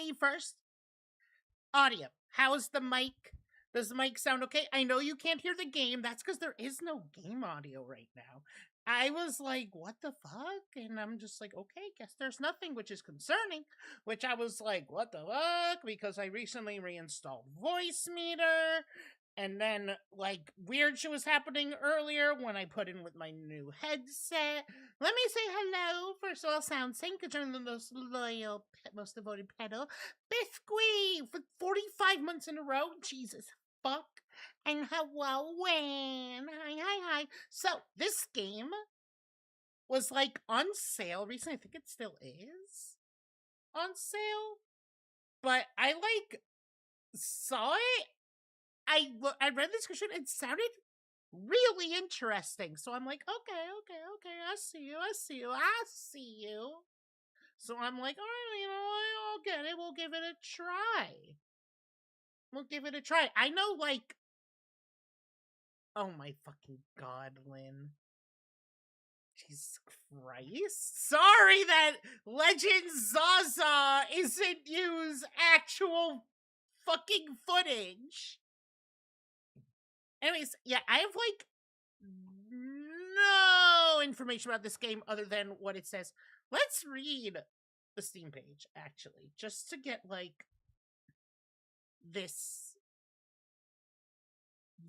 me first. Audio. How's the mic? Does the mic sound okay? I know you can't hear the game. That's because there is no game audio right now. I was like, what the fuck? And I'm just like, okay, guess there's nothing, which is concerning. Which I was like, what the fuck? Because I recently reinstalled Voice Meter. And then, like, weird shit was happening earlier when I put in with my new headset. Let me say hello for Soul Sound Sync, the most loyal, most devoted pedal. Biscuit for 45 months in a row. Jesus fuck. And hello, Wayne. Hi. So, this game was, like, on sale recently. I think it still is on sale. But I, like, saw it. I read the description. It sounded really interesting. So I'm like, okay. I see you. So I'm like, all right, I'll get it. We'll give it a try. I know, like, oh my fucking god, Lynn. Jesus Christ. Sorry that Legend Zaza isn't use actual fucking footage. Anyways, yeah, I have, like, no information about this game other than what it says. Let's read the Steam page, actually, just to get, like, this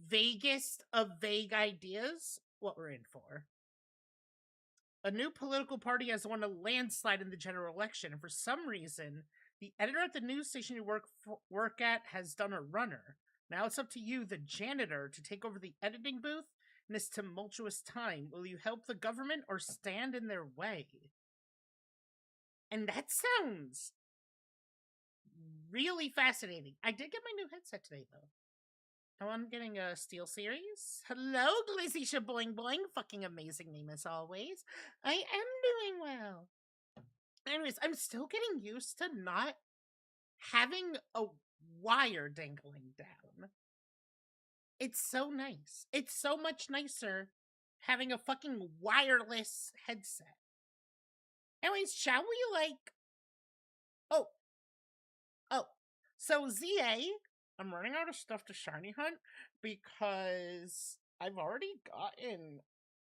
vaguest of vague ideas what we're in for. A new political party has won a landslide in the general election, and for some reason, the editor at the news station you work at has done a runner. Now it's up to you, the janitor, to take over the editing booth in this tumultuous time. Will you help the government or stand in their way? And that sounds really fascinating. I did get my new headset today, though. Oh, I'm getting a Steel Series. Hello, Glizzy Shaboing Boing. Fucking amazing name as always. I am doing well. Anyways, I'm still getting used to not having a wire dangling down. It's so nice. It's so much nicer having a fucking wireless headset. Anyways, shall we, like... Oh. So, ZA, I'm running out of stuff to shiny hunt because I've already gotten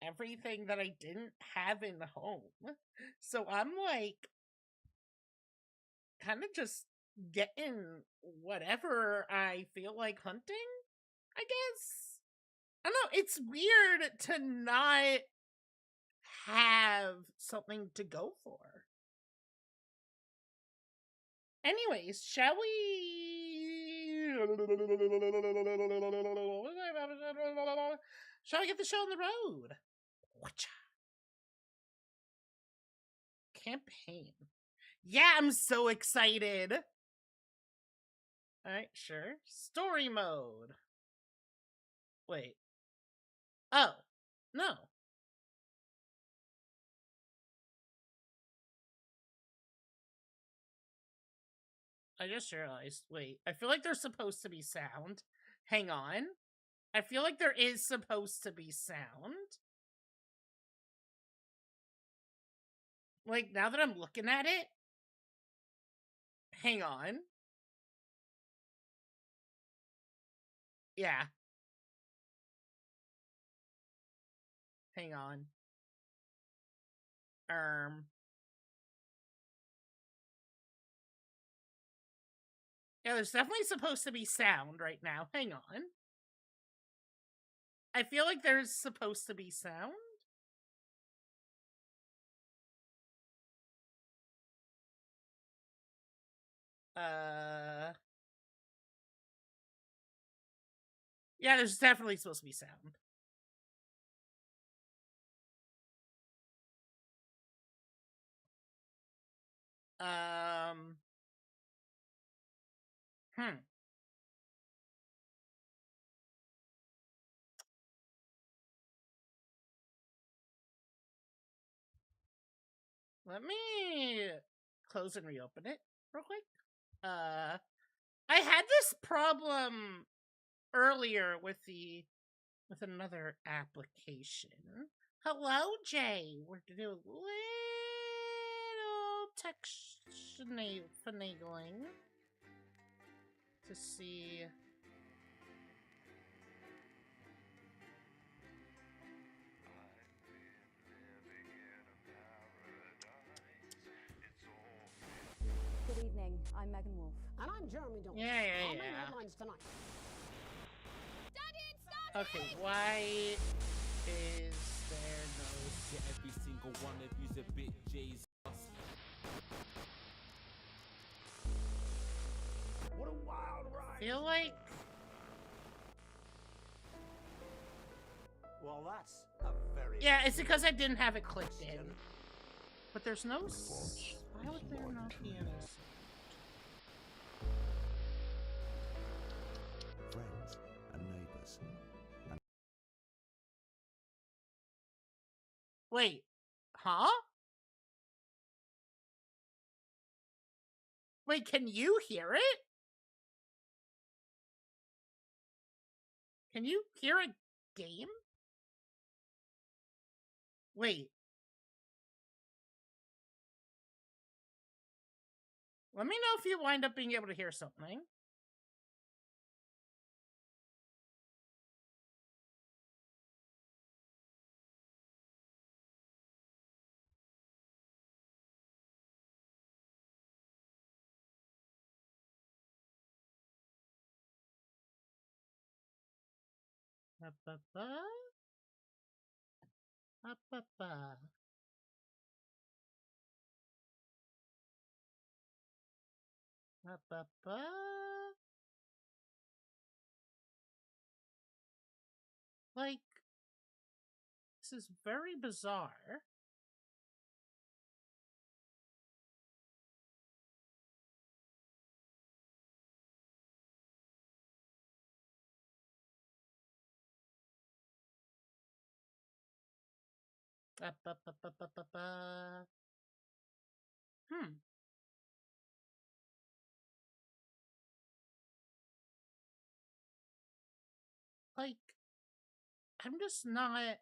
everything that I didn't have in home. So I'm, like, kind of just getting whatever I feel like hunting, I guess. I don't know, it's weird to not have something to go for. Anyways, shall we... Shall we get the show on the road? Campaign. Yeah, I'm so excited. Alright, sure. Story mode. Wait. Oh. No. I just realized. Wait. I feel like there's supposed to be sound. Hang on. I feel like there is supposed to be sound. Like, now that I'm looking at it. Hang on. Yeah. Hang on. Yeah, there's definitely supposed to be sound right now. Hang on. I feel like there's supposed to be sound. Yeah, there's definitely supposed to be sound. Hmm. Let me close and reopen it real quick. I had this problem earlier with another application. Hello, Jay. We're to do a little finagling to see. Good evening. I'm Megan Wolf. And I'm Jeremy Dawes. Yeah. Our main headlines tonight. Daddy, stop Okay, why is there no... Yeah, every single one of you's a bit Jesus. What a wild ride. Feel like... Well, that's a very... Yeah, it's because I didn't have it clicked in. But there's no... Why would there not be any... Friends and neighbours. Wait, huh? Wait, can you hear it? Can you hear a game? Wait. Let me know if you wind up being able to hear something. Ba-ba-ba. Ba-ba-ba. Ba-ba-ba. Like, this is very bizarre. Ba-ba-ba-ba-ba-ba. Like, I'm just not...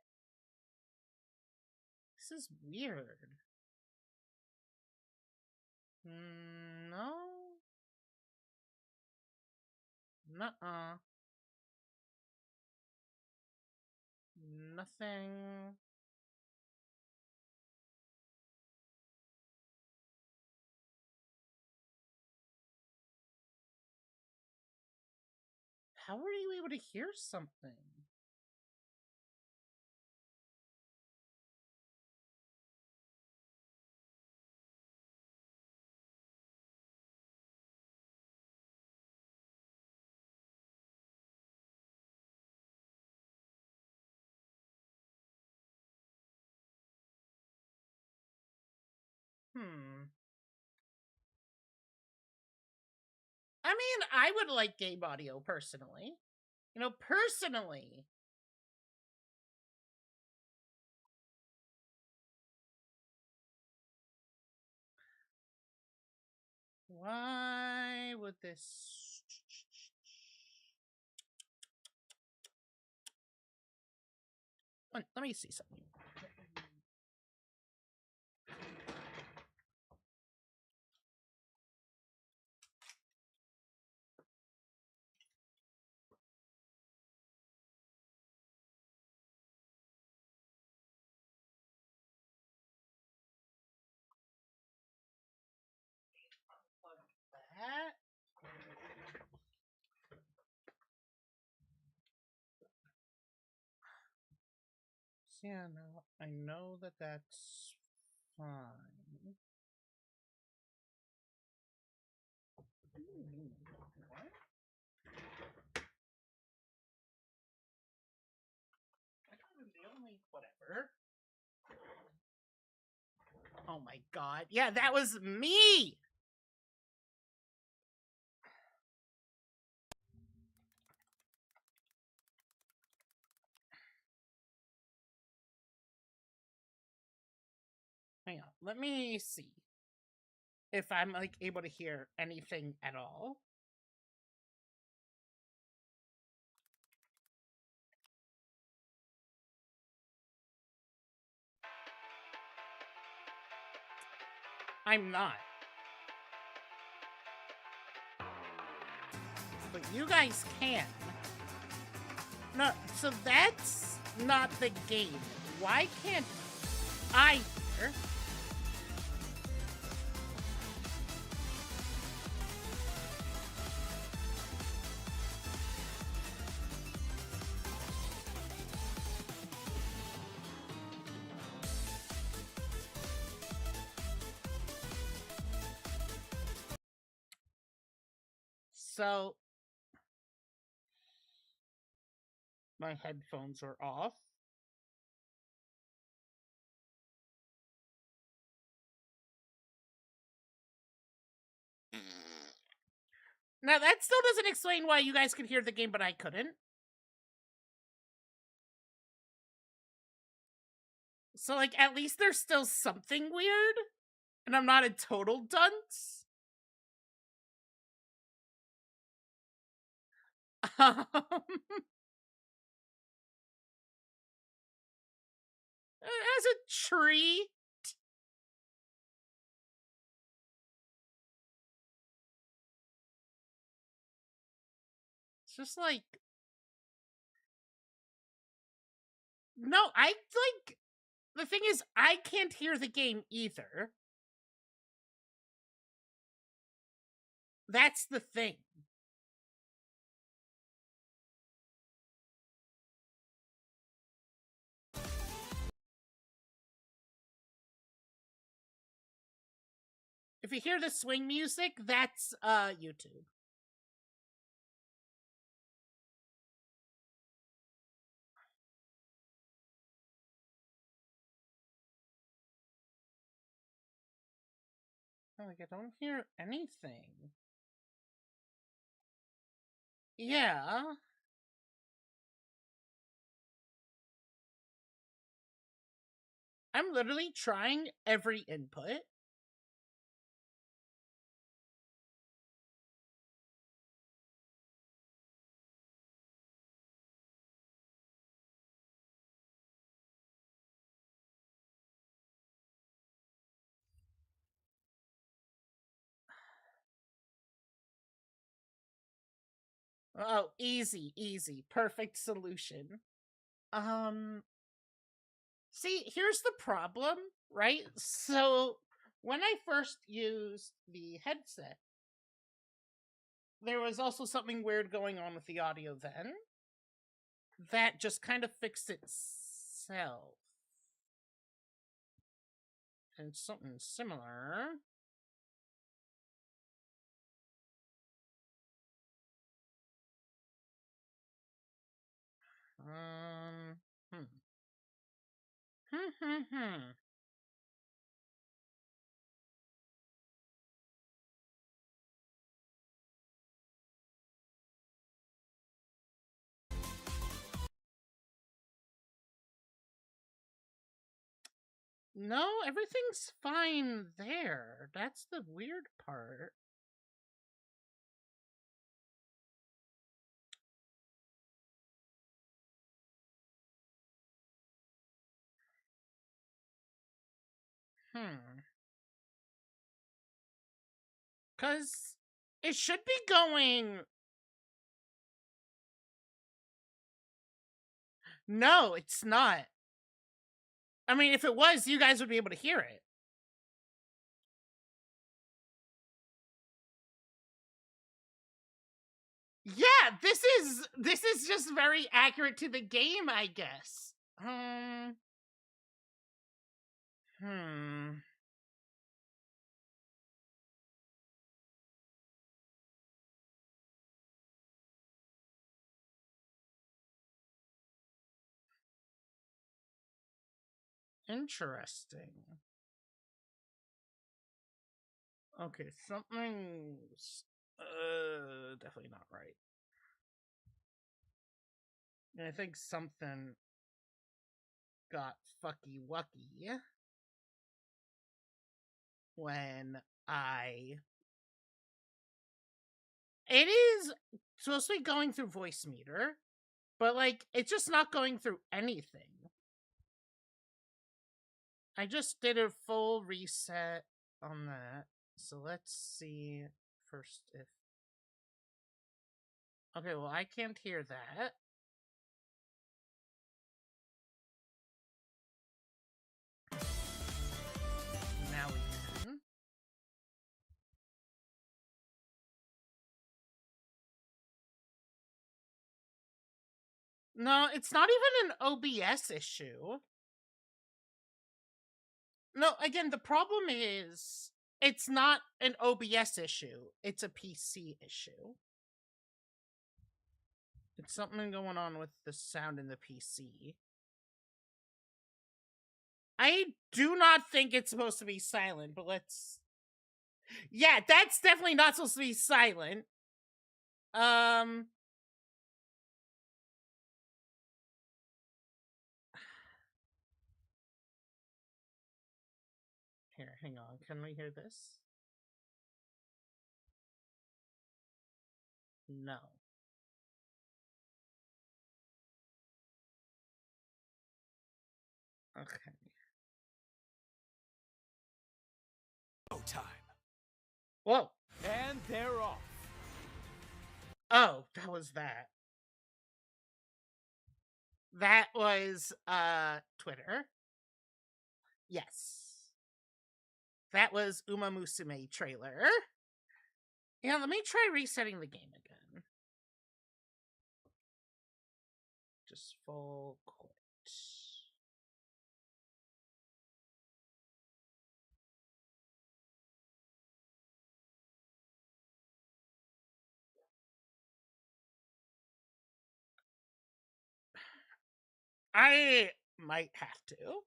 This is weird. No? Nuh-uh. Nothing. How are you able to hear something? I mean, I would like game audio personally. You know, personally. Why would this... Let me see something. That. So yeah, no, I know that that's fine. What? I thought it was the only whatever. Oh my god. Yeah, that was me! Hang on, let me see if I'm like able to hear anything at all. I'm not. But you guys can. No, so that's not the game. Why can't I hear? So my headphones are off. Now that still doesn't explain why you guys could hear the game, but I couldn't. So, like, at least there's still something weird, and I'm not a total dunce. As a tree. It's just like, no, the thing is, I can't hear the game either. That's the thing. If you hear the swing music, that's YouTube. Like, I don't hear anything. Yeah. I'm literally trying every input. Oh, easy. Perfect solution. See, here's the problem, right? So, when I first used the headset, there was also something weird going on with the audio then. That just kind of fixed itself. And something similar. Hmm. No, everything's fine there. That's the weird part. Because it should be going... No, it's not. I mean, if it was, you guys would be able to hear it. Yeah, this is just very accurate to the game, I guess. Interesting. Okay, something's definitely not right. And I think something got fucky wucky when it is supposed to be going through Voicemeeter, but like it's just not going through anything. I just did a full reset on that. So let's see first if... Okay, well, I can't hear that. Now we can. No, it's not even an OBS issue. No, again, the problem is it's not an OBS issue. It's a PC issue. It's something going on with the sound in the PC. I do not think it's supposed to be silent, but let's... Yeah, that's definitely not supposed to be silent. Here, hang on. Can we hear this? No. Okay. Time. Whoa. And they're off. Oh, that was that. That was Twitter. Yes. That was Uma Musume trailer. Yeah, let me try resetting the game again. Just full quit. I might have to.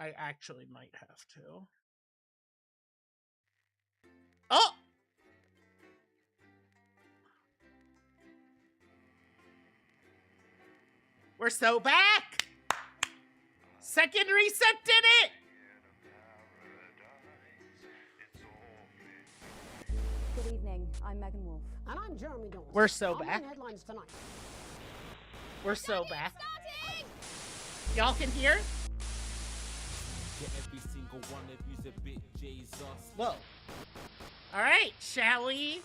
I actually might have to. Oh! We're so back! Second reset did it! Good evening. I'm Megan Wolf. And I'm Jeremy Dawes. We're so Our main back. headlines tonight. We're so back. Y'all can hear? Get every single one of you's a bit Jesus. Whoa. Alright, shall we?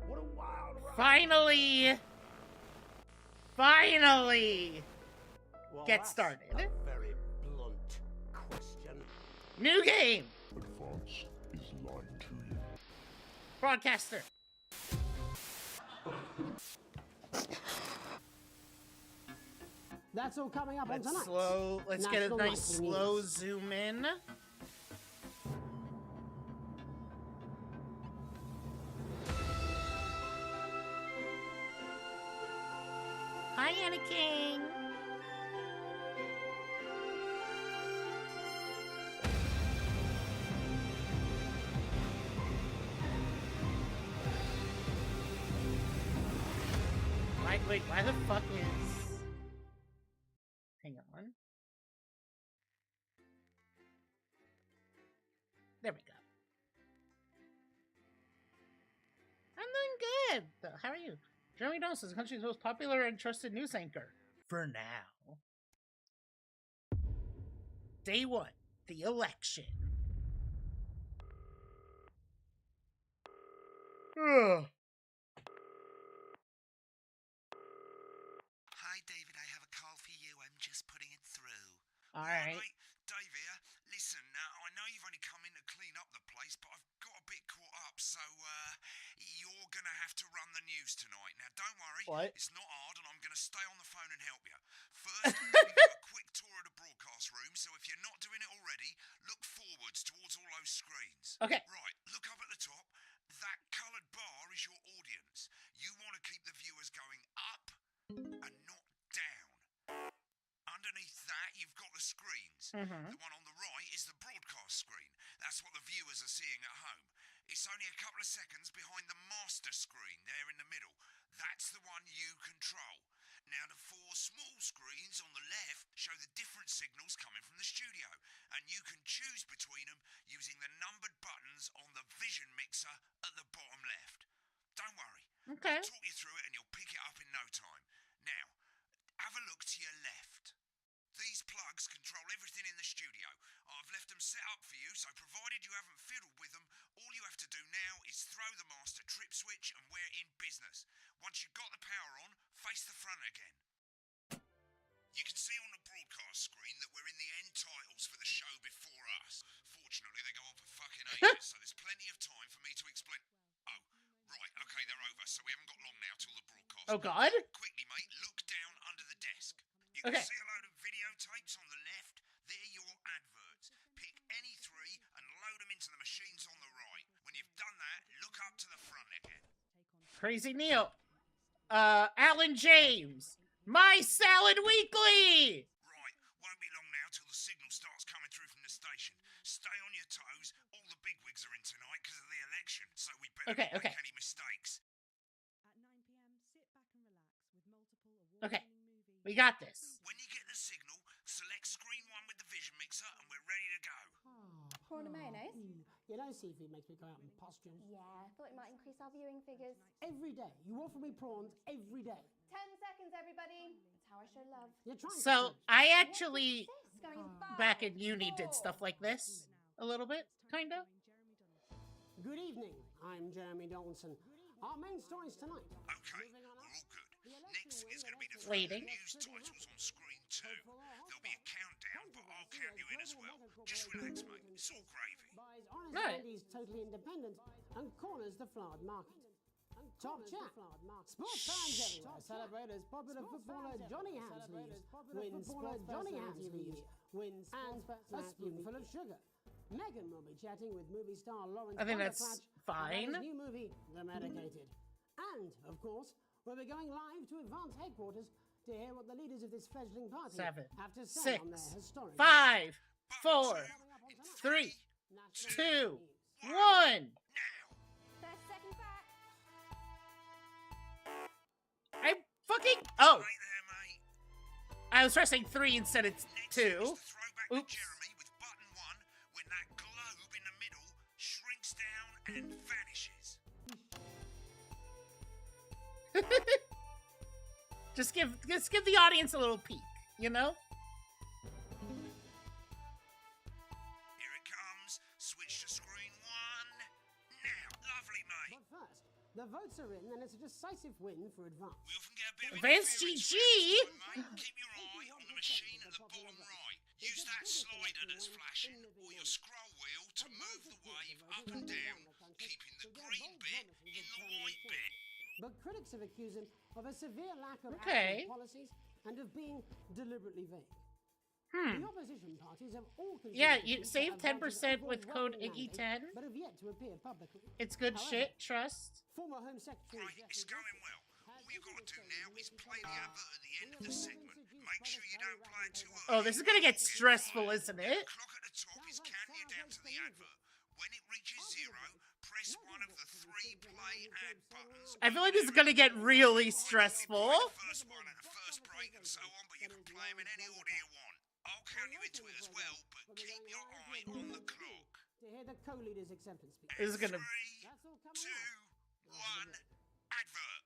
What a wild ride. Finally Well, get that's started. A very blunt question. New game! Advance is lying to you. Broadcaster. That's all coming up on tonight. Let's get a National nice Nightly slow News. zoom in. Hi, Anna King. Wait, why the fuck is... Hang on. There we go. I'm doing good. How are you? Jeremy Dawes is the country's most popular and trusted news anchor. For now. Day 1. The election. Ugh. Hi, David. I have a call for you. I'm just putting it through. All right. Dave here. Listen, I know you've only come in to clean up the place, but I've got a bit caught up, so you're going to have to run the news tonight. Now, don't worry. What? It's not hard, and I'm going to stay on the phone and help you. First, I'm going to give a quick tour of the broadcast room, so if you're not doing it already, look forwards towards all those screens. Okay. Right, look up at the top. That coloured bar is your audience. You want to keep the viewers going up and not down. Underneath that, you've got the screens. Mm-hmm. The one on the right is the broadcast screen. That's what the viewers are seeing at home. It's only a couple of seconds behind the master screen there in the middle. That's the one you control. Now, the 4 small screens on the left show the different signals coming from the studio, and you can choose between them using the numbered buttons on the vision mixer at the bottom left. Don't worry. Okay. I'll talk you through it and you'll pick it up in no time. Now, have a look to your left. These plugs thugs control everything in the studio. I've left them set up for you, so provided you haven't fiddled with them, all you have to do now is throw the master trip switch and we're in business. Once you've got the power on, face the front again. You can see on the broadcast screen that we're in the end titles for the show before us. Fortunately, they go on for fucking ages, so there's plenty of time for me to explain. Oh, right, okay, they're over, so we haven't got long now till the broadcast. Oh God. Quickly, mate, look down under the desk. You can Okay. see a load of videotapes on the left. They're your adverts. Pick any three and load them into the machines on the right. When you've done that, look up to the front again. Crazy Neil. Alan James. My Salad Weekly. Right, won't be long now till the signal starts coming through from the station. Stay on your toes. All the bigwigs are in tonight because of the election, so we better Okay, not okay. make any mistakes. At 9 p.m., sit back and relax with multiple Okay. award-winning movies. We got this. When you get the signal, select screen 1 with the vision mixer and we're ready to go. Prawn and mayonnaise? You know, seafood makes me go out in pustules. Yeah, thought it might increase our viewing figures. Every day. You offer me prawns every day. 10 seconds, everybody. That's how I show love. You're trying So to... I actually, What's this? Going in back in 5, uni, did 4. stuff like this a little bit, kind of. Good evening. I'm Jeremy Donaldson. Our main stories tonight. Okay, Moving on we're up. all good. The Next is going to be the Waiting. news titles on screen 2. There'll be a countdown, but I'll count you in as well. Just relax, mate. It's all gravy. Buys Honest Right. Andy's Totally Independent and corners the flowered market. Top chat. Sports fans everywhere celebrate as popular footballer Johnny Hansleaves wins Sports Johnny Hansleaves wins and a spoonful of sugar. Megan will be chatting with movie star Lawrence I think that's Bonderplatch about fine. his new movie, The Medicated. And, of course, we'll be going live to Advance headquarters to hear what the leaders of this fledgling party 7, have to say on their 6, historic 5, 4, In 3, national 2, news. 1. Now, 30 seconds back. I fucking. Oh, right there, mate. I was pressing 3 instead of Next 2. is the throwback Oops. to Jeremy with button 1 when that globe in the middle shrinks down and vanishes. Just give the audience a little peek, you know? Here it comes. Switch to screen 1. Now, lovely, mate. But first, the votes are in, and it's a decisive win for Advance. We often get a bit of Advance interference GG. from this time, mate. Keep your eye on the machine at the bottom right. Use that slider that's flashing or your scroll wheel to move the wave up and down, keeping the green bit in the white bit. But critics have accused him of a severe lack of Okay. active policies and of being deliberately vague. The opposition parties have all Yeah, contributed you to save Advance's 10% with code overwhelming Iggy10. mandate, but have yet to appear publicly. It's good However, shit, trust. Former Home Secretary Right, it's Jeffrey going well. All you've got to do now is play the advert at the end of the segment. Make sure you don't play it too early. Oh, this is gonna get stressful, isn't it? The clock at the top is counting you down to the advert. When it reaches 0, press one of the 3 play ad buttons. I feel like this is gonna get really stressful. The first one at the first break and so on, but you can play them in any order you want. I'll count you into it as well, but keep your eye on the clock. to hear the co-leader's acceptance speech. This is gonna. 3, That's all coming 2, up. 1, advert.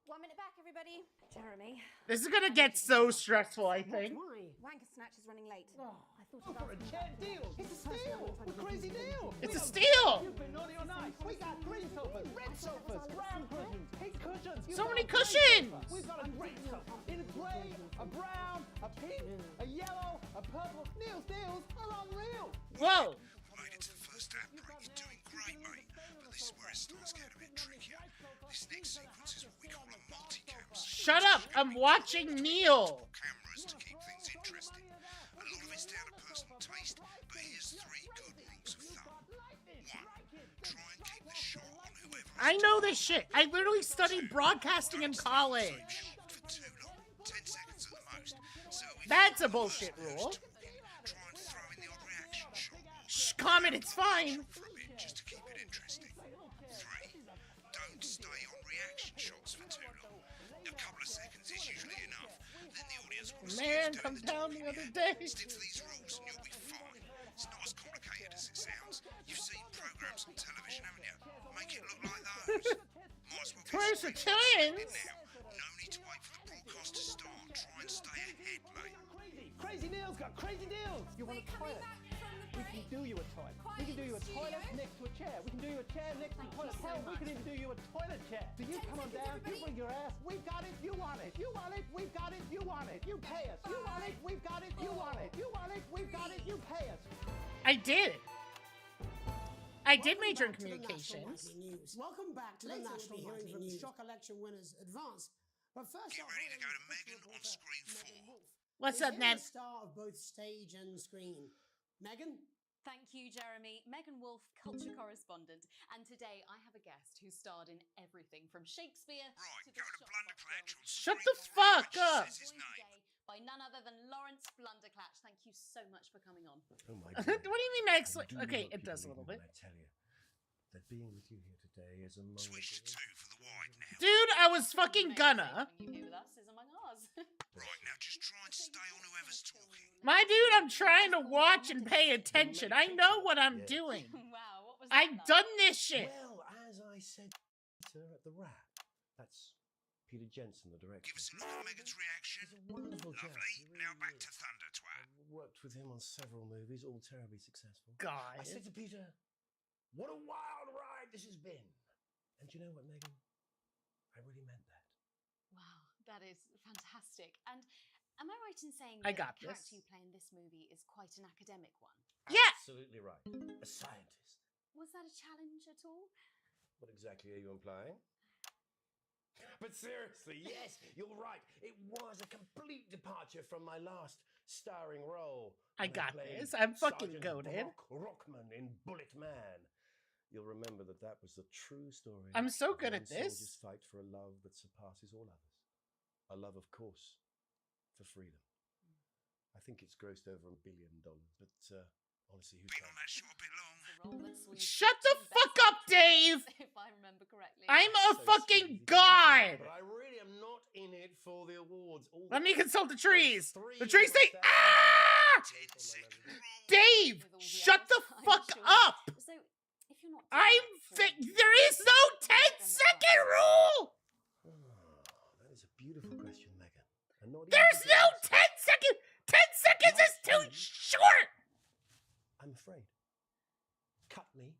1 minute back, everybody. Jeremy, This is gonna get so stressful, I think. Why? Wanker Snatch is running late. Oh, I thought For a jet deal! It's a steal! A crazy deal! It's a steal. You've been naughty or nice. We got green sofas, red sofas, brown cushions, pink cushions. You've So got many a great cushions. sofa. We've got a great sofa in a grey, a brown, a pink, a yellow, a purple. Neil's deals are unreal. Whoa. We made it to the first ad break. You're doing great, mate. But this is where it starts getting a bit trickier. This next sequence is what we call a multicam. Shut up. I'm watching Neil. Cameras to keep things interesting. A lot of it's down to personal taste, but here's 3 good rules of thumb. 1. Try and keep the shot on whoever is I know this shit. I literally studied broadcasting in college. shot for too long. 10 seconds at the most. So if That's a you're the bullshit person who's rule. talking, try and throw in the odd reaction shot or Shh, comment, it's fine. for a bit just to keep it interesting. 3. Don't stay on reaction shots for too long. A couple of seconds is usually enough. Then the audience will see Man, who's come doing the down the talking other again. day. Stick to these rules and you'll be fine. It's not as complicated as it sounds. You've seen programs on television, haven't you? Make it look like those. Might as well get Twins for straight into it twins. now. No need to wait for the broadcast to start. Try and stay ahead, mate. Crazy, Crazy Neil's got crazy deals. You want a toilet? We can do you a toilet. We can do you a toilet next to a chair. We can do you a chair next to a toilet. Hell, we can even do you a toilet chair. So you come on down, you bring your ass. We've got it, you want it. You want it, we've got it, you want it. You pay us. You want it, we've got it, you want it. You want it, we've got it, you pay us. I did. I did major in Welcome back to the National communications. Nightly News. Welcome back to the Later national we'll be hearing hearing from news. shock election winners advance. But first, Get off, ready to go to Hollywood Megan on reporter screen Megan 4. Wolf What's is up, here Ned? the star of both stage and screen. Megan? Thank you, Jeremy. Megan Wolf, culture correspondent. And today I have a guest who starred in everything from Shakespeare Right, to go to Shockbox Blunderclatch on films. Shut screen the 4, fuck which up. says his Joined name. today by none other than Lawrence Blunderclatch. Thank you so much for coming on. Oh my What do God. you mean I excellent? do Okay, hope it you does a believe little me bit. when I tell you that being with you here today is among Switch the to 2 for the wide now. Dude, I was fucking Amazing gonna. having you here with us is among ours. Right, now just try and stay on whoever's talking. My dude, I'm trying to watch and pay attention. I know what I'm Yes. doing. Wow, what was that I've like? done this shit. Well, as I said to her at the Rat, that's Peter Jensen, the director. Give us a look at Megan's reaction. He's a wonderful chap. Lovely. he Now really back is. to Thunder Twat. I've worked with him on several movies, all terribly successful. God. I said to Peter, what a wild ride this has been. And do you know what, Megan? I really meant that. Wow, that is fantastic. And am I right in saying I that got the character this. you play in this movie is quite an academic one? Yeah. Absolutely right. A scientist. Was that a challenge at all? What exactly are you implying? But seriously, yes, you're right. It was a complete departure from my last starring role. I when got played this. I'm fucking Sergeant goated. Brock Rockman in Bullet Man. You'll remember that that was the true story. I'm so of good one at this. soldier's fight for a love that surpasses all others. A love, of course, for freedom. I think it's grossed over $1 billion, but honestly, who Been on cares? that shot a bit long. The role that saw you Shut take the 2 fuck Best up, Dave! Actress, If I remember correctly. I'm a So fucking sweet. god! But I really am not in it for the awards. All Let the- me consult the those trees. three The trees say, established- ah! 10-second rule. Dave, With all the shut the others, I'm fuck sure. up! So, if you're not I'm there is no 10-second rule! Oh, that is a beautiful question, Megan. And not There's easy to no answer. 10 seconds! 10 seconds is too short! I'm afraid. Cut me,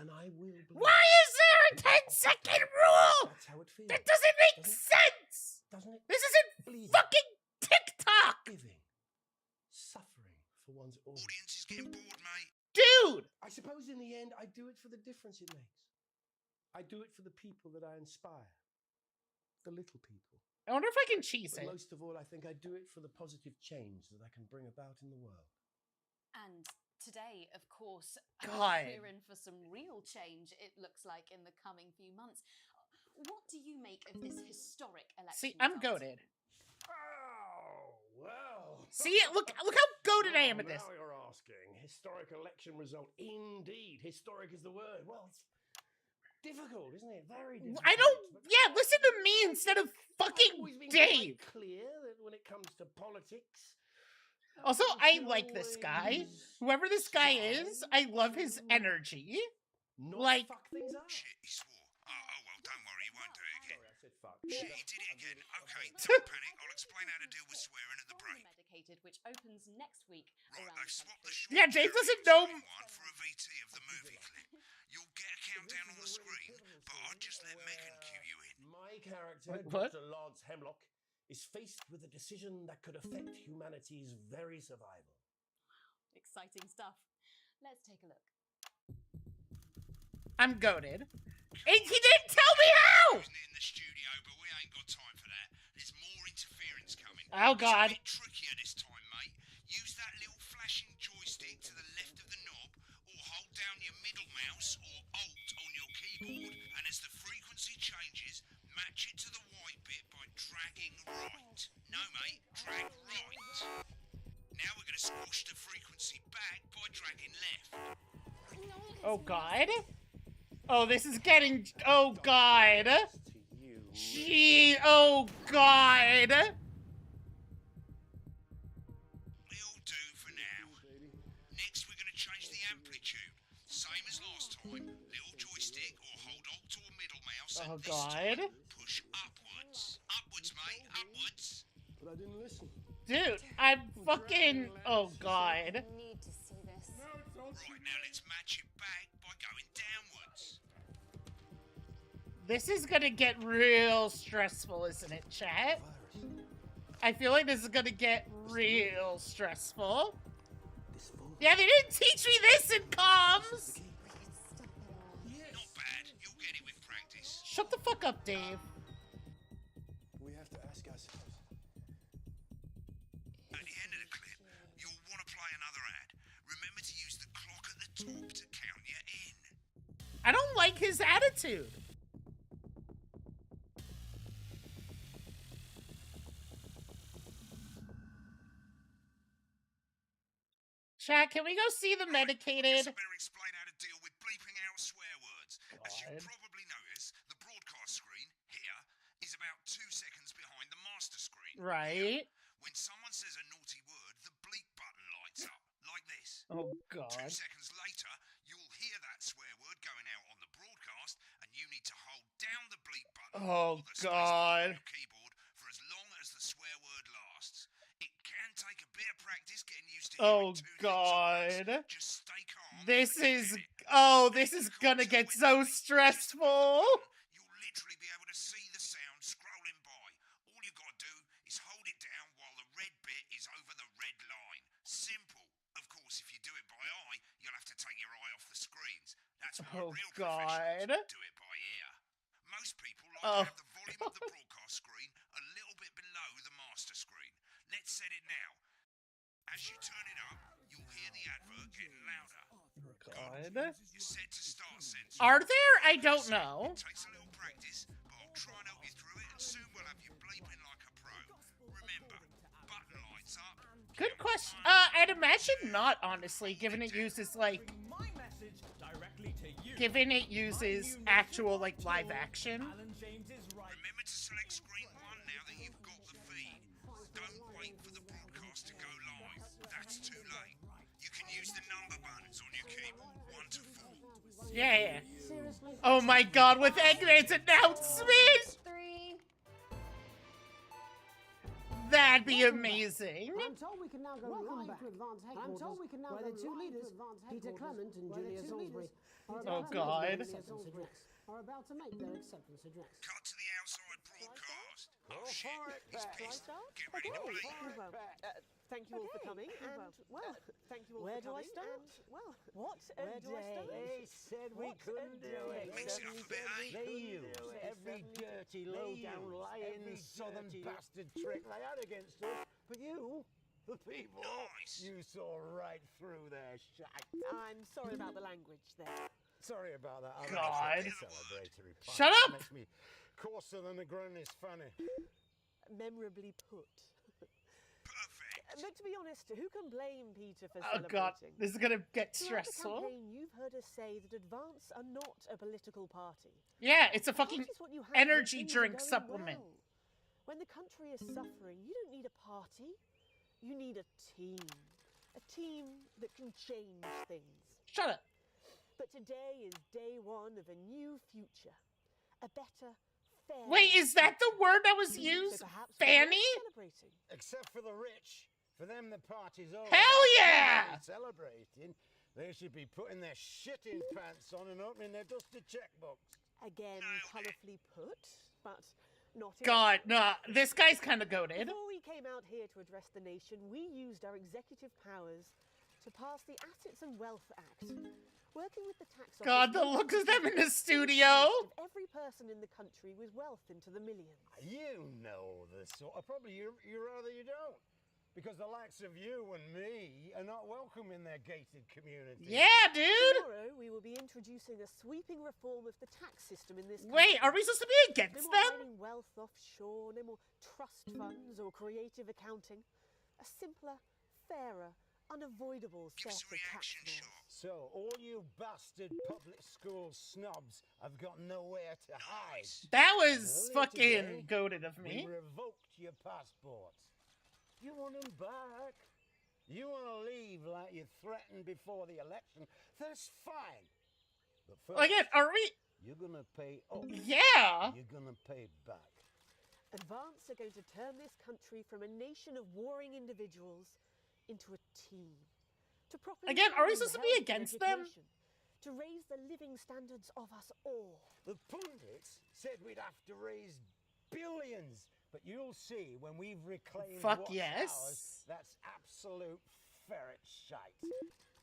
and I will believe. Why is there a 10-second rule? That's how it feels. That doesn't make Doesn't it? sense! Doesn't it? This isn't Bleeding, fucking TikTok! giving, suffering for one's audience. Audience is getting bored, mate. Dude! I suppose in the end, I do it for the difference it makes. I do it for the people that I inspire, the little people. I wonder if I can cheese But it. most of all, I think I do it for the positive change that I can bring about in the world. And today, of course, God. we're in for some real change, it looks like, in the coming few months. What do you make of this historic election? See, I'm result? goated. Oh, well. See it? Look how goated I am at this. Now you're asking. Historic election result. Indeed. Historic is the word. Well, it's difficult, isn't it? Very difficult. I don't. But Yeah, listen to me instead of I've fucking always been Dave. quite clear that when it comes to politics. Also, you I should like this guy. always Whoever this guy is, try I love his to energy. not like- fuck things up. Shit, he swore. Oh, well, don't worry, he won't do it again. Sorry, I said fuck. Shit, he did it again. Okay, don't panic. I'll explain how to deal with swearing at the break. Medicated, which opens next week Right, around they've the swapped the country. short Yeah, Dave doesn't version know- one for a VT of the movie clip. You'll get a countdown on the screen, but I'll just let Megan cue you in. My character, Wait, what? Dr. Lance Hemlock, is faced with a decision that could affect humanity's very survival. Exciting stuff. Let's take a look. I'm goaded. And he didn't tell me how! Isn't it in the studio, but we ain't got time for that. There's more interference coming. Oh, It's God. a bit trickier this time, mate. Use that little flashing joystick to the left of the knob, or hold down your middle mouse or Alt on your keyboard, and as the frequency changes, match it to the white bit by dragging right. No, mate, drag right. Now we're going to squash the frequency back by dragging left. Oh, God. Oh, this is getting. Oh, God. To you, Gee. Oh, God. It'll do for now. Next, we're going to change the amplitude. Same as last time. Little joystick or hold Alt or middle mouse. Oh, and this God. time, push upwards. Upwards, mate. Upwards. but I didn't listen. Dude, I'm fucking. Oh god. Need to see this. Right, now let's match it back by going downwards. This is gonna get real stressful, isn't it, chat? I feel like this is gonna get real stressful. Yeah, they didn't teach me this in comms! Not bad. You'll get it with practice. Shut the fuck up, Dave. We have to ask ourselves. At the end of the clip, you'll want to play another ad. Remember to use the clock at the top to count you in. I don't like his attitude. Chat, can we go see the I medicated? guess I better explain how to deal with bleeping out swear words. As you God. probably noticed, the broadcast screen here is about 2 seconds behind the master screen. Right. When someone says a naughty word, the bleep button lights up, like this. Oh 2 god. seconds later, you'll hear that swear word going out on the broadcast, and you need to hold down the bleep button Oh, or the space bar God. on your keyboard for as long as the swear word lasts. It can take a bit of practice getting used to Oh, hearing 2 things at once. God. Just stay calm. This and is. get it. Oh, this is gonna get so stressful. You'll literally be able to see the sound scrolling by. All you've got to do is hold it down while the red bit is over the red line. Simple. Of course, if you do it by eye, you'll have to take your eye off the screens. That's why Oh, real God. professionals do it by ear. Most people like Oh, to have the volume of the broadcast screen a little bit below the master screen. Let's set it now. As you turn it up, you'll hear the advert getting louder. God. You're set to start sensing. Are there? I don't know. It takes a little practice, but I'll try and help you through it, and soon we'll have you bleeping like a pro. Remember, button lights up. Good question. I'd imagine not, honestly, given it uses like. Given it uses actual like live action. Remember to select screen 1 now that you've got the feed. Don't wait for the broadcast to go live. That's too late. You can use the number buttons on your keyboard, 1 to 4. Yeah. Seriously? Oh my god, with Eggman's announcement! 3. That'd be amazing. I'm told we can now go live to Advanced Headquarters. I'm told we can now where the two leaders, Peter Clement and Julia Salisbury, Oh, God. are about to make their acceptance address. Cut to the outside broadcast. Oh shit, he's pissed. Get ready to bleep. Thank you all for coming, and thank you all Where for do I coming. start? And, well, what a day! They said we couldn't do it. Mix it up a bit, eh? They used every dirty, low-down, lying southern bastard trick they had against us. But you, the people, Nice. you saw right through their shite. I'm sorry about the language there. Sorry about that. I God. like that celebratory pun. Shut It up! Makes me coarser than a granny's fanny. Memorably put. Perfect. But to be honest, who can blame Peter for Oh god, celebrating? this is gonna get Throughout the stressful. campaign, you've heard us say that Advance are not a political party. Yeah, it's a fucking Party's what you have when energy things are drink going supplement. well. When the country is suffering, you don't need a party. You need a team. A team that can change things. Shut up. But today is day 1 of a new future. A better, fair... Wait, is that the word that was So used? perhaps it's Fanny? worth celebrating. Except for the rich. For them, the party's over. Hell They yeah! should be celebrating. They should be putting their shitting pants on and opening their dusty checkbooks. Again, colourfully put, but not in God, nah, this guy's kind of goated. Before we came out here to address the nation, we used our executive powers to pass the Assets and Wealth Act. Working with the tax God, office, the we look of them in the list studio. of every person in the country with wealth into the millions. You know the sort. Probably you rather you don't. Because the likes of you and me are not welcome in their gated community. Yeah, dude. Tomorrow, we will be introducing a sweeping reform of the tax system in this country. Wait, are we supposed to be No against more them? hiding wealth offshore, no more trust funds or creative accounting. A simpler, fairer, unavoidable set Give us a of tax reaction laws. shot. So all you bastard public school snobs have got nowhere to hide. That was Earlier fucking today, goated of We me. revoked your passports. You want them back? You want to leave like you threatened before the election? That's fine. But first, Again, are we? you're gonna pay up. Yeah. You're gonna pay back. Advance are going to turn this country from a nation of warring individuals into a team. To properly Again, are we fund supposed to be health and against them? education, to raise the living standards of us all. The pundits said we'd have to raise billions, but you'll see when we've reclaimed Fuck what's yes. ours, that's absolute ferret shite.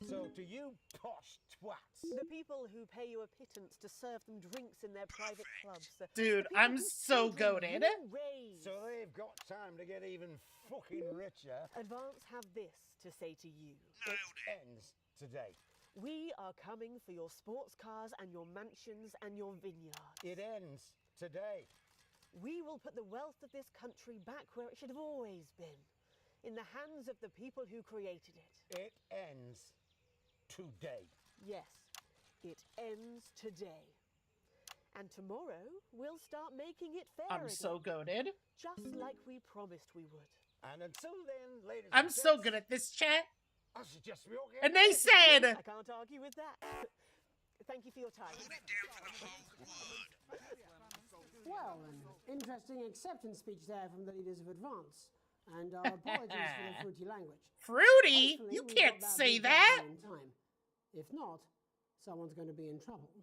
So to you posh twats, The people who pay you a pittance to serve them drinks in their private clubs. Dude, the people I'm whose so children goated. you raise. so they've got time to get even fucking richer. Advance have this to say to you. It ends today. We are coming for your sports cars and your mansions and your vineyards. It ends today. We will put the wealth of this country back where it should have always been, in the hands of the people who created it. It ends today. Yes, it ends today. And tomorrow, we'll start making it fair I'm so again, goated. just like we promised we would. And until then, ladies I'm and so gents, good at this chat. I suggest we all get And they said, I can't argue with that. Thank you for your time. Well, an interesting acceptance speech there from the leaders of Advance. And our apologies for the fruity language. Fruity? Hopefully You we can't got say big that. back in time. If not, someone's going to be in trouble.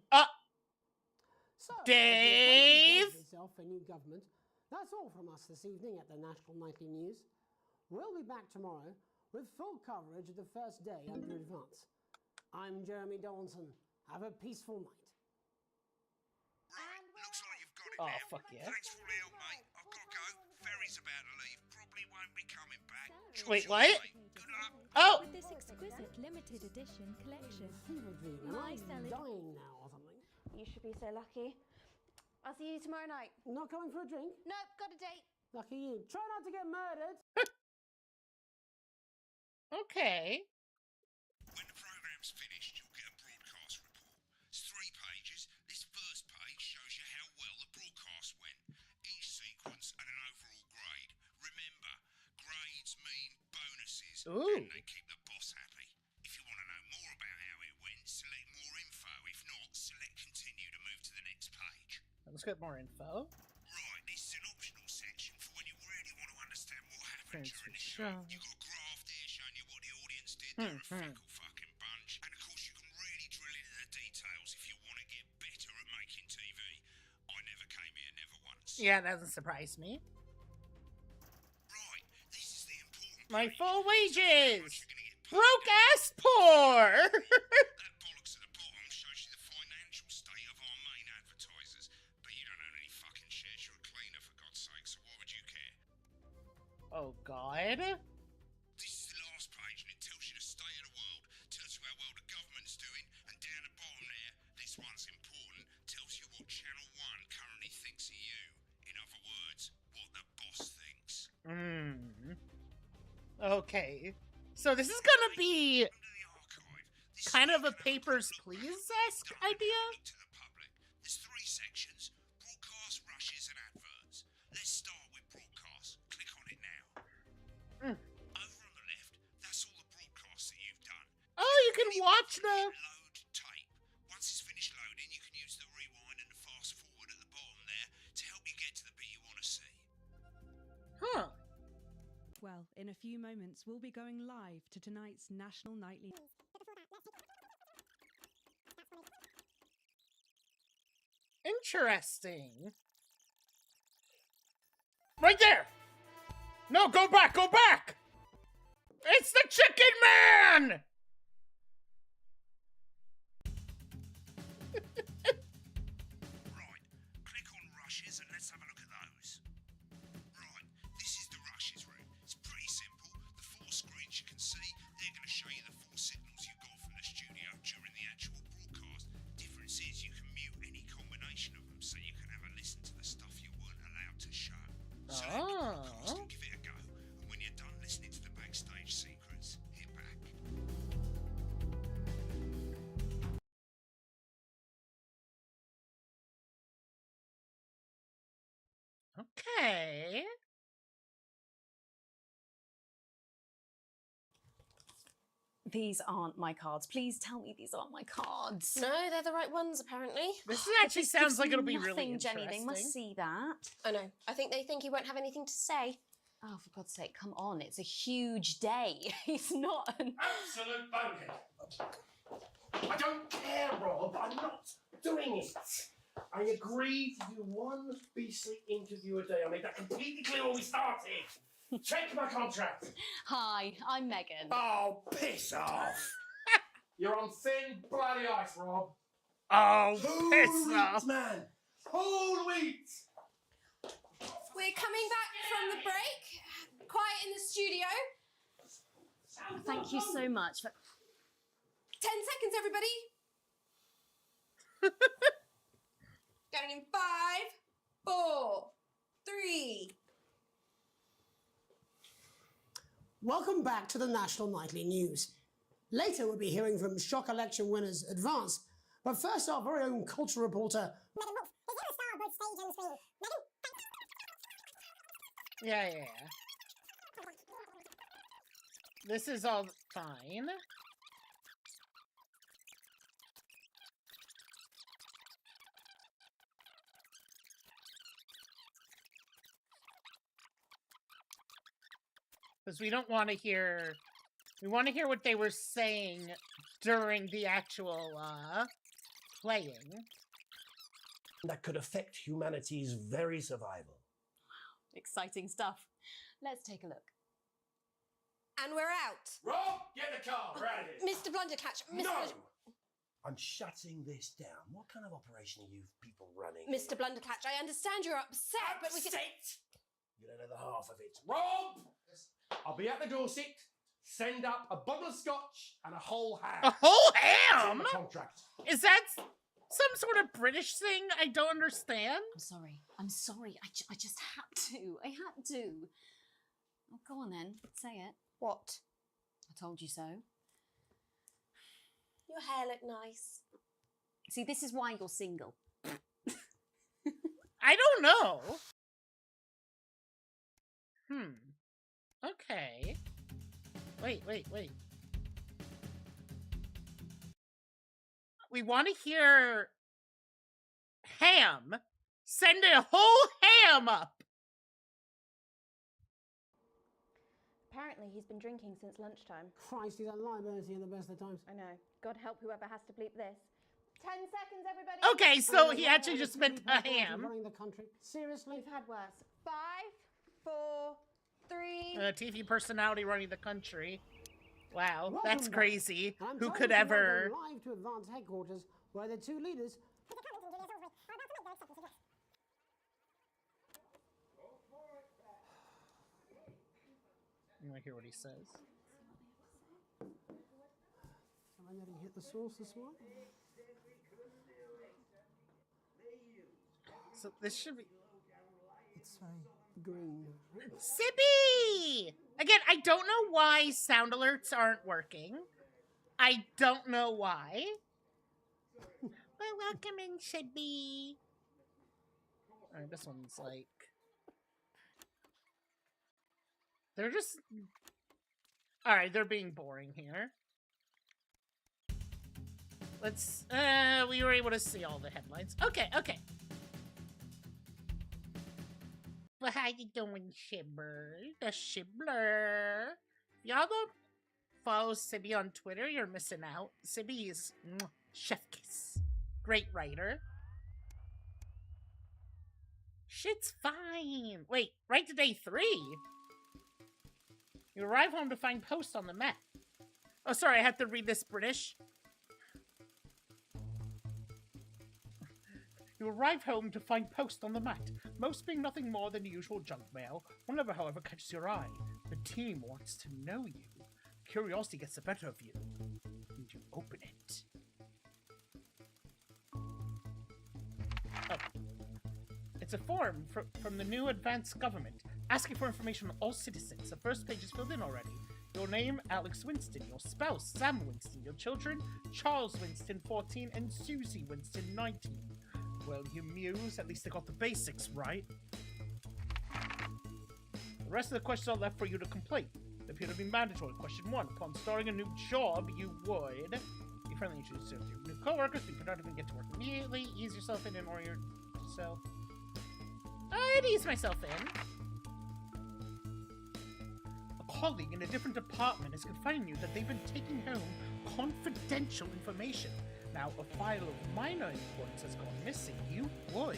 So, as the Dave? country prepares itself for new government, that's all from us this evening at the National Nightly News. We'll be back tomorrow with full coverage of the first day under Advance. I'm Jeremy Donaldson. Have a peaceful night. Right, looks like you've got it Oh, now. fuck yeah. Thanks for all the help, mate. I've got to go. Ferry's about to leave. Probably won't be coming back. Chop Wait, chop, what? mate. Good luck. Oh! With this exquisite limited edition collection. Fever dream. Am I My salad. dying now or something? You should be so lucky. I'll see you tomorrow night. Not coming for a drink? Nope, got a date. Lucky you. Try not to get murdered. Okay. When the programme's finished, you'll get a broadcast report. It's 3 pages. This first page shows you how well the broadcast went. Each sequence and an overall grade. Remember, grades mean bonuses, Ooh. and they keep the boss happy. If you want to know more about how it went, select more info. If not, select continue to move to the next page. Let's get more info. Right, this is an optional section for when you really want to understand what happened Transfer during the show. show. You've got a graph there showing you what the audience did. They're a Hmm. fickle fucking bunch. And of course, you can really drill into the details if you want to get better at making TV. I never came here, never once. Yeah, that doesn't surprise me. Right, this is the important My page. full This is how wages! much you're gonna get paid. Broke ass poor! That bollocks at the bottom shows you the financial state of our main advertisers. But you don't own any fucking shares. You're a cleaner, for God's sake, so why would you care? Oh, God. This is the last page, and it tells you the state of the world, tells you how well the government's doing, and down the bottom there, this one's important, tells you what Channel 1 currently thinks of you. In other words, what the boss thinks. Okay. So this is gonna be Under the archive, this kind is of a the Papers, public Please-esque domain idea? public to the public. There's 3 sections: broadcast, rushes, and adverts. Let's start with broadcast. Click on it now. Over on the left, that's all the broadcasts that you've done. Oh, you can watch the... Load tape. Once it's finished loading, you can use the rewind and the fast forward at the bottom there to help you get to the bit you want to see. Huh. Well, in a few moments, we'll be going live to tonight's National Nightly. Interesting. Right there! No, go back, go back! It's the Chicken Man! Right, click on rushes and let's have a look at those. Right, this is the rushes room. It's pretty simple. The 4 screens you can see, they're going to show you the 4 signals you got from the studio during the actual broadcast. Difference is you can mute any combination of them, so you can have a listen to the stuff you weren't allowed to show. Select the broadcast and give it a go. And when you're done listening to the backstage secrets, hit back. these aren't my cards. Please tell me these aren't my cards. No, they're the right ones, apparently. This But actually this sounds gives like me it'll be really nothing, Jenny. interesting. They must see that. I know. I think they think you won't have anything to say. Oh, for God's sake, come on. It's a huge day. He's not an... Absolute bonehead. I don't care, Rob. I'm not doing it. I agreed to do one beastly interview a day. I made that completely clear when we started. Check my contract. Hi, I'm Megan. Oh, piss off. You're on thin, bloody ice, Rob. Oh, Whole piss wheat, off. man. Whole wheat. We're coming back from the break. Quiet in the studio. Thank you so much. 10 seconds, everybody. Going in 5, 4, 3. Welcome back to the National Nightly News. Later, we'll be hearing from shock election winners Advance. But first, our very own culture reporter, Megan Wolf, is here to star both stage and screen. Megan, Yeah. This is all fine. Because we don't want to hear... We want to hear what they were saying during the actual, playing. That could affect humanity's very survival. Exciting stuff. Let's take a look. And we're out. Rob, get the car. We're out of here. Mr. Blundercatch. Mr. No! I'm shutting this down. What kind of operation are you people running? Mr. Blundercatch, I understand you're upset, but we can... You don't know the half of it. Rob! I'll be at the Dorset. Send up a bottle of scotch and a whole ham. A whole It's in ham? the contract. Is that some sort of British thing I don't understand? I'm sorry. I just had to. I had to. Oh, go on then. Say it. What? I told you so. Your hair looked nice. See, this is why you're single. I don't know. Okay. Wait. We want to hear ham. Send a whole ham up. Apparently, he's been drinking since lunchtime. Christ, he's at liability in the best of times. I know. God help whoever has to bleep this. 10 seconds, everybody. Okay, so he actually just meant a ham. Running the country. Seriously? We've had worse. 5, 4, 3. TV personality running the country. Wow, Welcome that's back. crazy. I'm Who told could to ever... welcome live to Advance headquarters, where the two leaders... You want to hear what he says? Have I nearly hit the source this morning? So this should be... It's very green. Sibby! Again, I don't know why sound alerts aren't working. I don't know why. Well, welcome in, Sibby. Alright, this one's like... They're just... Alright, they're being boring here. Let's... we were able to see all the headlines. Okay. Well, how you doing, Shibber? The Shibbler. Y'all don't follow Sibby on Twitter, you're missing out. Sibby is chef kiss. Great writer. Shit's fine. Wait, right to day 3. You arrive home to find post on the map. Oh, sorry, I have to read this British. You arrive home to find post on the mat, most being nothing more than the usual junk mail. One of it, however, catches your eye. The team wants to know you. Curiosity gets the better of you. And you open it. Oh. It's a form from the new advanced government, asking for information on all citizens. The first page is filled in already. Your name, Alex Winston. Your spouse, Sam Winston. Your children, Charles Winston, 14, and Susie Winston, 19. Well, you muse. At least they got the basics right. The rest of the questions are left for you to complete. The appear to be mandatory. Question 1. Upon starting a new job, you would be friendly, introduce your new coworkers, be productive, and get to work immediately. Ease yourself in order yourself. I'd ease myself in. A colleague in a different department is confiding you that they've been taking home confidential information. Now, a file of minor importance has gone missing. You would...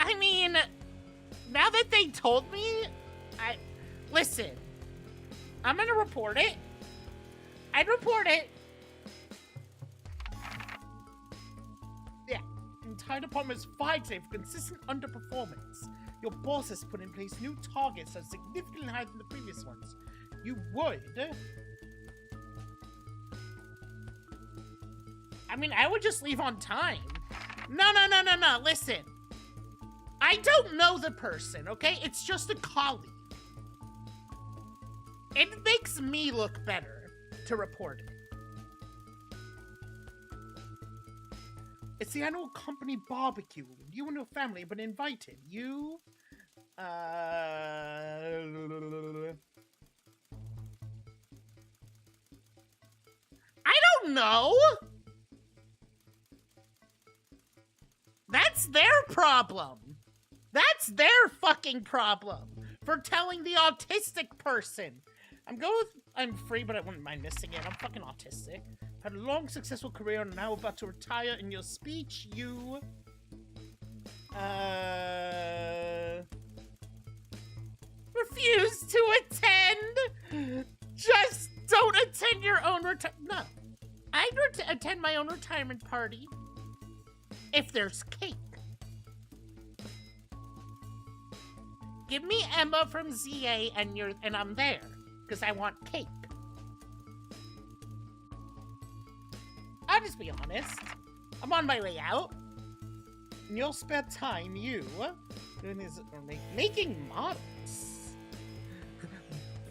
I mean, now that they told me, listen, I'm gonna report it. I'd report it. Yeah, entire department is fired today for consistent underperformance. Your boss has put in place new targets that are significantly higher than the previous ones. You would... I mean, I would just leave on time. No, listen. I don't know the person, okay? It's just a colleague. It makes me look better to report it. It's the annual company barbecue. You and your family have been invited. You... I don't know! That's their problem. That's their fucking problem for telling the autistic person. I'm free, but I wouldn't mind missing it. I'm fucking autistic. Had a long, successful career and now about to retire. In your speech, you... refuse to attend? Just don't attend your own No. I'd attend my own retirement party. If there's cake. Give me Emma from ZA and I'm there. Because I want cake. I'll just be honest. I'm on my way out. In your spare time, you doing is making models.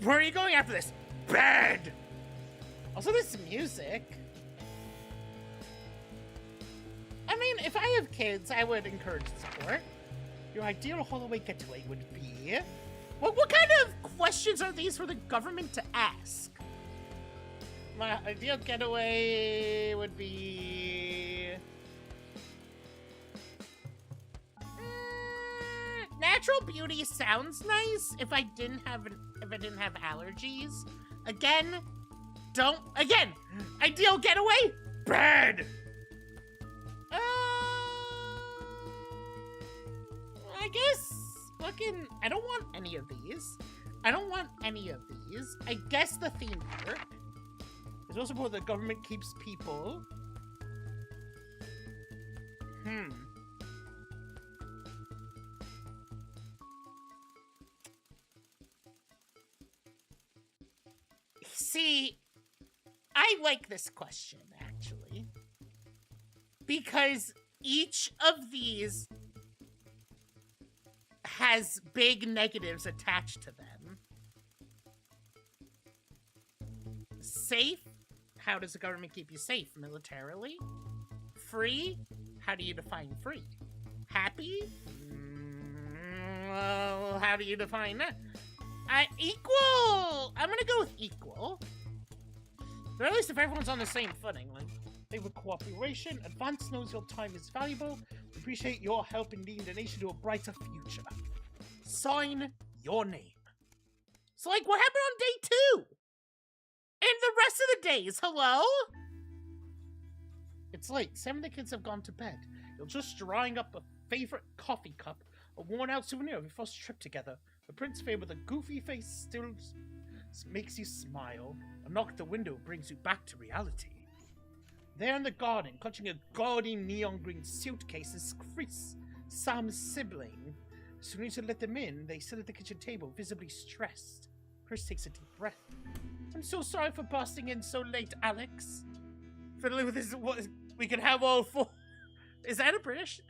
Where are you going after this? Bed! Also, this music. I mean, if I have kids, I would encourage support. Your ideal Holloway getaway would be... What kind of questions are these for the government to ask? My ideal getaway would be... natural beauty sounds nice if I didn't have allergies. Again, ideal getaway, bed. I guess fucking I don't want any of these. I guess the theme park is also where the government keeps people. See, I like this question, actually. Because each of these has big negatives attached to them. Safe? How does the government keep you safe? Militarily? Free? How do you define free? Happy? Well, how do you define that? Equal! I'm gonna go with equal. Or at least if everyone's on the same footing. Like, favor cooperation. Advance knows your time is valuable. We appreciate your help in leading the nation to a brighter future. Sign your name. So, like, what happened on day 2? And the rest of the days, hello? It's late. Some of the kids have gone to bed. You're just drawing up a favorite coffee cup, a worn-out souvenir of your first trip together. The prince fade with a goofy face still makes you smile. A knock at the window brings you back to reality. There in the garden, clutching a gaudy neon green suitcase, is Chris, Sam's sibling. As soon as you let them in, they sit at the kitchen table, visibly stressed. Chris takes a deep breath. I'm so sorry for busting in so late, Alex. Fiddling with this, we can have all 4. Is that a British?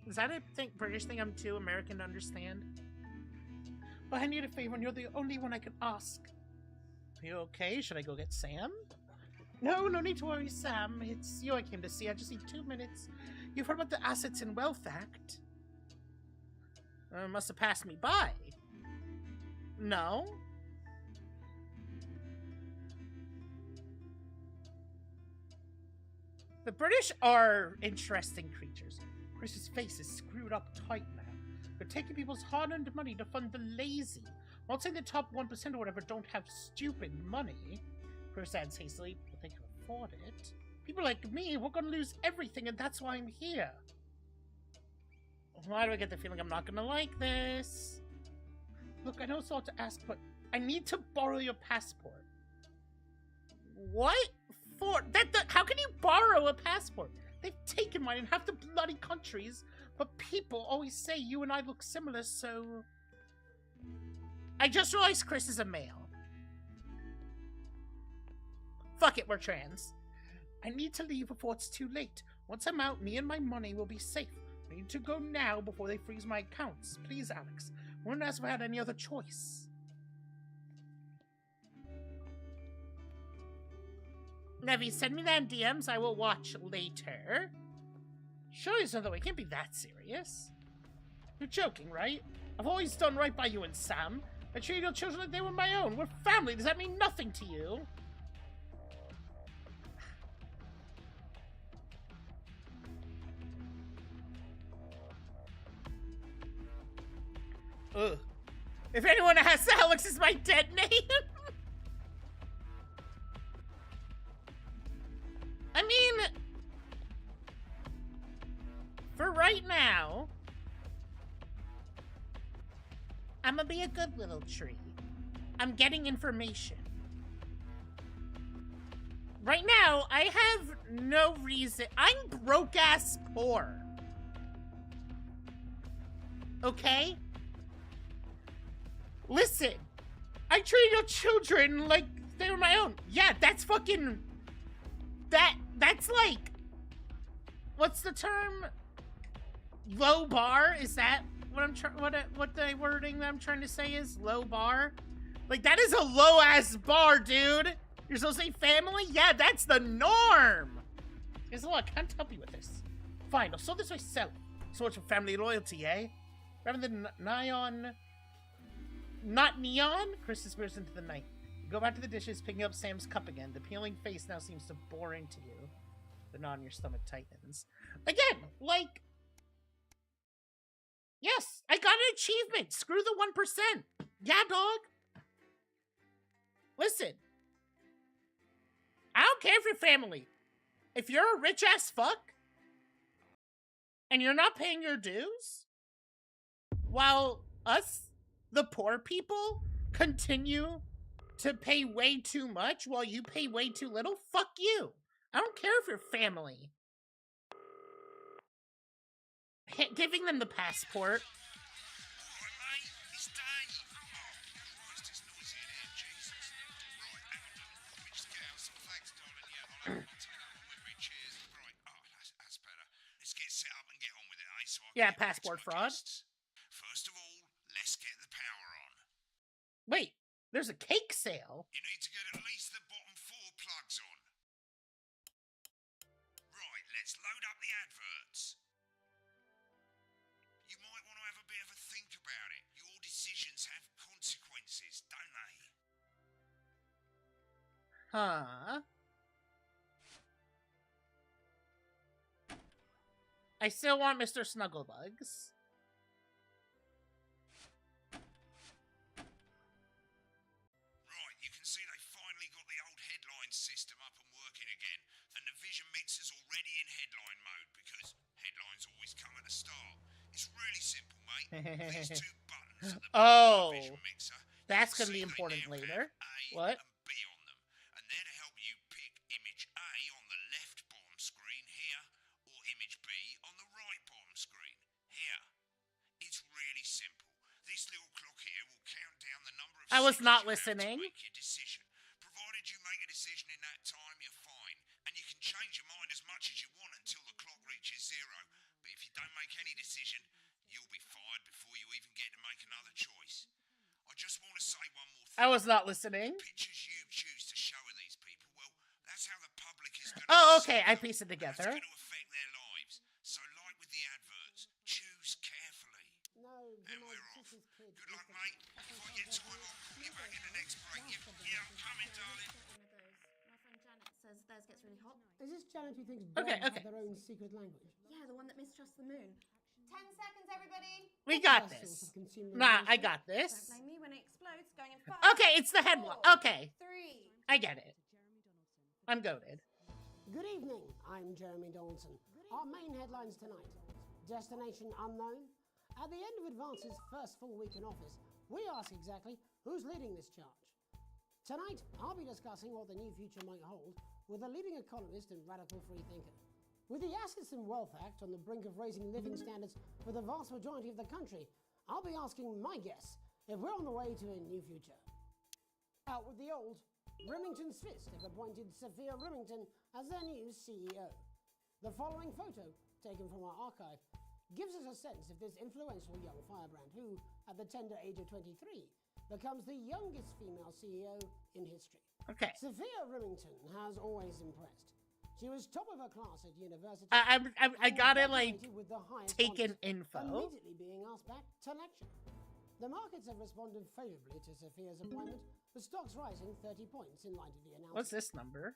Is that a British thing I'm too American to understand? But I need a favor, and you're the only one I can ask. Are you okay? Should I go get Sam? No, no need to worry, Sam. It's you I came to see. I just need 2 minutes. You've heard about the Assets and Wealth Act? Must have passed me by. No? The British are interesting creatures. Chris's face is screwed up tight now. They're taking people's hard-earned money to fund the lazy. I'm not saying the top 1% or whatever don't have stupid money. Chris adds hastily, but they can afford it. People like me, we're gonna lose everything, and that's why I'm here. Why do I get the feeling I'm not gonna like this? Look, I know it's odd to ask, but I need to borrow your passport. What? For that? How can you borrow a passport? They've taken mine in half the bloody countries, but people always say you and I look similar, so... I just realized Chris is a male. Fuck it, we're trans. I need to leave before it's too late. Once I'm out, me and my money will be safe. I need to go now before they freeze my accounts. Please, Alex. I wouldn't ask if I had any other choice. Nevi, send me that in DMs. I will watch later. Surely there's no way. It can't be that serious. You're joking, right? I've always done right by you and Sam. I treated your children like they were my own. We're family. Does that mean nothing to you? Ugh. If anyone asks, Alex is my dead name. I mean, for right now, I'm gonna be a good little tree. I'm getting information. Right now, I have no reason. I'm broke-ass poor. Okay? Listen, I treated your children like they were my own. Yeah, that's fucking... That's like... What's the term? Low bar? Is that what I'm trying... What the wording that I'm trying to say is? Low bar? Like, that is a low-ass bar, dude. You're supposed to say family? Yeah, that's the norm. Here's a lot. I can't help you with this. Fine, I'll sort this myself. So much for family loyalty, eh? Rather than not neon? Chris disappears into the night. You go back to the dishes, picking up Sam's cup again. The peeling face now seems to bore into you. The knot in your stomach tightens. Again, like... Yes, I got an achievement. Screw the 1%. Yeah, dog. Listen. I don't care if you're family. If you're a rich-ass fuck, and you're not paying your dues, while us, the poor people, continue to pay way too much while you pay way too little, fuck you. I don't care if you're family. Giving them the passport. Yeah, passport fraud. First of all, let's get the power on. Wait, there's a cake sale. You need to get at least the bottom 4 plugs on. Right, let's load up the adverts. You might want to have a bit of a think about it. Your decisions have consequences, don't they? Huh. I still want Mr. Snugglebugs. Right, you can see they finally got the old headline system up and working again, and the Vision Mixer's already in headline mode because headlines always come at the start. It's really simple, mate. These 2 buttons at the bottom of the Vision Mixer, that's gonna be important later. What? and B on them, and they're to help you pick image A on the left bottom screen here, or image B on the right bottom screen here. It's really simple. This little clock here will count down the number of I was not seconds you have listening. to make your decision. Provided you make a decision in that time, you're fine, and you can change your mind as much as you want until the clock reaches 0. But if you don't make any decision, you'll be fired before you even get to make another choice. I just want to say one more thing. I was not listening. Pictures you choose to show of these people, well, That's how the public is going to Oh, okay. perceive I them, piece it and together. That's going to affect their lives. So, like with the adverts, choose carefully. No, And we're off. Good luck, mate. If I get time, I'll call you back in the next break. Yeah, I'm coming, darling. My friend Janet says theirs gets really hot. Is this Janet who thinks Okay, dogs okay. have their own secret language? Yeah, the one that mistrusts the moon. 10 seconds, everybody. We got Best source this. of consumer Nah, I information. got Don't this. blame me when it explodes. Going in 5. Okay, it's the headline. 4, Okay, 3. I get it. I'm goaded. Good evening, I'm Jeremy Donaldson. Our main headlines tonight. Destination unknown. At the end of Advance's first full week in office, we ask exactly who's leading this charge. Tonight, I'll be discussing what the new future might hold with a leading economist and radical free thinker. With the Assets and Wealth Act on the brink of raising living standards for the vast majority of the country, I'll be asking my guess if we're on the way to a new future. Out with the old, Remington's Fist have appointed Sophia Remington as their new CEO. The following photo, taken from our archive, gives us a sense of this influential young firebrand who, at the tender age of 23, becomes the youngest female CEO in history. Okay. Sophia Remington has always impressed. She was top of her class at university. I gotta like graduated with the highest take in honors, info. immediately being asked back to lecture. The markets have responded favorably to Sophia's appointment, with stocks rising 30 points in light of the announcement. What's this number?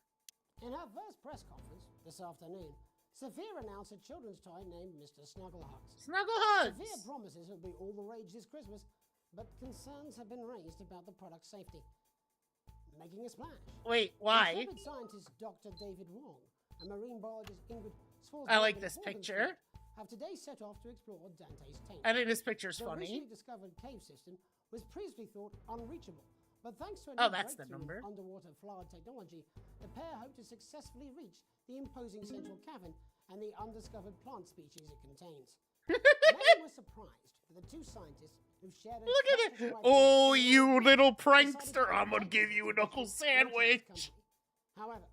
In her first press conference this afternoon, Sophia announced a children's toy named Mr. Snugglehugs. Snugglehugs! Sophia promises it'll be all the rage this Christmas, but concerns have been raised about the product's safety. Making a splash. Wait, why? Intrepid scientist Dr. David Wong and marine biologist Ingrid Swansberg I like this picture. have today set off to explore Dante's Taint. I think this picture's The funny. recently discovered cave system was previously thought unreachable, but thanks to a Oh, new that's the breakthrough in number. underwater flower technology, the pair hope to successfully reach the imposing central cavern and the undiscovered plant species it contains. Many were surprised that the two scientists who've shared a Look at it. practical Oh, idea you little decided prankster. to I'm gonna take give you a the knuckle company. sandwich. However,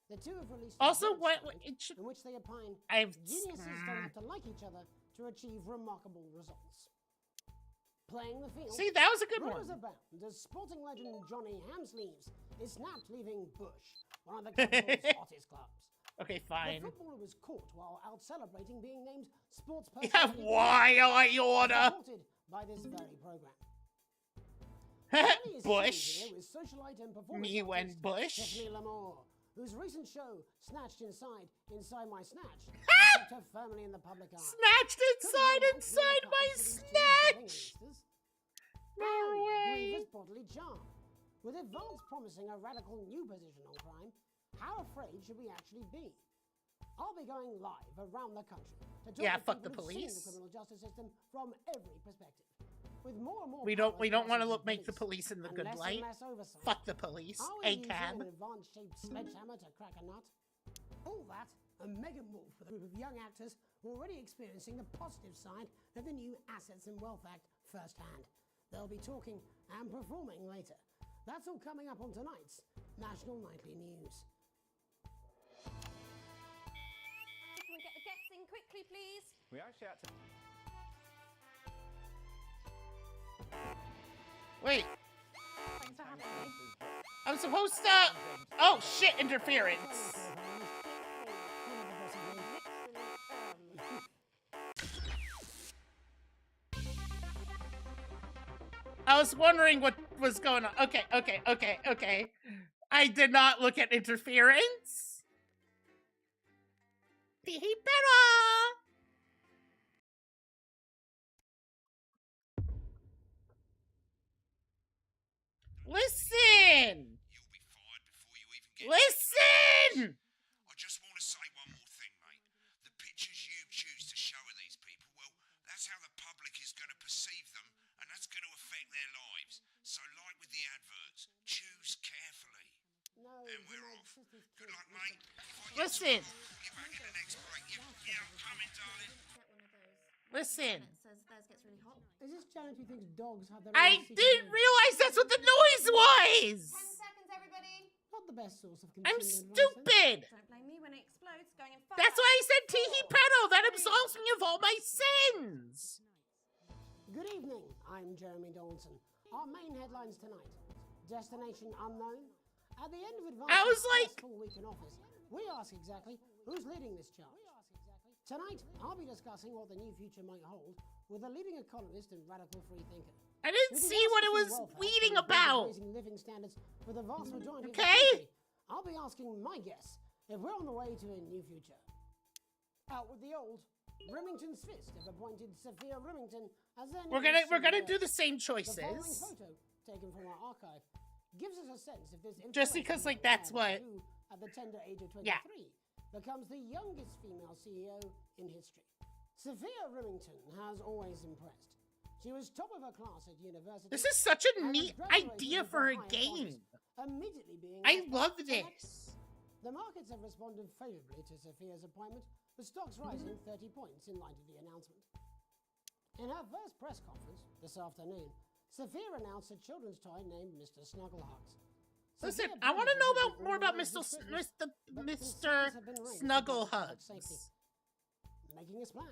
the two have released Also, a what- study it should- in which they opine I've- geniuses don't have to like each other to achieve remarkable results. Playing the field. See, that was a good rumors one. abound as sporting legend Johnny Hamsleeves is snapped leaving Bush, one of the country's hottest clubs. Okay, The fine. footballer was caught while out celebrating being named sports person. Yeah, why are you order? Supported by this very program. Johnny is Bush. seen here with socialite and performance Me when artist Bush. Tiffany Lamore, whose recent show, Snatched Inside My Snatch, kept her firmly in the public eye. Snatched inside my snatch. No way. Grievous bodily charm. With Advance promising a radical new position on crime, how afraid should we actually be? I'll be going live around the country to talk Yeah, to fuck the people who've seen police. the criminal justice system from every perspective. With more and more We don't powers want to vested in make the police in the and good less light. and less oversight. Fuck the police. Are we A using cab. an advanced-shaped sledgehammer to crack a nut? All that and Megan Wolf with a group of young actors who are already experiencing the positive side of the new Assets and Wealth Act firsthand. They'll be talking and performing later. That's all coming up on tonight's National Nightly News. Can we get the guests in quickly, please? We actually had to. Wait, Thanks for having me. I'm supposed to. Oh shit! Interference. I was wondering what was going on. Okay. I did not look at interference. He better. Listen. Listen. I just want to say one more thing, mate. The pictures you choose to show of these people, well, that's how the public is going to perceive them, and that's going to affect their lives. So, like with the adverts, choose carefully. And we're off. Good luck, mate. Listen. Get back in the next break. Yeah, I'm coming, darling. Listen. Says theirs gets really hot. Is this Janet who thinks dogs have their I own secret didn't language? realize that's what the noise was. 10 seconds, everybody. Not the best source of consumer I'm advice, then. stupid. Don't blame me when it explodes. Going in 5. That's why I said Teehee Pedo. That absolves me of all my sins. Good evening, I'm Jeremy Donaldson. Our main headlines tonight. Destination unknown. At the end of I Advance's was like- first full week in office, we ask exactly who's leading this charge. Tonight, I'll be discussing what the new future might hold with a leading economist and radical free thinker. I didn't see what it was tweeting about. Raising living standards for the vast majority of the Okay. country. I'll be asking my guess if we're on the way to a new future. Out with the old. Remington's fist have appointed Sophia Remington as their We're new gonna CEO. do the same The following choices. photo, taken from our archive, gives us a sense of this. Just because, like, that's what- who, at the tender age of 23, Yeah. becomes the youngest female CEO in history. Sophia Remington has always impressed. She was top of her class at university. This is such a and neat graduated idea with for the a highest game. honors, immediately being I elected. love this. The markets have responded favorably to Sophia's appointment, with stocks rising 30 points in light of the announcement. In her first press conference this afternoon, Sophia announced a children's toy named Mr. Snugglehugs. Listen, Sophia I want to promises know that about it more will about raise Mr. restrictions, Mr. but Mr. concerns have been raised about Snugglehugs. safety. Making a splash.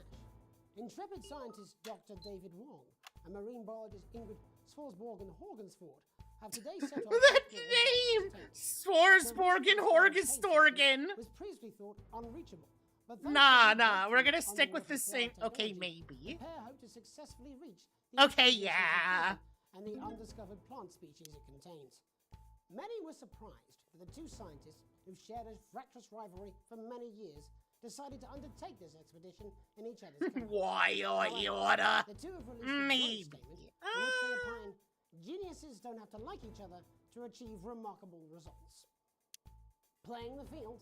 Intrepid scientist Dr. David Wong and marine biologist Ingrid Swarsborg Horgensford have today set off That name! Swarsborgen Horgenstorgen. was previously thought unreachable. But Nah, we're gonna stick with the same. Okay, The maybe. pair hope to successfully reach the Okay, intelligence of yeah. the and the undiscovered plant species it contains. Many were surprised that the two scientists, who've shared a fractious rivalry for many years, decided to undertake this expedition in each other's company. Why, However, order? The two have released a joint Maybe. statement in which they opine geniuses don't have to like each other to achieve remarkable results. Playing the field,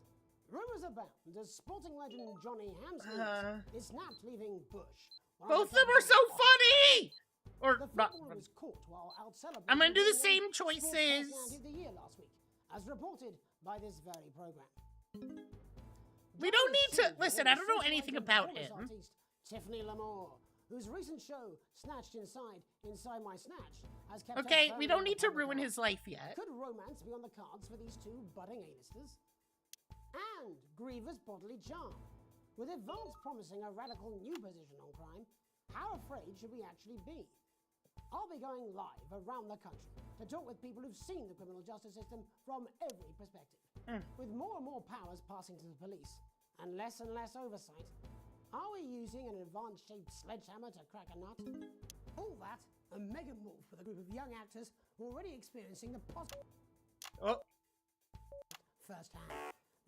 rumours abound as sporting legend Johnny Hamsleys is snapped leaving Bush. one Both of them the are so top funny! Or the not. footballer was caught while out celebrating. I'm gonna do the being same named Sports choices. Personality of the Year last week, as reported by this very program. We don't need to listen. I don't know anything about Performance him. artist Tiffany Lamore, whose recent show Snatched Inside My Snatch, has kept her Okay, we firmly don't on need the to public ruin eye. his life yet. Could romance be on the cards for these two budding A-listers? And Grievous Bodily Charm, with Advance promising a radical new position on crime, how afraid should we actually be? I'll be going live around the country to talk with people who've seen the criminal justice system from every perspective. With more and more powers passing to the police and less oversight, are we using an advanced-shaped sledgehammer to crack a nut? All that and mega morph with a group of young actors already experiencing the positive firsthand.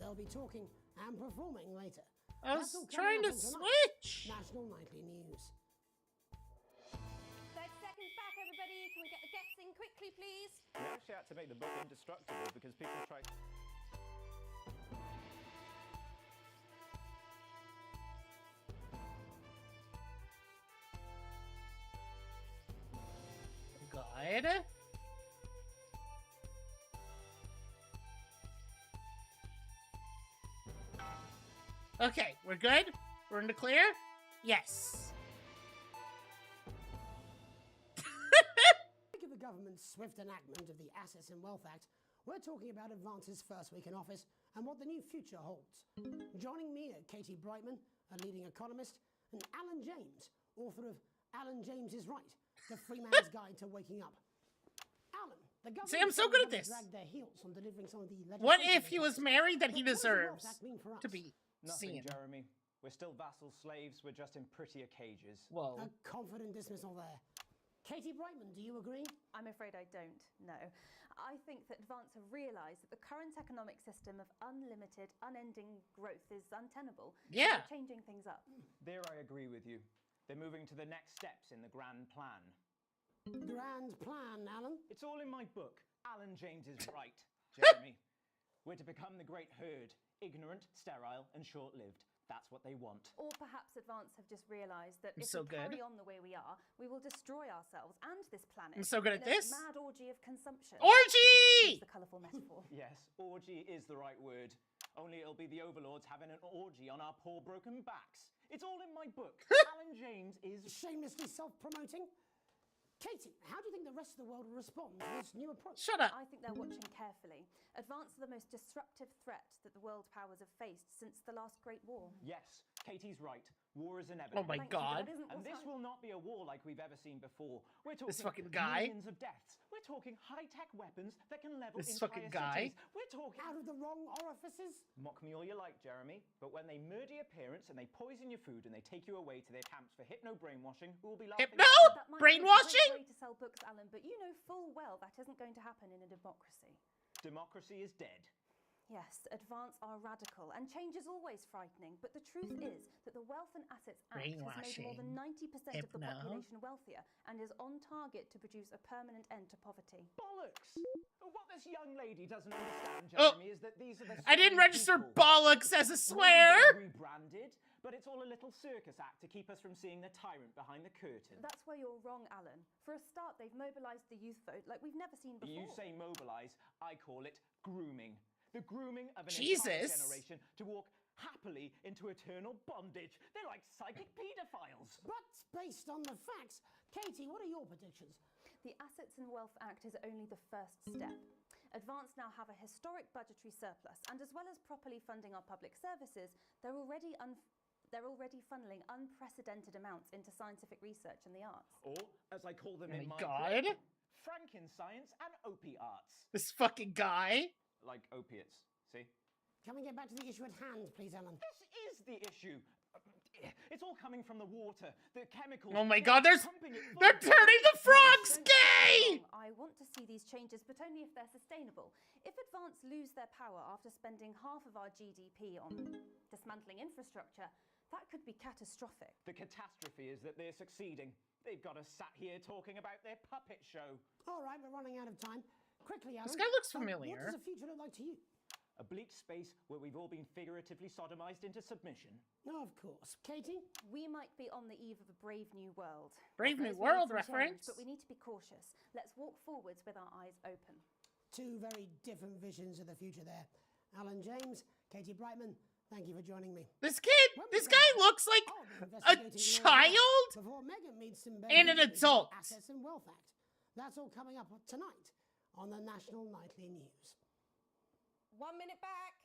They'll be talking and performing later. I That's was all coming trying up to on tonight's switch. National Nightly News. 30 seconds back, everybody. Can we get the guests in quickly, please? We actually had to make the book indestructible because people try. Good. Okay, we're good? We're in the clear? Yes. Speaking of the government's swift enactment of the Assets and Wealth Act, we're talking about Advance's first week in office and what the new future holds. Joining me are Katie Brightman, a leading economist, and Alan James, author of Alan James is Right, The Free Man's Guide to Waking Up. Alan, the government See, I'm so good at this. dragged their heels on delivering some of the What legislation if he they was passed. married that he But what does the Wealth deserves Act mean for to us? be Nothing, seen? Jeremy. We're still vassal slaves. We're just in prettier cages. Whoa. A confident dismissal there. Katie Brightman, do you agree? I'm afraid I don't, no. I think that Advance have realised that the current economic system of unlimited, unending growth is untenable. Yeah. They're changing things up. There I agree with you. They're moving to the next steps in the grand plan. Grand plan, Alan? It's all in my book. Alan James is right, Jeremy. We're to become the great herd, ignorant, sterile, and short-lived. That's what they want. Or perhaps Advance have just realised that I'm if so we good. carry on the way we are, we will destroy ourselves and this planet. I'm so good at in this. A mad orgy of consumption. Orgy! Use the colourful metaphor. Yes, orgy is the right word. Only it'll be the overlords having an orgy on our poor broken backs. It's all in my book. Alan James is shamelessly self-promoting. Katie, how do you think the rest of the world will respond to this new approach? Shut up. I think they're watching carefully. Advance are the most disruptive threat that the world powers have faced since the last Great War. Yes, Katie's right. War is inevitable. Oh my God. And this will not be a war like we've ever seen before. We're talking This fucking guy. millions of deaths. We're talking high-tech weapons that can level This entire fucking guy. cities. We're talking out of the wrong orifices. Mock me all you like, Jeremy, but when they murder your parents and they poison your food and they take you away to their camps for hypno brainwashing, who will be laughing? Hypno That might brainwashing? be a great way to sell books, Alan, but you know full well that isn't going to happen in a democracy. Democracy is dead. Yes, Advance are radical, and change is always frightening, but the truth is that the Wealth and Assets Act has made more than 90% of the population wealthier and is on target to produce a permanent end to poverty. Bollocks! What this young lady doesn't understand, Oh, Jeremy, is that these are the I didn't same register people. bollocks as a swear. Rebranded, but it's all a little circus act to keep us from seeing the tyrant behind the curtain. That's where you're wrong, Alan. For a start, they've mobilised the youth vote like we've never seen before. You say mobilise, I call it grooming. The grooming of an entire Jesus. generation to walk happily into eternal bondage. They're like psychic paedophiles. But based on the facts, Katie, what are your predictions? The Assets and Wealth Act is only the first step. Advance now have a historic budgetary surplus, and as well as properly funding our public services, they're already funneling unprecedented amounts into scientific research and the arts. Or, as I call them Oh in my my God. book, Frankenscience and opie arts. This fucking guy. Like opiates, see? Can we get back to the issue at hand, please, Alan? This is the issue. It's all coming from the water, the chemicals. Oh my God, they're pumping it full turning of the frogs gay. I want to see these changes, but only if they're sustainable. If Advance lose their power after spending half of our GDP on dismantling infrastructure, that could be catastrophic. The catastrophe is that they're succeeding. They've got us sat here talking about their puppet show. All right, we're running out of time. Quickly, Alan. This guy looks What familiar. does the future look like to you? A bleak space where we've all been figuratively sodomized into submission. No, of course. Katie? We might be on the eve of a brave new world. Brave New Those will World need some change, reference. but we need to be cautious. Let's walk forwards with our eyes open. Two very different visions of the future there. Alan James, Katie Brightman, thank you for joining me. This guy looks like a child Before Megan meets him and an adult. Assets and Wealth Act. That's all coming up tonight on the National Nightly News. 1 minute back.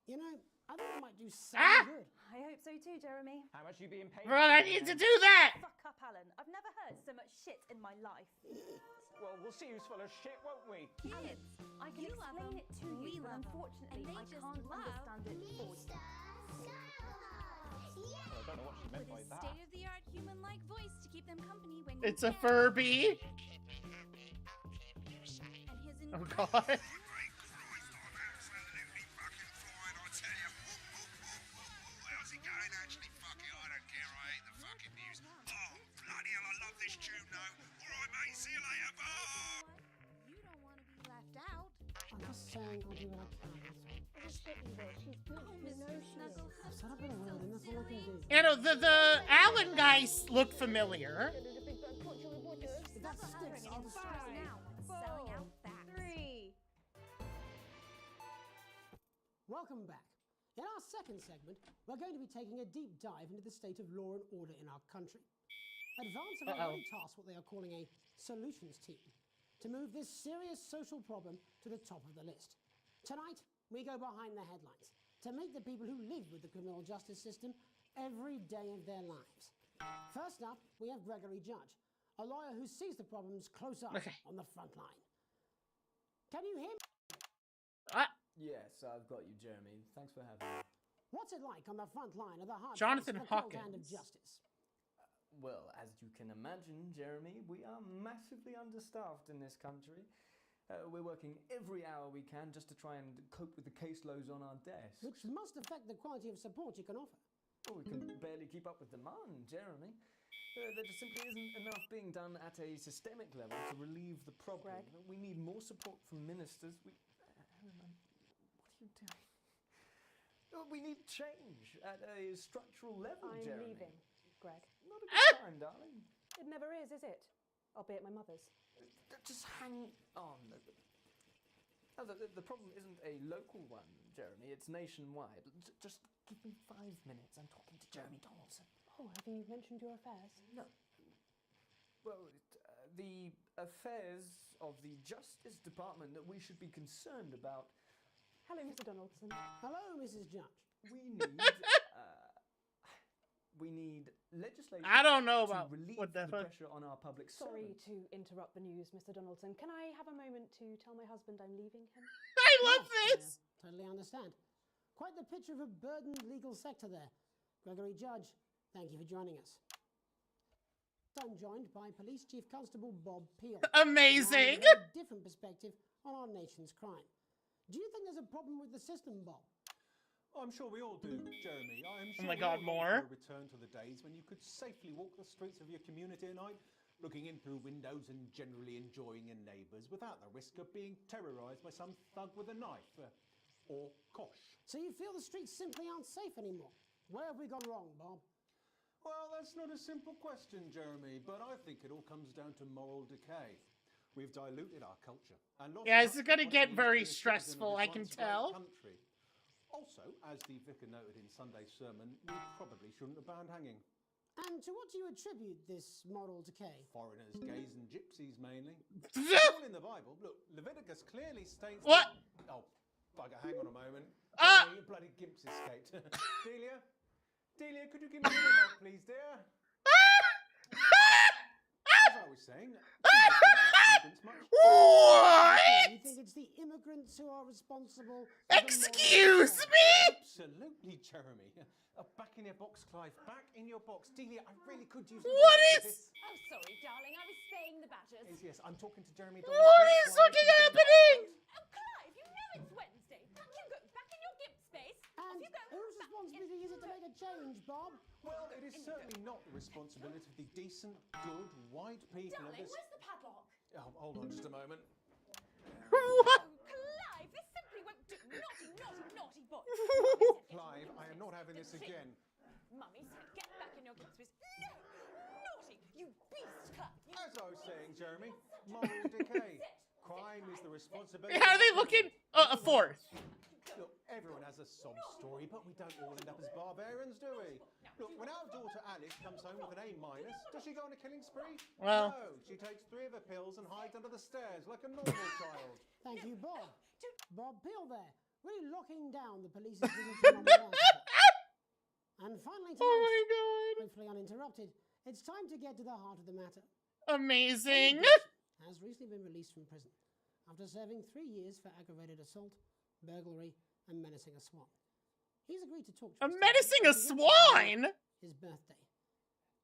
You know, I think I might do something Ah! good. I hope so too, Jeremy. How much are you being paid? Well, I need to do that. Fuck up, Alan. I've never heard so much shit in my life. Well, we'll see who's full of shit, won't we? Alan, I can explain it to you, but unfortunately, I can't understand it for you. Well, I don't know what she meant by that. State-of-the-art human-like voice to keep them company when It's a Furby. and his Oh God. How's it going? Actually, fuck it, I don't care. I hate the fucking news. Oh, bloody hell, I love this tune, though. All right, mate, see you later. Bye. you don't want to be left out. I'm just saying I'll do what I can. She's good. Oh, Mr. Snuggles. I've set up a word and that's all I can do. You know, the Alan guys look familiar. If that sticks, I'll destroy it. Now, selling out facts. 3. Welcome back. In our second segment, we're going to be taking a deep dive into the state of law and order in our country. Advance have already tasked what they are calling a solutions team to move this serious social problem to the top of the list. Tonight, we go behind the headlines to meet the people who live with the criminal justice system every day of their lives. First up, we have Gregory Judge, a lawyer who sees the problems close up on the front line. Can you hear me? Yes, I've got you, Jeremy. Thanks for having me. What's it like on the front line of the hard Jonathan face of the cold hand of Hawkins. justice? Well, as you can imagine, Jeremy, we are massively understaffed in this country. We're working every hour we can just to try and cope with the caseloads on our desks. Which must affect the quality of support you can offer. Well, we can barely keep up with demand, Jeremy. There just simply isn't enough being done at a systemic level to relieve the problem. We need more support from ministers. Helen, what are you doing? We need change at a structural level, I'm Jeremy. leaving, Greg. Not a good time, darling. It never is it? I'll be at my mother's. Just hang on. The problem isn't a local one, Jeremy. It's nationwide. Just give me 5 minutes. I'm talking to Jeremy Donaldson. Oh, have you mentioned your affairs? No. well, the affairs of the Justice Department that we should be concerned about. Hello, Mr. Donaldson. Hello, Mrs. Judge. We need legislation. I don't know to about relieve what the fuck. pressure on our public Sorry servants. to interrupt the news, Mr. Donaldson. Can I have a moment to tell my husband I'm leaving him? I love this. Totally understand. Quite the picture of a burdened legal sector there. Gregory Judge, thank you for joining us. I'm joined by Police Chief Constable Bob Peel. Amazing. Now, a different perspective on our nation's crime. Do you think there's a problem with the system, Bob? I'm sure we all do, Jeremy. I am sure Oh my we God, all long more? for a return to the days when you could safely walk the streets of your community at night, looking in through windows and generally enjoying your neighbours without the risk of being terrorised by some thug with a knife or kosh. So you feel the streets simply aren't safe anymore? Where have we gone wrong, Bob? Well, that's not a simple question, Jeremy, but I think it all comes down to moral decay. We've diluted our culture and lost Yeah, this is touch with gonna what it get means to very be a citizen of stressful, this I can once great tell. country. Also, as the vicar noted in Sunday's sermon, we probably shouldn't have banned hanging. And to what do you attribute this moral decay? Foreigners, gays and gypsies mainly. It's all in the Bible. Look, Leviticus clearly states... What? Oh, bugger, hang on a moment. Ah! Your bloody gimps escaped. Delia? Delia, could you give me a little help, please, dear? As I was saying... What? You think it's the immigrants who are responsible? Excuse me? Absolutely, Jeremy. Back in your box, Clive. Back in your box. Delia, I really could use... What is... Oh, sorry, darling. I was spaying the badgers. Yes, I'm talking to Jeremy. What is fucking happening? Oh, Clive, you know it's Wednesday. You go back in your gimp space. And whose responsibility is it to make a change, Bob? Well, it is certainly not the responsibility of the decent, good, white people of Darling, this... where's the padlock? Oh, hold on just a moment. Oh, Clive, this simply won't do. Naughty, naughty, naughty boy. Clive, I am not having this again. Mummy said get back in your gimp space. No! Naughty! You beast, Clive! You As I was saying, Jeremy, moral decay. Crime is the responsibility... How are they looking? A fourth. Look, everyone has a sob story, but we don't all end up as barbarians, do we? Look, when our daughter Alice comes home with an A-, does she go on a killing spree? Well. No, she takes 3 of her pills and hides under the stairs like a normal child. Thank you, Bob. Bob Peel there, really locking down the police's position on the article. And finally tonight, Oh my God. hopefully uninterrupted, it's time to get to the heart of the matter. Amazing. Has recently been released from prison after serving 3 years for aggravated assault, burglary, and menacing a swan. He's agreed to talk to us Menacing a today. swine? His birthday.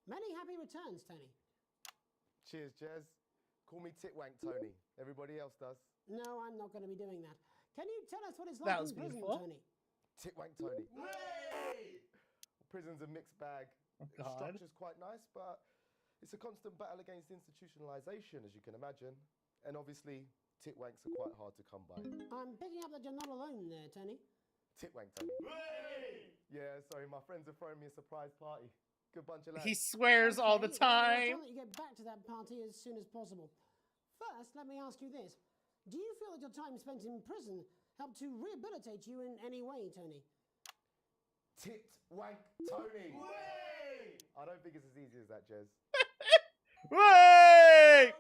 Many happy returns, Tony. Cheers, Jez. Call me Titwank Tony. Everybody else does. No, I'm not going to be doing that. Can you tell us what it's That like was in prison, beautiful. Tony? Titwank Tony. Prison's a mixed bag. The God. structure's quite nice, but it's a constant battle against institutionalization, as you can imagine. And obviously, titwanks are quite hard to come by. I'm picking up that you're not alone there, Tony. Titwank Tony. Yeah, sorry, my friends are throwing me a surprise party. Good bunch of lads. He swears all the Okay, well, I'll time. let you get back to that party as soon as possible. First, let me ask you this. Do you feel that your time spent in prison helped to rehabilitate you in any way, Tony? Titwank Tony. I don't think it's as easy as that, Jez. Way!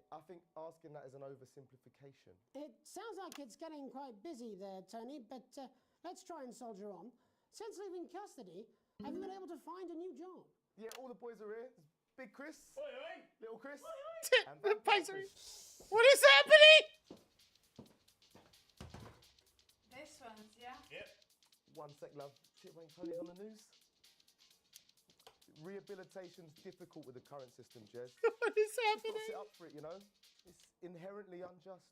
I think asking that is an oversimplification. It sounds like it's getting quite busy there, Tony, but let's try and soldier on. Since leaving custody, have you been able to find a new job? Yeah, all the boys are here. Big Chris, little Chris, and The Vampire Pfizer. Chris. What is happening? This one's, yeah? Yep. One sec, love. Titwank Tony's on the news. Rehabilitation's difficult with the current system, Jez. What is Just not happening? sit up for it, you know? It's inherently unjust.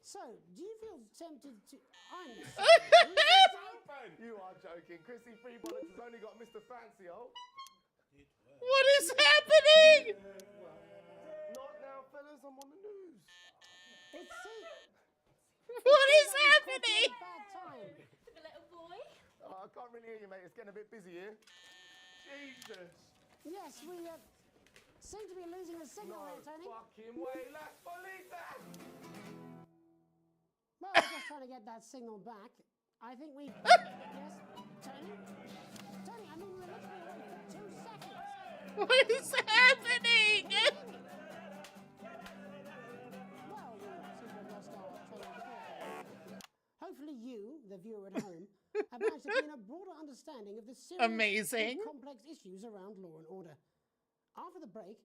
So, do you feel tempted to... I'm You are joking. Chrissy Freebollocks has only got Mr. Fancy, oh. What is happening? Not now, fellas. I'm on the news. It's What is happening? bad time. The little boy. Oh, I can't really hear you, mate. It's getting a bit busy here. Jesus. Yes, we seem to be losing the signal No there, Tony. fucking way. Las bolitas. Well, we're just trying to get that signal back. I think we... Yes, Tony? Tony, I'm in the literal 2 seconds. What is happening? Well, we seem to have lost our train of thought. Hopefully you, the viewer at home, have managed to gain a broader understanding of the serious Amazing. and complex issues around law and order. After the break,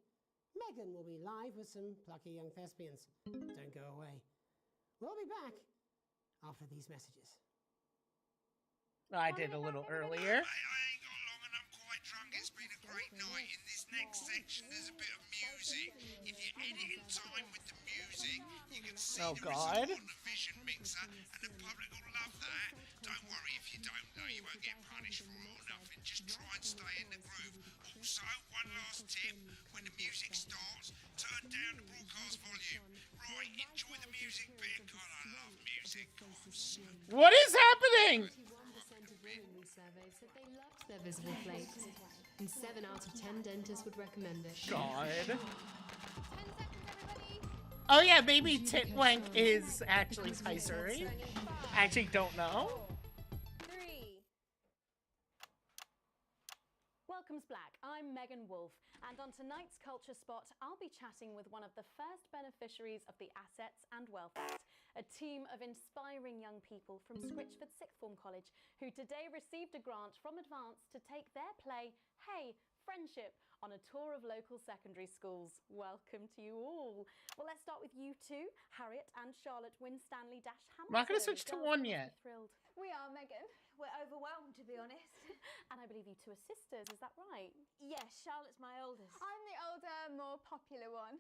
Megan will be live with some plucky young thespians. Don't go away. We'll be back after these messages. I did a little earlier. I ain't got long and I'm quite drunk. It's been a great night. In this next section, there's a bit of music. If you edit in time with the music, you can see Oh, the God. result on the Vision Mixer, and the public will love that. Don't worry if you don't know, you won't get punished for it or nothing. Just try and stay in the groove. Also, one last tip: when the music starts, turn down the broadcast volume. Right, enjoy the music bit. God, I love music. God, I'm so What is happening? 51% of women in surveys said they loved their visible plates, and 7 out of 10 dentists would recommend it. God. Oh yeah, maybe Titwank is actually Kaiseri. Actually don't know. 3. Welcome's Black. I'm Megan Wolf, and on tonight's Culture Spot, I'll be chatting with one of the first beneficiaries of the Assets and Wealth Act, a team of inspiring young people from Scritchford Sixth Form College who today received a grant from Advance to take their play, Hey, Friendship, on a tour of local secondary schools. Welcome to you all. Well, let's start with you two, Harriet and Charlotte Winstanley-Hamilton. I'm not going to switch to one yet. Thrilled. We are, Megan. We're overwhelmed, to be honest. And I believe you two are sisters, is that right? Yes, Charlotte's my oldest. I'm the older, more popular one.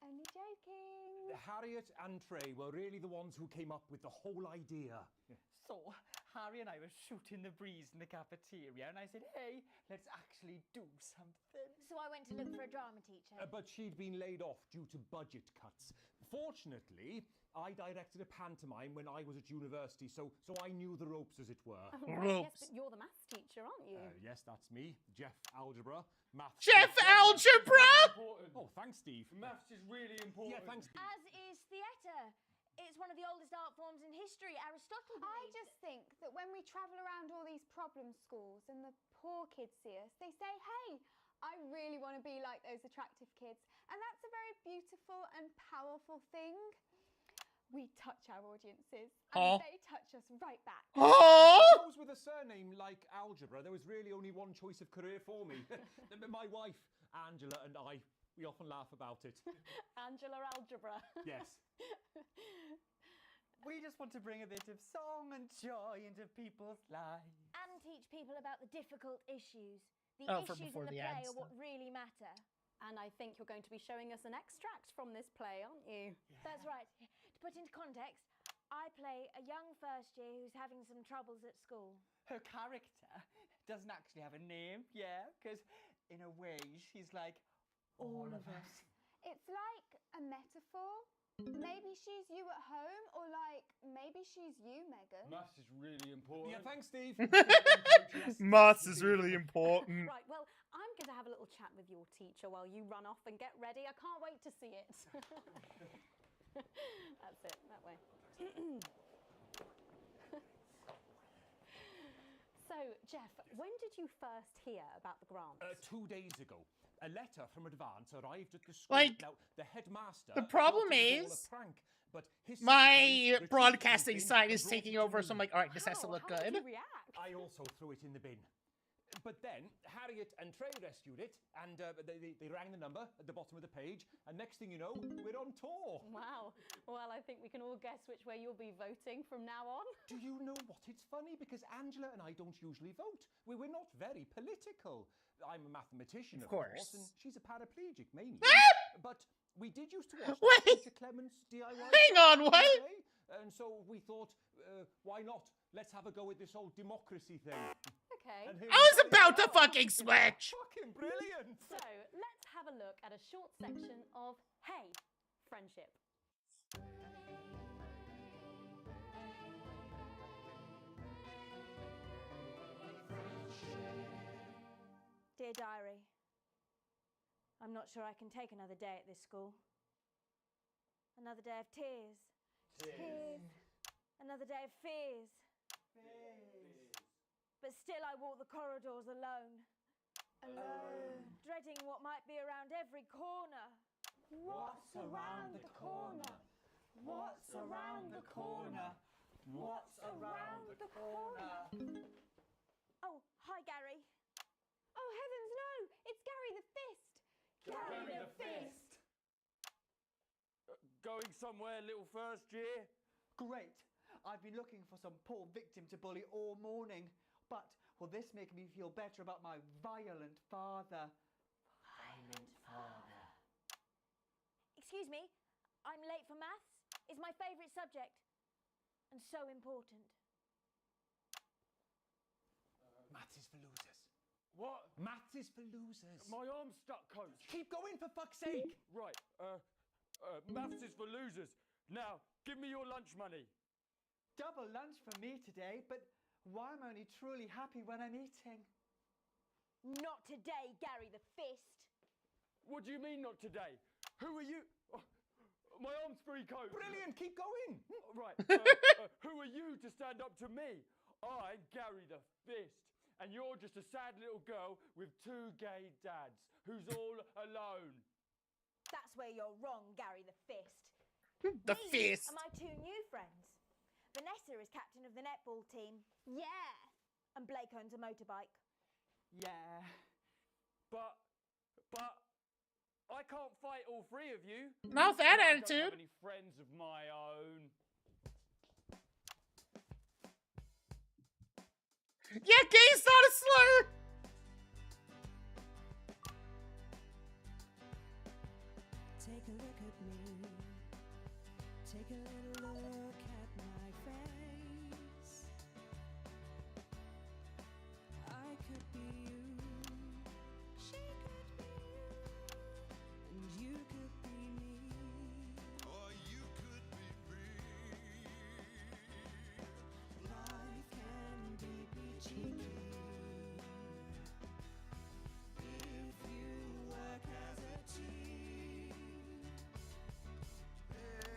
Only joking. Harriet and Trey were really the ones who came up with the whole idea. So, Harry and I were shooting the breeze in the cafeteria, and I said, hey, let's actually do something. So I went to look for a drama teacher. But she'd been laid off due to budget cuts. Fortunately, I directed a pantomime when I was at university, so I knew the ropes, as it were. Right, yes, but you're the maths teacher, aren't you? Yes, that's me, Jeff Algebra. Maths. Jeff Algebra! Oh, thanks, Steve. Maths is really important. Yeah, thanks, Steve. As is theatre. It's one of the oldest art forms in history. Aristotle believed. I just think that when we travel around all these problem schools and the poor kids see us, they say, hey, I really want to be like those attractive kids. And that's a very beautiful and powerful thing. We touch our audiences, and they touch us right back. Those with a surname like Algebra, there was really only one choice of career for me. My wife, Angela, and I, we often laugh about it. Angela Algebra. Yes. We just want to bring a bit of song and joy into people's lives. And teach people about the difficult issues. The from issues before in the the play ads, are what really matter. And I think you're going to be showing us an extract from this play, aren't you? That's right. To put into context, I play a young first year who's having some troubles at school. Her character doesn't actually have a name, yeah, because in a way she's like all of us. It's like a metaphor. Maybe she's you at home, or like maybe she's you, Megan. Maths is really important. Yeah, thanks, Steve. Maths is really important. Right, well, I'm going to have a little chat with your teacher while you run off and get ready. I can't wait to see it. That's it, that way. So, Jeff, when did you first hear about the grant? 2 days ago. A letter from Advance arrived at the school. Like, now, the headmaster. the problem thought it was all is, a prank, but his my secretary broadcasting retrieved side something is and brought taking it to over, me. so I'm like, all right, this has to look good. I also threw it in the bin. But then Harriet and Trey rescued it, and they rang the number at the bottom of the page, and next thing you know, we're on tour. Wow. Well, I think we can all guess which way you'll be voting from now on. Do you know what? It's funny because Angela and I don't usually vote. We're not very political. I'm a mathematician, of course, and she's a paraplegic, mainly. But we did used to watch Peter Clements' DIY. Hang on, what? And so we thought, why not? Let's have a go at this whole democracy thing. Okay. I was about to fucking switch. Fucking brilliant. So, let's have a look at a short section of Hey, Friendship. Dear Diary, I'm not sure I can take another day at this school. Another day of tears. Tears. Another day of fears. but still I walk the corridors alone. Alone. Dreading what might be around every corner. What's around the corner? What's around the corner? What's around the corner? Oh, hi, Gary. Oh, heavens, no! It's Gary the Fist! Gary the Fist! Going somewhere, little first year? Great. I've been looking for some poor victim to bully all morning. But will this make me feel better about my violent father? Violent father. Excuse me, I'm late for maths. It's my favourite subject. And so important. Maths is for losers. What? Maths is for losers. My arm's stuck, coach. Keep going, for fuck's sake. Right, maths is for losers. Now, give me your lunch money. Double lunch for me today, but why am I only truly happy when I'm eating? Not today, Gary the Fist. What do you mean, not today? Who are you? Oh, my arm's free, coach. Brilliant, keep going. Right, who are you to stand up to me? I'm Gary the Fist, and you're just a sad little girl with 2 gay dads who's all alone. That's where you're wrong, Gary the Fist. The Fist. Are my 2 new friends. Vanessa is captain of the netball team. Yeah. And Blake owns a motorbike. Yeah. But I can't fight all 3 of you. Not that I attitude. don't have any friends of my own. Yeah, gay's not a slur. Take a look at me. Take a little look at my face. I could be you. She could be you. And you could be me. Or you could be me. Life can be peachy. If you work as a team.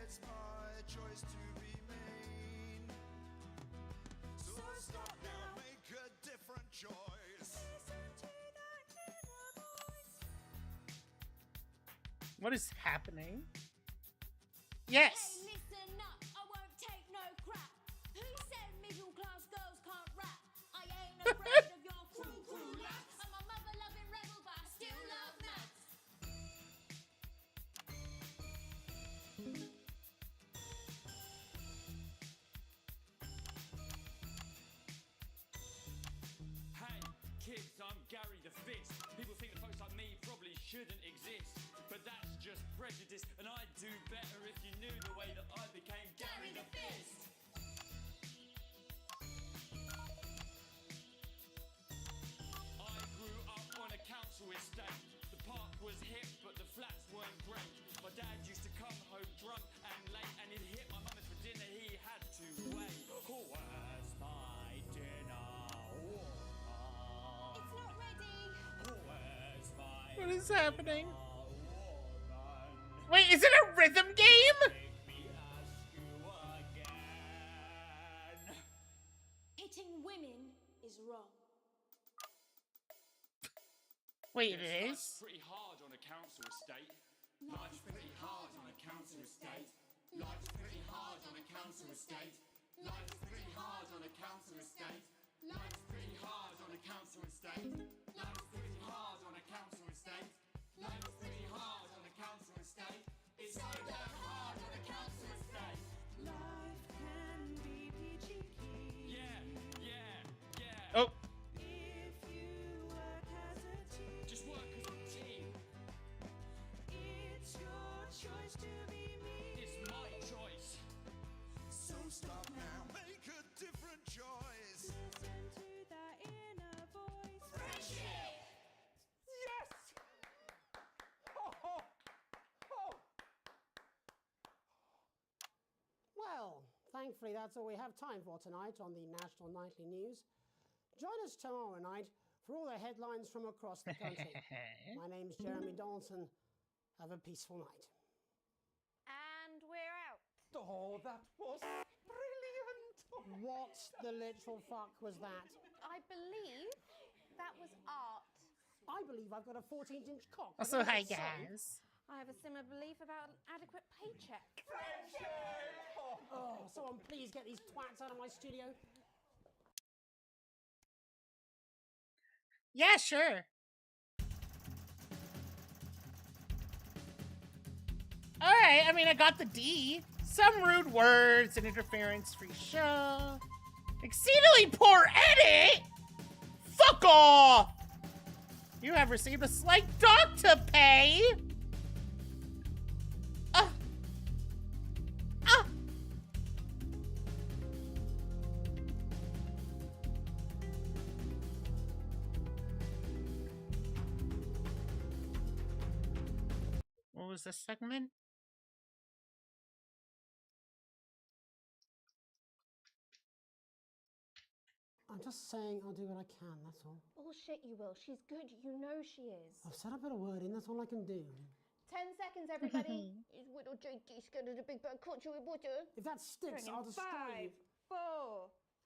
It's my choice to be mean. So stop now, make a different choice. What is happening? Yes. Hey, listen up, I won't take no crap. Who said middle class girls can't rap? I ain't afraid of your cruel lads. I'm a mother-loving rebel, but I still love maths. Hey, kids, I'm Gary the Fist. People think that folks like me probably shouldn't exist. But that's just prejudice, and I'd do better if you knew the way that I became Gary the Fist. I grew up on a council estate. The park was hip, but the flats weren't great. My dad used to come home drunk and late, and he'd hit my mum for dinner, he had to wait. Where's my dinner? It's not ready. Where's my What is happening? Wait, is it a rhythm game? Hitting women is wrong. Wait, it Life's is? pretty hard on a council estate. Life's pretty hard on a council estate. Life's pretty hard on a council estate. Life's pretty hard on a council estate. Life's pretty hard on a council estate. Life's pretty hard on a council estate. Life's pretty hard on a council estate. It's so damn hard on a council estate. Life can be peachy. Yeah. Oh. If you work as a team. Just work as a team. It's your choice to be me. It's my choice. So stop now, make a different choice. Listen to that inner voice. Friendship! Yes! Ho, ho, ho. Well, thankfully that's all we have time for tonight on the National Nightly News. Join us tomorrow night for all the headlines from across the country. My name's Jeremy Donaldson. Have a peaceful night. And we're out. Oh, that was brilliant! What the literal fuck was that? I believe that was art. I believe I've got a 14-inch cock. Also, hi So, guys. I have a similar belief about an adequate paycheck. Oh, someone please get these twats out of my studio. Yeah, sure. Alright, I mean, I got the D. Some rude words and interference-free show. Exceedingly poor edit! Fuck off! You have received a slight dock to pay! What was this segment? I'm just saying I'll do what I can, that's all. Bullshit, you will. She's good. You know she is. I've said I put a word in, that's all I can do. 10 seconds, everybody. Is little Jakey scared of the big bad culture reporter? If that sticks, I'll destroy you. 5, 4,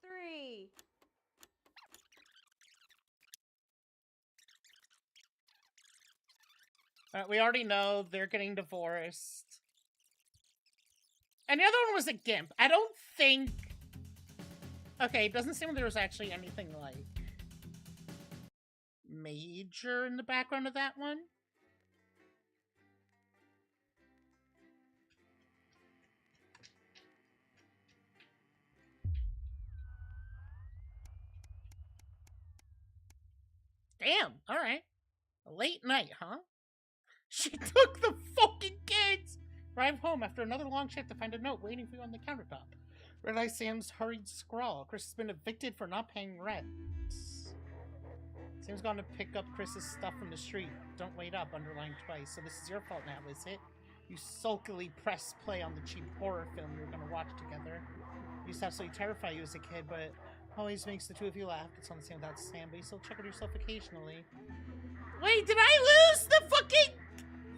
3. We already know they're getting divorced. And the other one was a gimp. I don't think... Okay, it doesn't seem like there was actually anything, like, major in the background of that one. Damn, alright. A late night, huh? She took the fucking kids! Arrived home after another long shift to find a note waiting for you on the countertop. Red Eye Sam's hurried scrawl. Chris has been evicted for not paying rent. Sam's gone to pick up Chris's stuff from the street. Don't wait up, underlined twice. So this is your fault now, is it? You sulkily pressed play on the cheap horror film we were going to watch together. Used to absolutely terrify you as a kid, but always makes the two of you laugh. It's on the same without Sam, but you still check it yourself occasionally. Wait, did I lose the fucking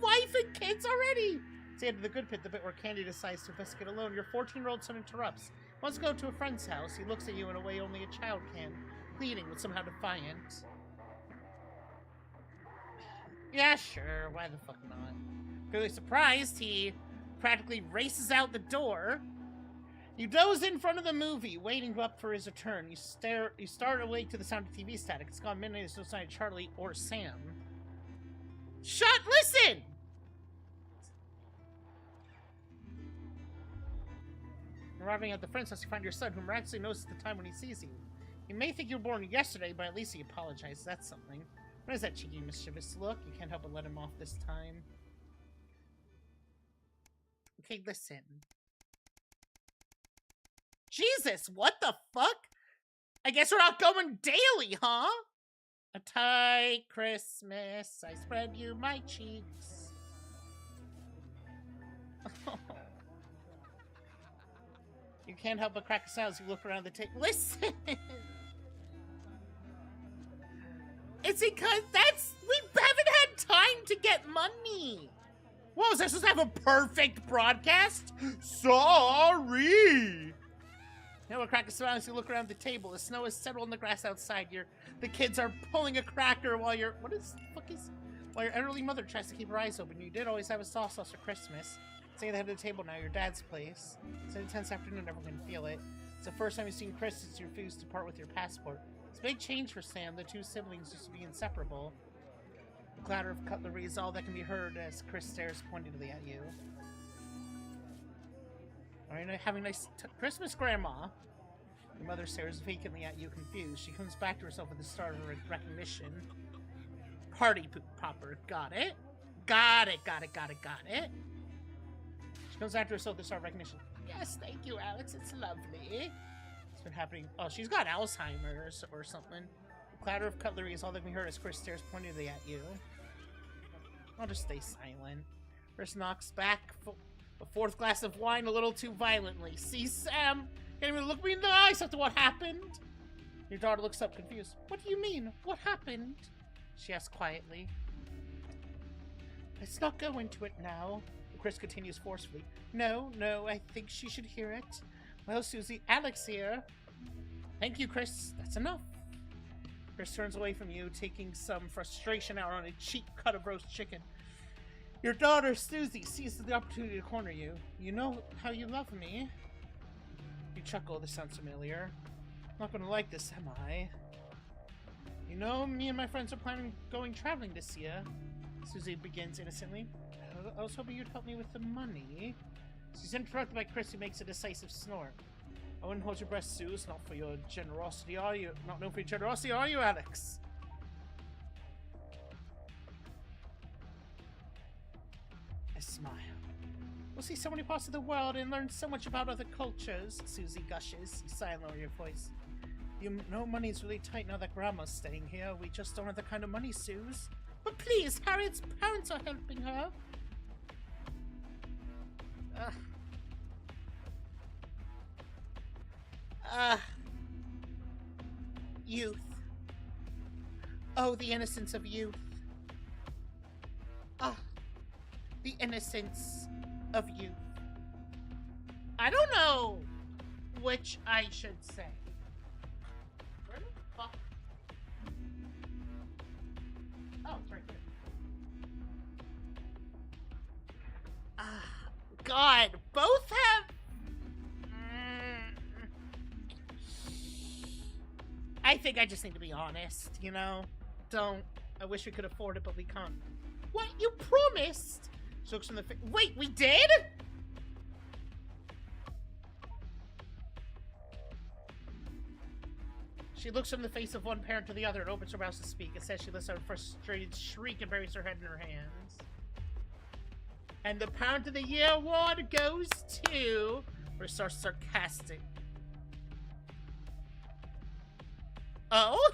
wife and kids already? So the good pit, the bit where Candy decides to investigate alone. Your 14-year-old son interrupts. Wants to go to a friend's house. He looks at you in a way only a child can, pleading but somehow defiant. Yeah, sure. Why the fuck not? Clearly surprised, he practically races out the door. You doze in front of the movie, waiting up for his return. You start awake to the sound of TV static. It's gone midnight. There's no sign of Charlie or Sam. Listen! Arriving at the friend's house, you find your son, who miraculously knows the time when he sees you. He may think you were born yesterday, but at least he apologizes. That's something. What is that cheeky, mischievous look? You can't help but let him off this time. Okay, listen. Jesus, what the fuck? I guess we're not going daily, huh? A tight Christmas, I spread you my cheeks. You can't help but crack a sound as you look around the table. Listen! It's because we haven't had time to get money. What was I supposed to have a perfect broadcast? Sorry! Now we'll crack a sound as you look around the table. The snow is settled in the grass outside. The kids are pulling a cracker while while your elderly mother tries to keep her eyes open. You did always have a soft sauce for Christmas. Sitting at the head of the table now, your dad's place. It's an intense afternoon, everyone can feel it. It's the first time you've seen Chris since you refused to part with your passport. It's a big change for Sam. The two siblings used to be inseparable. The clatter of cutlery is all that can be heard as Chris stares pointedly at you. Alright, having a nice Christmas, Grandma. Your mother stares vacantly at you, confused. She comes back to herself with the start of her recognition. Party popper. Got it. Got it. She comes after herself to start recognition. Yes, thank you, Alex. It's lovely. What's been happening? Oh, she's got Alzheimer's or something. The clatter of cutlery is all that can be heard as Chris stares pointedly at you. I'll just stay silent. Chris knocks back a fourth glass of wine a little too violently. See, Sam? Can't even look me in the eyes after what happened. Your daughter looks up confused. What do you mean? What happened? She asks quietly. Let's not go into it now. Chris continues forcefully. No, I think she should hear it. Well, Susie, Alex here. Thank you, Chris. That's enough. Chris turns away from you, taking some frustration out on a cheap cut of roast chicken. Your daughter, Susie, seizes the opportunity to corner you. You know how you love me. You chuckle. This sounds familiar. I'm not gonna like this, am I? You know, me and my friends are planning going traveling this year. Susie begins innocently. I was hoping you'd help me with the money. She's interrupted by Chris, who makes a decisive snort. I wouldn't hold your breath, Suze. Not for your generosity, are you? Not known for your generosity, are you, Alex? I smile. We'll see so many parts of the world and learn so much about other cultures, Susie gushes. You sigh and lower your voice. You know money's really tight now that Grandma's staying here. We just don't have the kind of money, Suze. But please, Harriet's parents are helping her. Youth. Oh, the innocence of youth. The innocence of youth. I don't know which I should say. Where the fuck? Oh, it's right there. God, both have... I think I just need to be honest, you know? I wish we could afford it, but we can't. What? You promised? She looks from the face. Wait, we did? She looks from the face of one parent to the other and opens her mouth to speak. It says she lets out a frustrated shriek and buries her head in her hands. And the Parent of the Year award goes to... Chris starts sarcastic. Oh?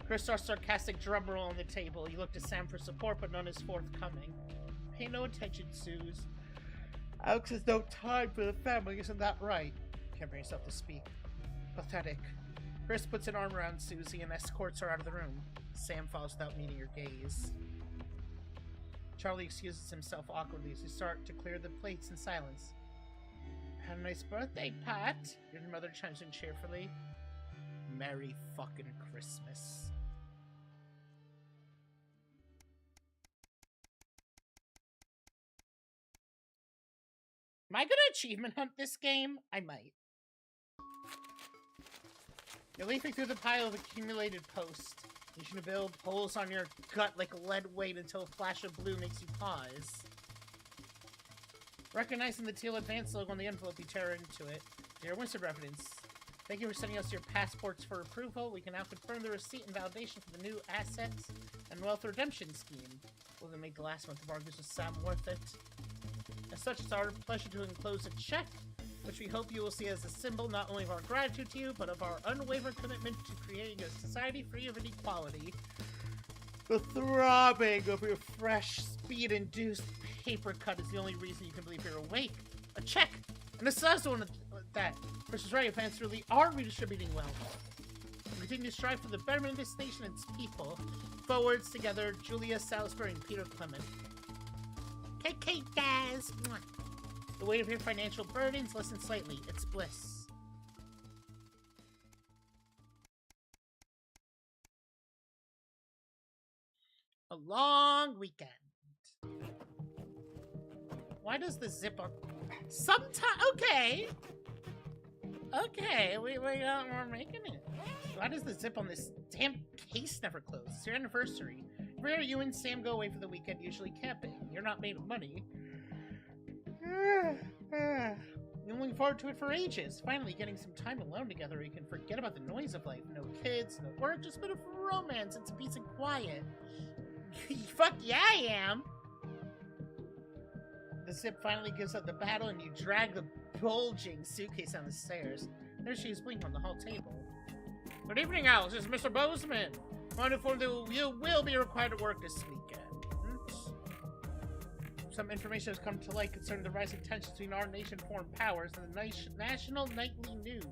Chris starts sarcastic drum roll on the table. You look to Sam for support, but none is forthcoming. Pay no attention, Suze. Alex has no time for the family, isn't that right? Can't bring yourself to speak. Pathetic. Chris puts an arm around Susie and escorts her out of the room. Sam follows without meeting your gaze. Charlie excuses himself awkwardly as you start to clear the plates in silence. Had a nice birthday, Pat. Your mother chimes in cheerfully. Merry fucking Christmas. Am I gonna achievement hunt this game? I might. You're leafing through the pile of accumulated posts. You should build holes on your gut like lead weight until a flash of blue makes you pause. Recognizing the teal advance logo on the envelope, you tear into it. Your Winston reference. Thank you for sending us your passports for approval. We can now confirm the receipt and validation for the new assets and wealth redemption scheme. Will they make the last month of Argus with Sam worth it? As such, it's our pleasure to enclose a check, which we hope you will see as a symbol not only of our gratitude to you, but of our unwavering commitment to creating a society free of inequality. The throbbing of your fresh, speed-induced paper cut is the only reason you can believe you're awake. A check! And the size one that versus right advance really are redistributing wealth. We continue to strive for the betterment of this nation and its people. Forwards together, Julia Salisbury and Peter Clement. KK guys! The weight of your financial burdens lessen slightly. It's bliss. A long weekend. Why does the zip on... Okay! Okay, we're making it. Why does the zip on this damn case never close? It's your anniversary. Where you and Sam go away for the weekend, usually camping. You're not made of money. Been looking forward to it for ages. Finally getting some time alone together where you can forget about the noise of life. No kids, no work, just a bit of romance and some peace and quiet. Fuck yeah, I am! The zip finally gives up the battle and you drag the bulging suitcase down the stairs. There she is blinking on the hall table. Good evening, Alice. This is Mr. Bozeman. I want to inform you you will be required to work this weekend. Some information has come to light concerning the rising tensions between our nation and foreign powers and the national nightly news.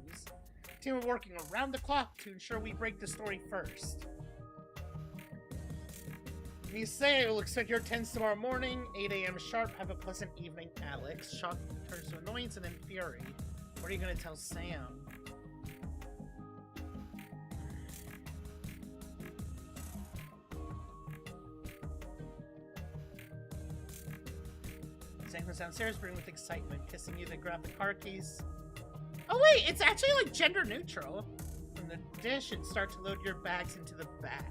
The team are working around the clock to ensure we break the story first. You say we'll expect your attendance tomorrow morning, 8 a.m. sharp. Have a pleasant evening, Alex. Shock turns to annoyance and then fury. What are you gonna tell Sam? comes downstairs, brimming with excitement, kissing you, then grab the car keys. Oh wait, it's actually like gender neutral. From the dish and start to load your bags into the bag.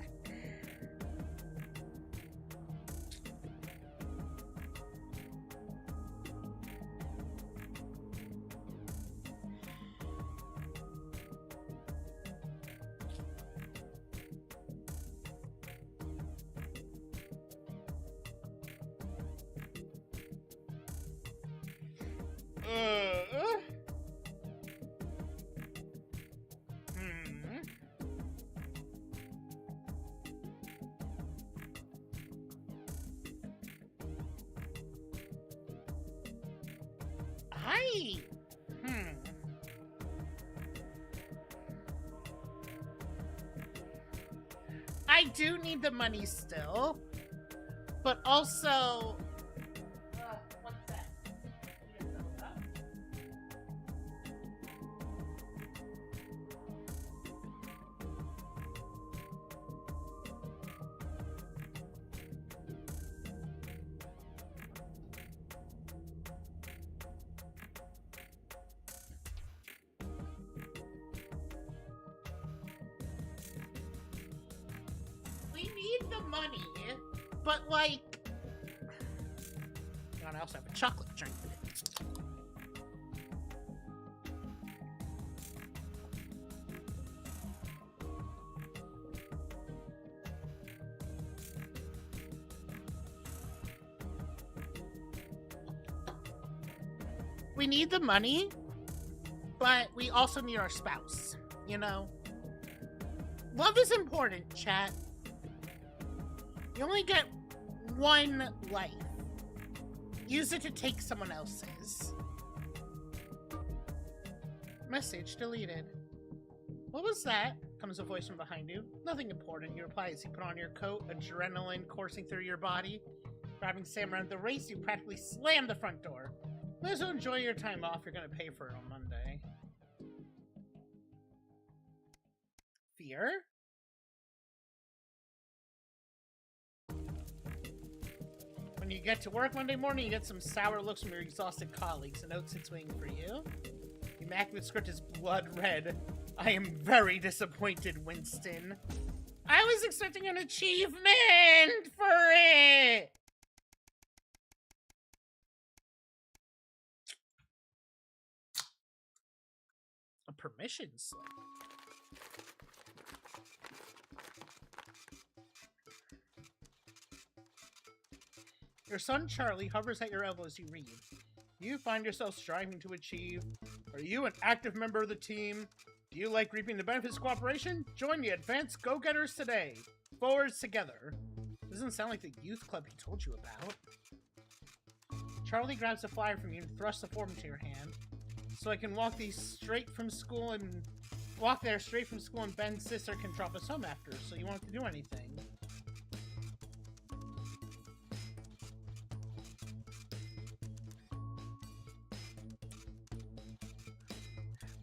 I do need the money still, but also... what's that? We need the money, but like... God, I also have a chocolate drink. We need the money, but we also need our spouse, you know? Love is important, chat. You only get one life. Use it to take someone else's. Message deleted. What was that? Comes a voice from behind you. Nothing important, you reply as you put on your coat, adrenaline coursing through your body. Grabbing Sam around the waist, you practically slam the front door. Might as well enjoy your time off, you're gonna pay for it on Monday. Fear? When you get to work Monday morning, you get some sour looks from your exhausted colleagues. A note sits waiting for you. The immaculate script is blood red. I am very disappointed, Winston. I was expecting an achievement for it! A permission slip. Your son, Charlie, hovers at your elbow as you read. Do you find yourself striving to achieve? Are you an active member of the team? Do you like reaping the benefits of cooperation? Join the Advanced Go-Getters today. Forwards together. Doesn't sound like the youth club he told you about. Charlie grabs a flyer from you and thrusts the form into your hand. So I can walk these straight from school and... walk there straight from school and Ben's sister can drop us home after, so you won't have to do anything.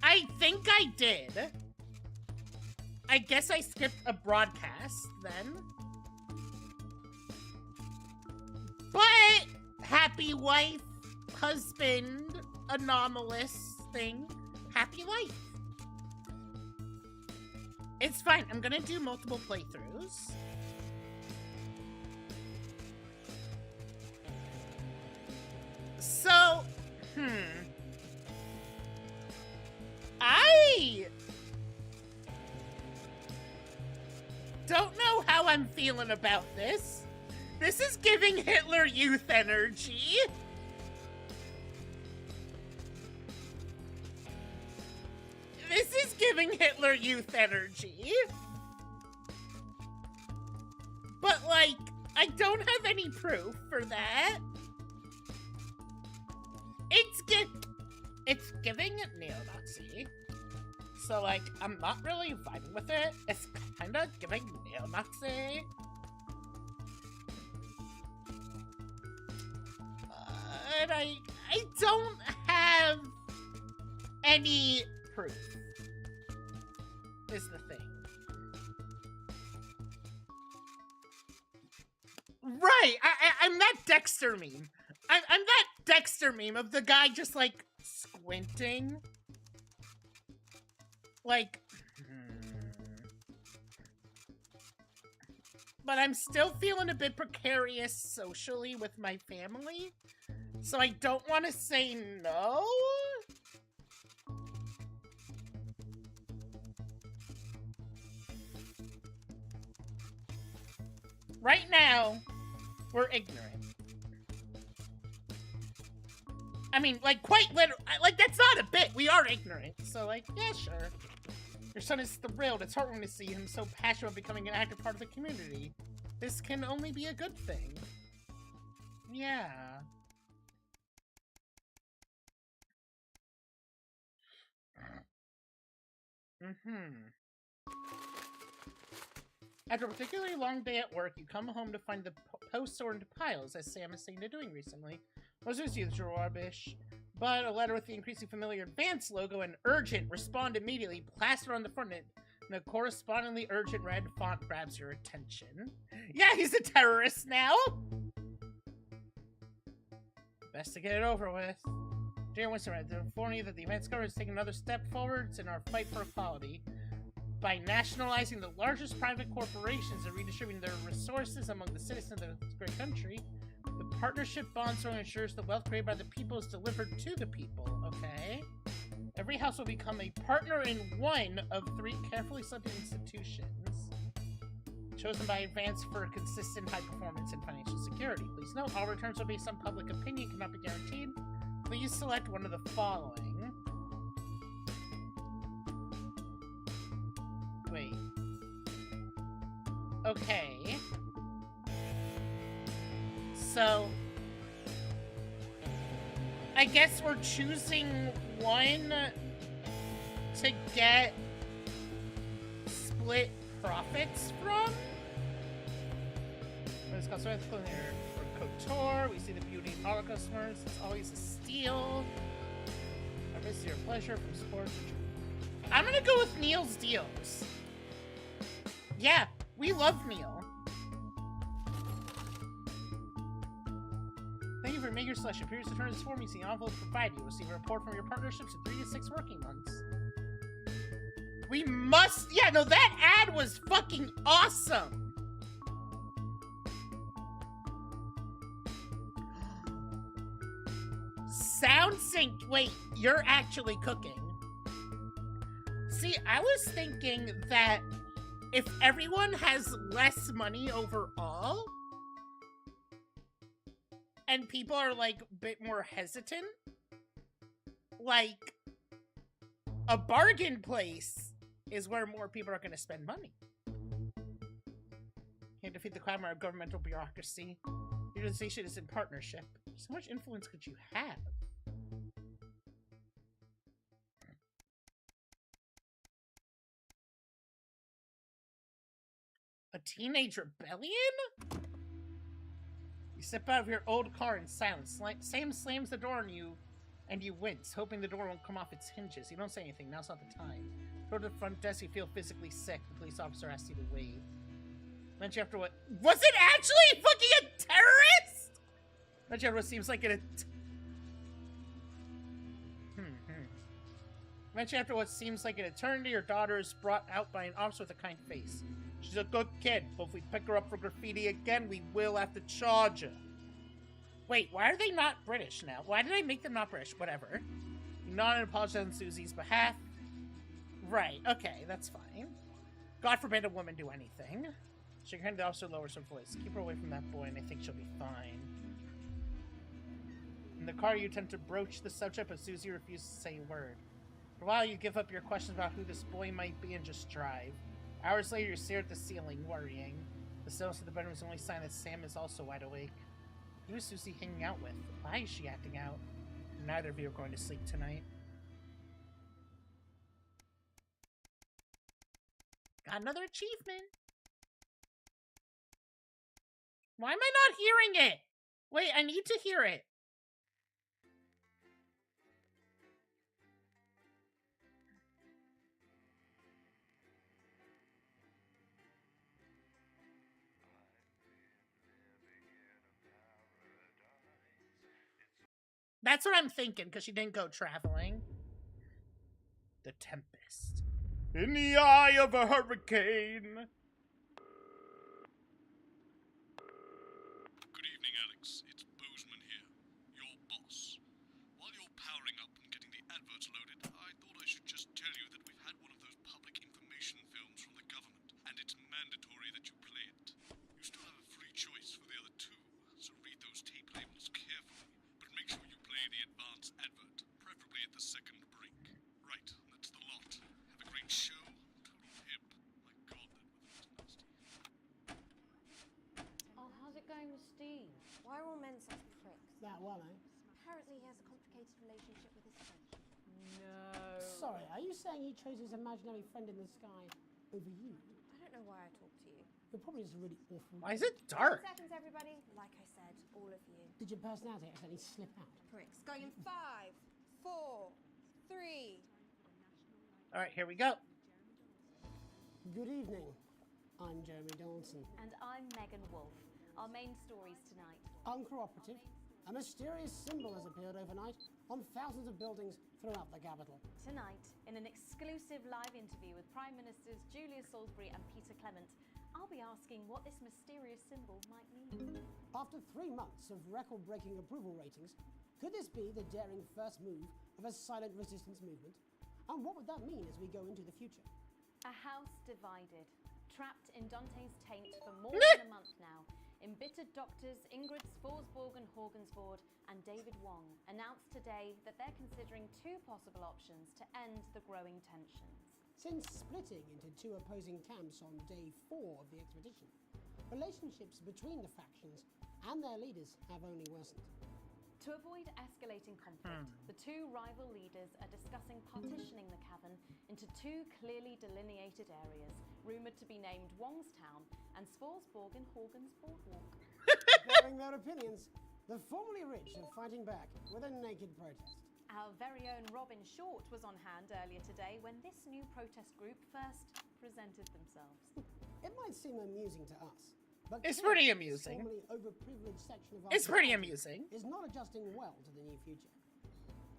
I think I did. I guess I skipped a broadcast then. But happy wife, husband, anomalous thing, happy life. It's fine. I'm gonna do multiple playthroughs. So, I don't know how I'm feeling about this. This is giving Hitler Youth energy. This is giving Hitler Youth energy. But, like, I don't have any proof for that. It's giving neo-Nazi. So, like, I'm not really vibing with it. It's kind of giving neo-Nazi. And I don't have any proof, is the thing. Right, I'm that Dexter meme. I'm that Dexter meme of the guy just like squinting. Like, but I'm still feeling a bit precarious socially with my family, so I don't want to say no. Right now, we're ignorant. I mean, like, quite literally, like, that's not a bit. We are ignorant. So, like, yeah, sure. Your son is thrilled. It's heartwarming to see him so passionate about becoming an active part of the community. This can only be a good thing. Yeah. After a particularly long day at work, you come home to find the posts sorted into piles, as Sam is saying to doing recently. Most of it's usual rubbish, but a letter with the increasingly familiar Advance logo and urgent respond immediately plastered on the front end, and a correspondingly urgent red font grabs your attention. Yeah, he's a terrorist now! Best to get it over with. Dear Winston, to inform you that the Advance government is taking another step forwards in our fight for equality by nationalizing the largest private corporations and redistributing their resources among the citizens of this great country. The partnership bond so ensures the wealth created by the people is delivered to the people, okay? Every house will become a partner in one of 3 carefully selected institutions chosen by Advance for consistent high performance and financial security. Please note, all returns are based on public opinion, cannot be guaranteed. Please select one of the following. Wait. Okay. So, I guess we're choosing one to get split profits from. It's called for Couture. We see the beauty in all our customers. It's always a steal. I miss your pleasure from sports. I'm gonna go with Neil's deals. Yeah, we love Neil. Thank you for making your selection. Previous return this form, you see the envelope provided. You will receive a report from your partnerships in 3 to 6 working months. We must. Yeah, no, that ad was fucking awesome. Sound sync. Wait, you're actually cooking. See, I was thinking that if everyone has less money overall, and people are, like, a bit more hesitant, like, a bargain place is where more people are going to spend money. Can't defeat the clamor of governmental bureaucracy. Your organization is in partnership. So much influence could you have? A teenage rebellion? You step out of your old car in silence. Sam slams the door on you, and you wince, hoping the door won't come off its hinges. You don't say anything. Now's not the time. Go to the front desk. You feel physically sick. The police officer asks you to wait. Eventually, after what? Was it actually fucking a terrorist? Eventually, after what seems like Eventually, after what seems like an eternity, your daughter is brought out by an officer with a kind face. She's a good kid, but if we pick her up for graffiti again, we will have to charge her. Wait, why are they not British now? Why did I make them not British? Whatever. You nod and apologize on Susie's behalf. Right, okay, that's fine. God forbid a woman do anything. Shake her hand, the officer lowers her voice. Keep her away from that boy, and I think she'll be fine. In the car, you attempt to broach the subject, but Susie refuses to say a word. For a while, you give up your questions about who this boy might be and just drive. Hours later, you stare at the ceiling, worrying. The stillness of the bedroom is the only sign that Sam is also wide awake. Who is Susie hanging out with? Why is she acting out? Neither of you are going to sleep tonight. Got another achievement. Why am I not hearing it? Wait, I need to hear it. That's what I'm thinking, because she didn't go traveling. The Tempest. In the eye of a hurricane. Good evening, Alex. It's Bozeman here, your boss. While you're powering up and getting the adverts loaded, I thought I should just tell you that we've had one of those public information films from the government, and it's mandatory that you play it. You still have a free choice for the other two, so read those tape labels carefully, but make sure you play the advance advert, preferably at the second break. Right, that's the lot. Have a great show. Total hip. My God, that weather is nasty. Oh, how's it going with Steve? Why are all men such pricks? That one, eh? Apparently he has a complicated relationship with his friend. No. Sorry, are you saying he chose his imaginary friend in the sky over you? I don't know why I talk to you. You're probably just really awful. Why is it dark? 10 seconds, everybody. Like I said, all of you. Did your personality accidentally slip out? Pricks. Going in 5, 4, 3. All right, here we go. Good evening. I'm Jeremy Dawson. And I'm Megan Wolf. Our main stories tonight. Uncooperative. A mysterious symbol has appeared overnight on thousands of buildings throughout the capital. Tonight, in an exclusive live interview with Prime Ministers Julia Salisbury and Peter Clement, I'll be asking what this mysterious symbol might mean. After 3 months of record-breaking approval ratings, could this be the daring first move of a silent resistance movement? And what would that mean as we go into the future? A house divided, trapped in Dante's taint for more than a month now. Embittered doctors Ingrid Sporsborg and Horgensvoord and David Wong announced today that they're considering 2 possible options to end the growing tensions. Since splitting into 2 opposing camps on day 4 of the expedition, relationships between the factions and their leaders have only worsened. To avoid escalating conflict, the 2 rival leaders are discussing partitioning the cavern into 2 clearly delineated areas, rumoured to be named Wongstown and Sporsborg and Horgan's Boardwalk. Comparing their opinions, the formerly rich are fighting back with a naked protest. Our very own Robin Short was on hand earlier today when this new protest group first presented themselves. It might seem amusing to us, but It's pretty amusing. Formerly overprivileged section of our It's pretty society amusing. is not adjusting well to the new future.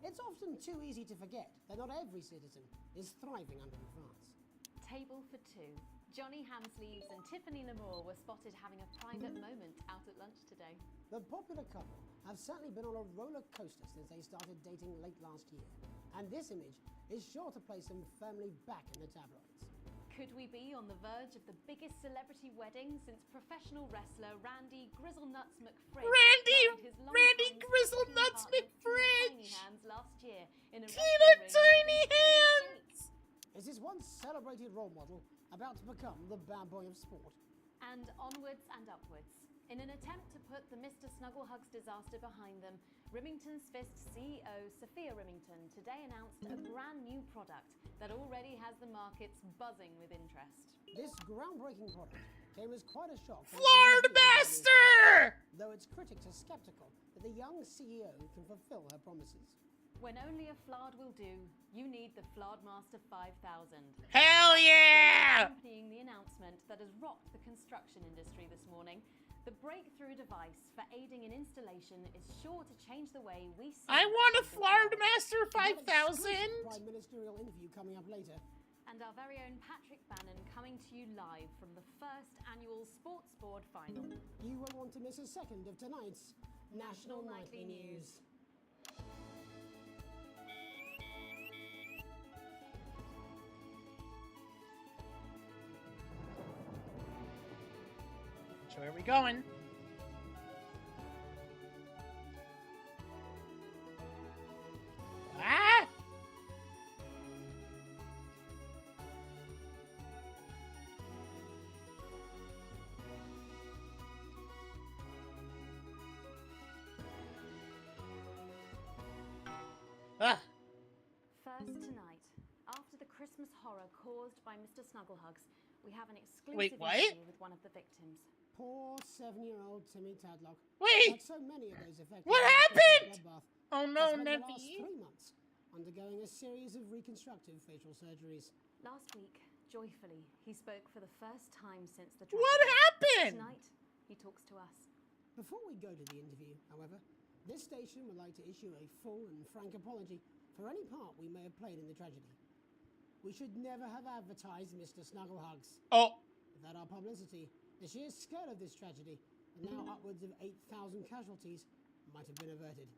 It's often too easy to forget that not every citizen is thriving under advance. Table for 2. Johnny Hamsleeves and Tiffany Lamour were spotted having a private moment out at lunch today. The popular couple have certainly been on a roller coaster since they started dating late last year, and this image is sure to place them firmly back in the tabloids. Could we be on the verge of the biggest celebrity wedding since professional wrestler Randy Grizzlenuts McFridge married his Randy Grizzlenuts McFridge! Tiny Hands last year in a Tina wrestling ring Tiny in Hands! Is this once celebrated role model about to become the bad boy of sport? And onwards and upwards. In an attempt to put the Mr. Snugglehugs disaster behind them, Rimington's Fist CEO Sophia Rimington today announced a brand new product that already has the markets buzzing with interest. This groundbreaking product came as quite a shock. Florida Master! Though its critics are skeptical that the young CEO can fulfill her promises. When only a Flard will do, you need the Flardmaster 5000. Hell yeah! Accompanying the announcement that has rocked the construction industry this morning, the breakthrough device for aiding in installation is sure to change the way we see. I want a Flardmaster 5000! Prime Ministerial interview coming up later. And our very own Patrick Bannon coming to you live from the first annual Sports Board final. You won't want to miss a second of tonight's National Nightly News. So where are we going? Ah! Ah! First tonight, after the Christmas horror caused by Mr. Snugglehugs, we have an exclusive Wait, what? interview with one of the victims. Poor 7-year-old Timmy Tadlock. Wait! Like so many of those affected What by the happened? bloodbath, Oh has no, spent the last Nebby! 3 months undergoing a series of reconstructive facial surgeries. Last week, joyfully, he spoke for the first time since the What tragedy. happened? Tonight, he talks to us. Before we go to the interview, however, This station would like to issue a full and frank apology for any part we may have played in the tragedy. We should never have advertised Mr. Snugglehugs. Oh. Without our publicity, the sheer scale of this tragedy, and now upwards of 8,000 casualties, might have been averted.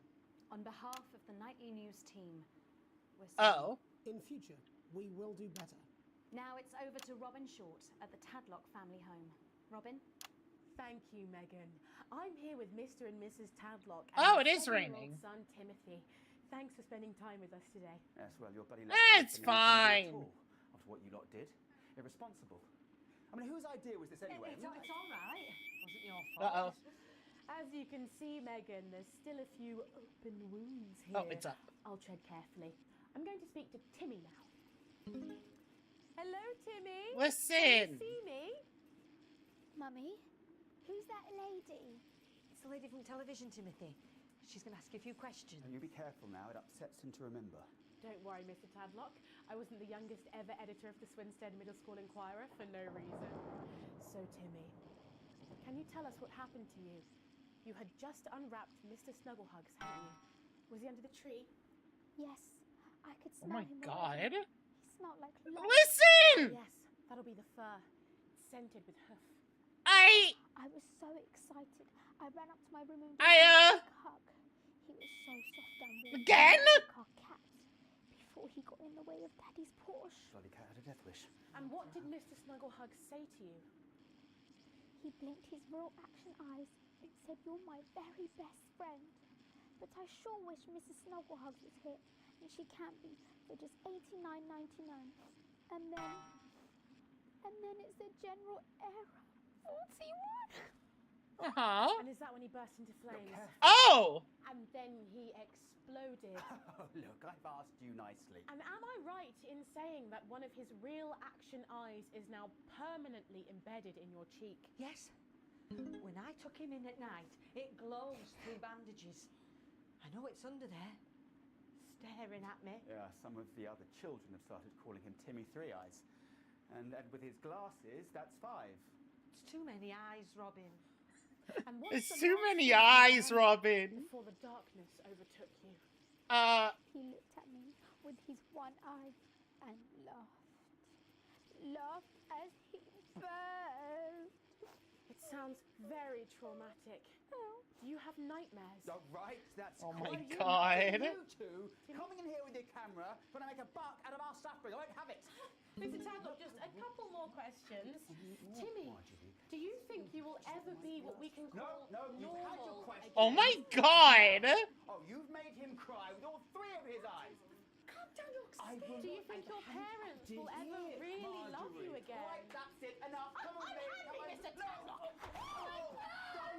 On behalf of the Nightly News team, we're sorry. In future, we will do better. Now it's over to Robin Short at the Tadlock family home. Robin? Thank you, Megan. I'm here with Mr. and Mrs. Tadlock. Oh, it their is 7-year-old raining. son, Timothy. Thanks for spending time with us today. Yes, well, your buddy... It's fine. After what you lot did. Irresponsible. I mean, whose idea was this anyway? It's all right. Wasn't your Uh-oh. fault. As you can see, Megan, there's still a few open wounds here. Oh, it's up. I'll tread carefully. I'm going to speak to Timmy now. Hello, Timmy. Listen. Can you see me? Mummy, who's that lady? It's the lady from television, Timothy. She's going to ask you a few questions. And you be careful now, it upsets him to remember. Don't worry, Mr. Tadlock. I wasn't the youngest ever editor of the Swinstead Middle School Inquirer for no reason. So, Timmy, can you tell us what happened to you? You had just unwrapped Mr. Snugglehugs, hadn't you? Was he under the tree? Yes, I could Oh smell my him. God. already. He smelled like love. Listen! Yes, that'll be the fur. It's scented with hoof. I was so excited. I ran up to my room and gave him a big hug. He was so soft and warm. Again? Like our cat. Before he got in the way of Daddy's Porsche. Bloody cat had a death wish. And what did Mr. Snugglehugs say to you? He blinked his real action eyes and said, "You're my very best friend." But I sure wish Mrs. Snugglehugs was here, and she can't be for just $89.99. And then it's the general error. 41. And is that when he burst into flames? Oh! And then he exploded. Oh, look, I've asked you nicely. And am I right in saying that one of his real action eyes is now permanently embedded in your cheek? Yes. When I took him in at night, it glows through bandages. I know it's under there, staring at me. Yeah, some of the other children have started calling him Timmy Three Eyes. And with his glasses, that's 5. It's too many eyes, Robin. And It's what's the too last many thing you eyes, remember Robin. Before the darkness overtook you. He looked at me with his one eye and laughed. Laughed as he burned. It sounds very traumatic. Do you have nightmares? Oh, right, that's Oh my quite God. You two coming in here with your camera, trying to make a buck out of our suffering. I won't have it. Mr. Tadlock, just a couple more questions. Timmy, do you think you will ever be what we can call No, you've had your normal question. Oh my God. Oh, you've made him cry with all 3 of his eyes. Calm down, you're I will Do you not- think your parents Did will ever you, really love you Marjorie? again? Right, that's it. Enough. Come on, I'm Nick. happy, Mr. Tadlock.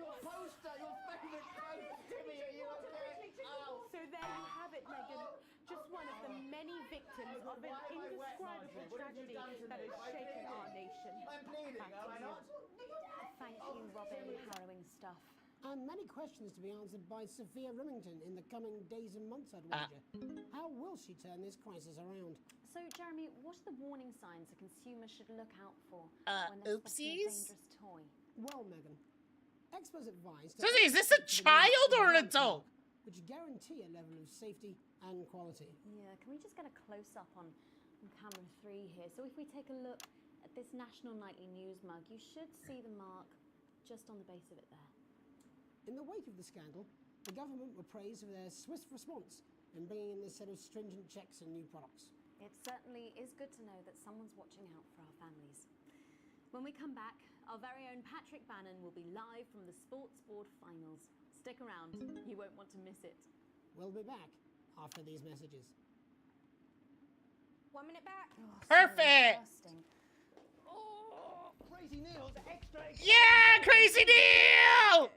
Your poster, your favourite poster, Timmy. Are you okay? Oh. So there you have it, Megan. Just one of the many victims of an indescribable tragedy that has shaken our nation. I'm bleeding, am I not? Thank you, Robin. Harrowing stuff. And many questions to be answered by Sophia Remington in the coming days and months, I'd wager. How will she turn this crisis around? So, Jeremy, what are the warning signs a consumer should look out for when oopsies? they're spotting a dangerous toy? Well, Megan, experts advise... So is this a child or an adult? Which guarantee a level of safety and quality. Yeah, can we just get a close-up on camera 3 here? So if we take a look at this National Nightly News mug, you should see the mark just on the base of it there. In the wake of the scandal, the government were praised for their swift response in bringing in this set of stringent checks and new products. It certainly is good to know that someone's watching out for our families. When we come back, our very own Patrick Bannon will be live from the Sports Board Finals. Stick around, you won't want to miss it. We'll be back after these messages. 1 minute back. Perfect. Crazy Neil's extra. Yeah, Crazy Neil!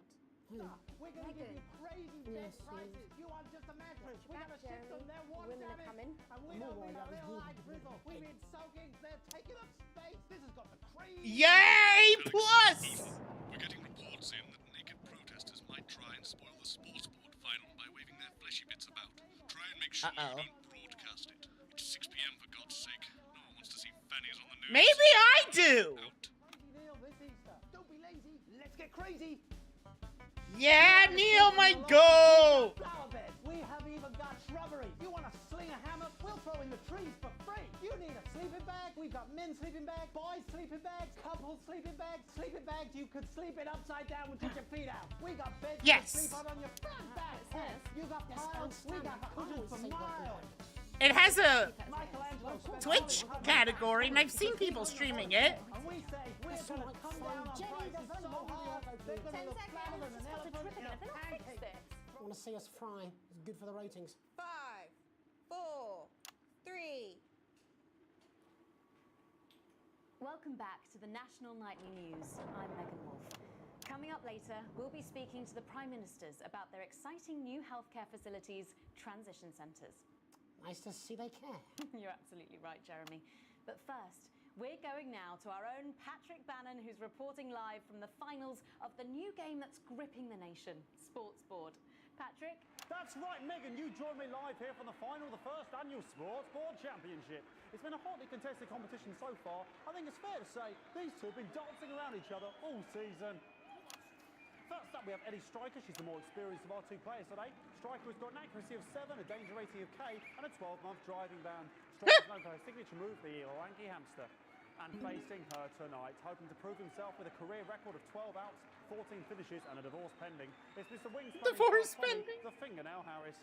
We're going to give you crazy best prices. You want just a mattress. We're going to sit on their water Women are coming. and we don't mean a real life drizzle. We mean soaking. They're taking up space. This has got the crazy. Yay! Plus! We're getting reports in that naked protesters might try and spoil the sports board final by waving their fleshy bits about. Try and make sure you don't broadcast it. It's 6 p.m. for God's sake. No one wants to see fannies on the news. Maybe I do! Neil this Easter. Don't be lazy. Let's get crazy. Yeah, Neil might go. Flower bed. We have even got shrubbery. You want to sling a hammer? We'll throw in the trees for free. You need a sleeping bag? We've got men's sleeping bags, boys' sleeping bags, couples' sleeping bags you could sleep in upside down and take your feet out. We got beds you can sleep on your front back. You got piles. We got cushions for miles. It has a Twitch category, and I've seen people streaming it. And we say we're gonna come down on prices so hard they're gonna look flatter than an elephant in a pancake. Want to see us fry? It's good for the ratings. 5, 4, 3. Welcome back to the National Nightly News. I'm Megan Wolf. Coming up later, we'll be speaking to the Prime Ministers about their exciting new healthcare facilities, transition centres. Nice to see they care. You're absolutely right, Jeremy. But first, we're going now to our own Patrick Bannon, who's reporting live from the finals of the new game that's gripping the nation, Sports Board. Patrick? That's right, Megan. You join me live here from the final of the first annual Sports Board Championship. It's been a hotly contested competition so far. I think it's fair to say these two have been dancing around each other all season. First up, we have Eddie Striker. She's the more experienced of our two players today. Striker has got an accuracy of 7, a danger rating of K, and a 12-month driving ban. Striker's known for her signature move, the lanky hamster. And facing her tonight, hoping to prove himself with a career record of 12 outs, 14 finishes, and a divorce pending. It's Mr. Wings. Divorce pending. The fingernail Harris.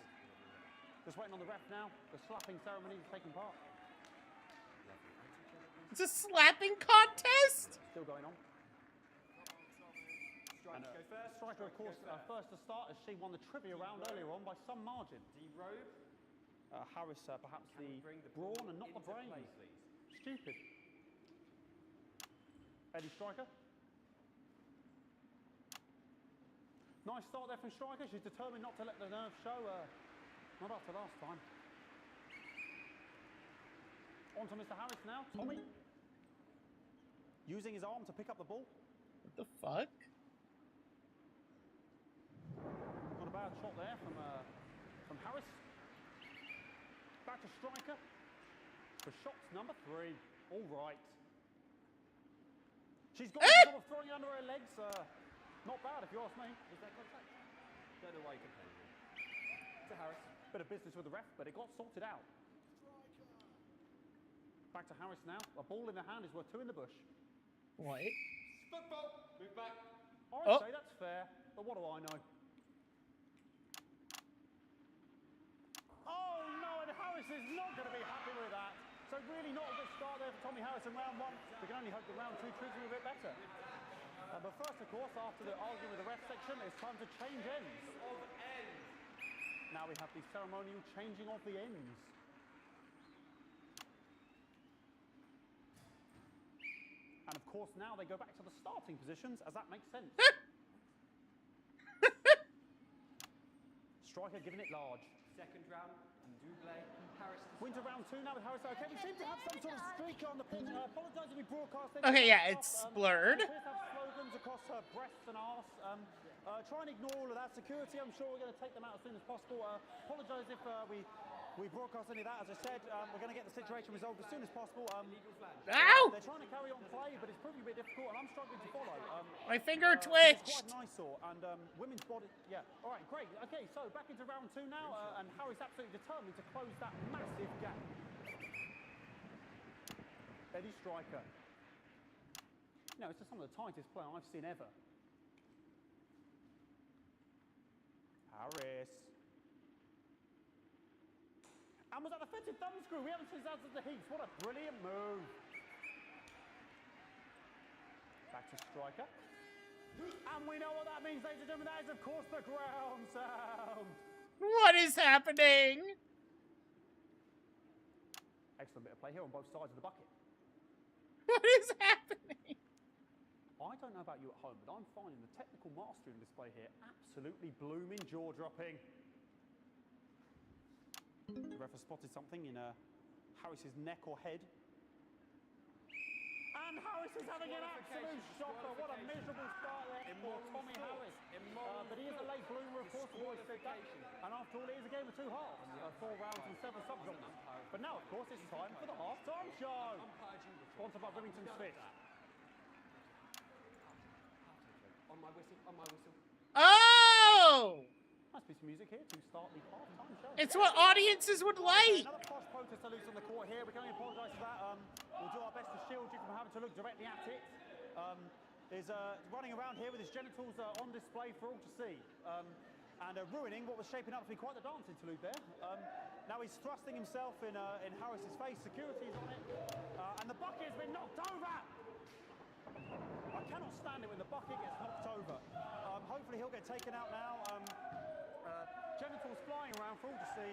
Just waiting on the ref now. The slapping ceremony is taking part. It's a slapping contest? Still going on. Striker go first. Striker, of course, first to start as she won the trivia round earlier on by some margin. D-Robe. Harris, perhaps the brawn and not the brain. Stupid. Eddie Striker. Nice start there from Striker. She's determined not to let the nerves show. Not after last time. On to Mr. Harris now. Tommy. Using his arm to pick up the ball. What the fuck? Not a bad shot there from Harris. Back to Striker. For shots number 3. All right. She's got sort of throwing under her legs. Not bad if you ask me. Is that contact? Don't know why you complain. To Harris. Bit of business with the ref, but it got sorted out. Back to Harris now. A ball in the hand is worth 2 in the bush. What? Football. Move back. I'd say that's fair, but what do I know? Oh no, and Harris is not going to be happy with that. So really not a good start there for Tommy Harris in round 1. We can only hope that round 2 treats him a bit better. But first, of course, after the argument with the ref section, it's time to change ends. Now we have the ceremonial changing of the ends. And of course, now they go back to the starting positions, as that makes sense. Striker giving it large. Second round, and Double. Harris. Winter round 2 now with Harris. Okay, we seem to have some sort of streak on the pitch. Apologise if we broadcast it. Okay, yeah, it's blurred. Appears to have slogans across her breasts and arse. Try and ignore all of that. Security, I'm sure we're going to take them out as soon as possible. Apologise if we broadcast any of that. As I said, we're going to get the situation resolved as soon as possible. Ow! They're trying to carry on play, but it's proving a bit difficult, and I'm struggling to follow. My finger It's twitched. quite an eyesore, and women's body. Yeah. All right, great. Okay, so back into round 2 now, and Harris absolutely determined to close that massive gap. Eddie Striker. You know, it's just some of the tightest play I've seen ever. Harris. And was that a fitted thumb screw? We haven't seen that since the Heats. What a brilliant move. Back to Striker. And we know what that means, ladies and gentlemen. That is, of course, the ground sound. What is happening? Excellent bit of play here on both sides of the bucket. What is happening? I don't know about you at home, but I'm finding the technical mastering display here absolutely blooming jaw-dropping. The ref has spotted something in Harris's neck or head. And Harris is having an absolute shocker. What a miserable start there for Tommy Harris. But he is a late bloomer, of course, the boys said that. And after all, it is a game of 2 halves. 4 rounds and 7 subgenres. But now, of course, it's time for the half-time show. Sponsored by Remington Smith. On my whistle, on my whistle. Oh! Whoa! Nice piece of music here to start the half-time show. It's what audiences would like. Another posh protester loose on the court here. We can only apologise for that. We'll do our best to shield you from having to look directly at it. Is running around here with his genitals on display for all to see. And ruining what was shaping up to be quite the dance interlude there. Now he's thrusting himself in Harris's face. Security is on it. And the bucket has been knocked over. I cannot stand it when the bucket gets knocked over. Hopefully he'll get taken out now. Genitals flying around for all to see.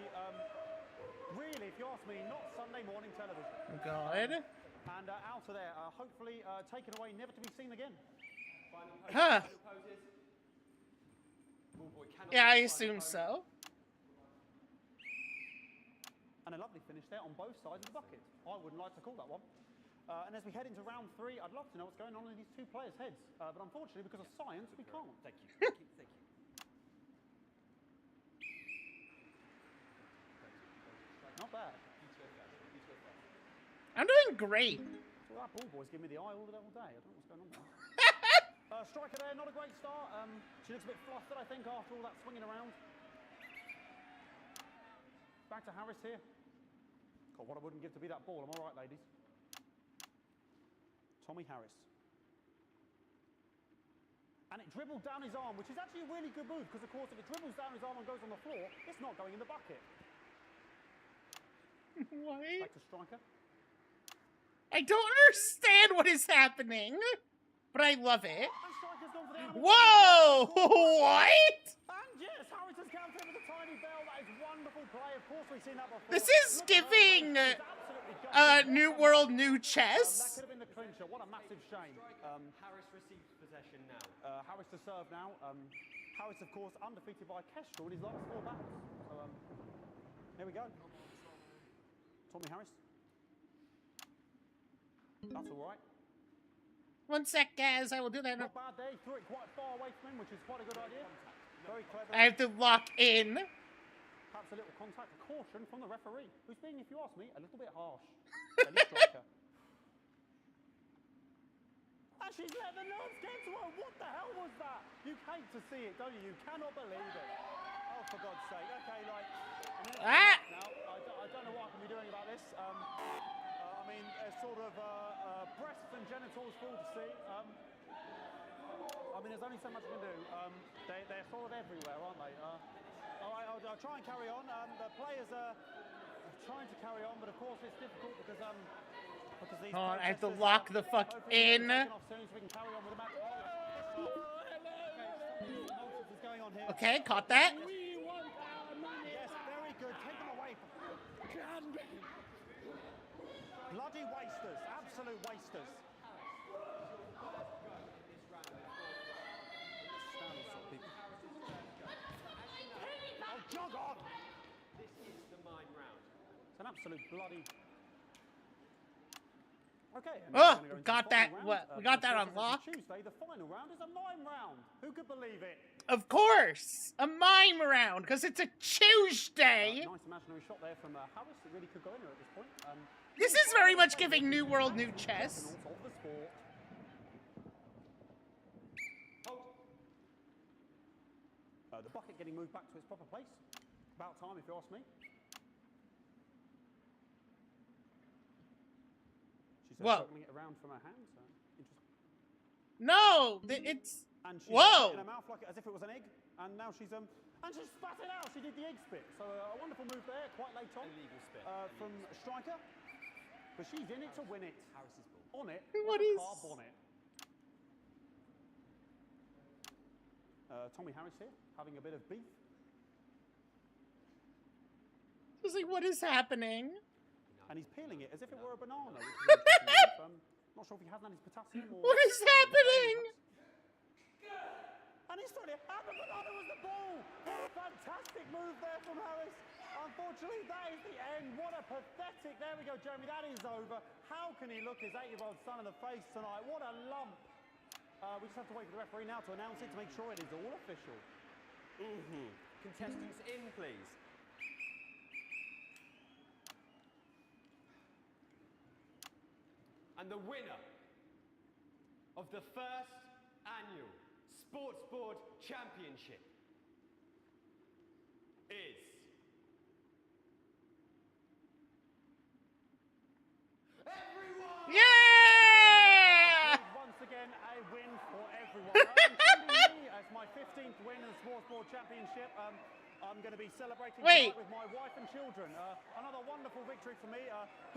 Really, if you ask me, not Sunday morning television. Good. And out of there, hopefully taken away, never to be seen again. Huh. Yeah, I assume so. And a lovely finish there on both sides of the bucket. I wouldn't like to call that one. And as we head into round 3, I'd love to know what's going on in these two players' heads. But unfortunately, because of science, we can't. Thank you. Thank you. Not bad. I'm doing great. Well, that ball boy's giving me the eye all day. I don't know what's going on there. Striker there, not a great start. She looks a bit flustered, I think, after all that swinging around. Back to Harris here. God, what I wouldn't give to be that ball. Am I right, ladies? Tommy Harris. And it dribbled down his arm, which is actually a really good move, because, of course, if it dribbles down his arm and goes on the floor, it's not going in the bucket. What? Back to Striker. I don't understand what is happening, but I love it. And Striker's gone for the animal. Whoa! What? And yes, Harris has counted with a tiny bell. That is wonderful play. Of course, we've seen that before. This is giving New World, New Chess. That could have been the clincher. What a massive shame. Harris receives possession now. Harris to serve now. Harris, of course, undefeated by Kestrel in his last 4 battles. So, here we go. Tommy Harris. That's all right. 1 sec, guys. I will do that. Not bad there. He threw it quite far away from him, which is quite a good idea. Very clever. I have to lock in. Perhaps a little contact, a caution from the referee, who's being, if you ask me, a little bit harsh. Ellie Striker. And she's let the nerves get to her. What the hell was that? You hate to see it, don't you? You cannot believe it. Oh, for God's sake. Okay, like... Now, I don't know what I can be doing about this. I mean, sort of breasts and genitals for all to see. I mean, there's only so much I can do. They're sort of everywhere, aren't they? All right, I'll try and carry on. The players are trying to carry on, but of course it's difficult because these Hold on, I have to lock the fuck in. Okay, caught that. Yes, very good. Take them away. Bloody wasters, absolute wasters. Oh, jog on! This is the mime round. It's an absolute bloody... Okay. Oh, got that. We got that on lock. Tuesday, the final round is a mime round. Who could believe it? Of course, a mime round, because it's a Tuesday. Nice imaginary shot there from Harris. It really could go in at this point. This is very much giving New World, New Chess. Of the sport. The bucket getting moved back to its proper place. About time, if you ask me. She's juggling it around from her hands. No, it's... And she's whoa! in her mouth like as if it was an egg, and now she's and she's spat it out. She did the egg spit. So a wonderful move there, quite late on. Illegal spit. From Striker, but she's in it to win it. Harris's ball. On it. What is? Car bonnet. Tommy Harris here, having a bit of beef. I was like, what is happening? And he's peeling it as if it were a banana. Which is interesting. Not sure if he hasn't had his potassium or... What is happening? And he's throwing it, and the banana was the ball! What a fantastic move there from Harris. Unfortunately, that is the end. What a pathetic... There we go, Jeremy, that is over. How can he look his 8-year-old son in the face tonight? What a lump. We just have to wait for the referee now to announce it to make sure it is all official. Contestants in, please. And the winner of the first annual Sports Board Championship I'm going to be celebrating Wait. tonight with my wife and children. Another wonderful victory for me.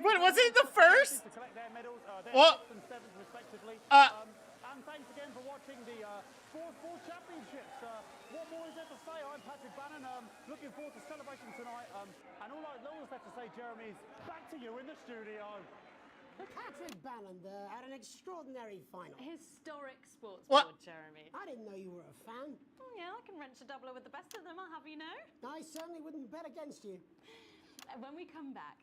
What, was it the first? To collect their medals, their What? 6th and 7th respectively. And thanks again for watching the Sports Championships. What more is there to say? I'm Patrick Bannon. Looking forward to celebrating tonight. And all I was left to say, Jeremy, is back to you in the studio. Patrick Bannon had an extraordinary final. Historic sports What? board, Jeremy. I didn't know you were a fan. Yeah, I can wrench a doubler with the best of them, I'll have you know. I certainly wouldn't bet against you. When we come back,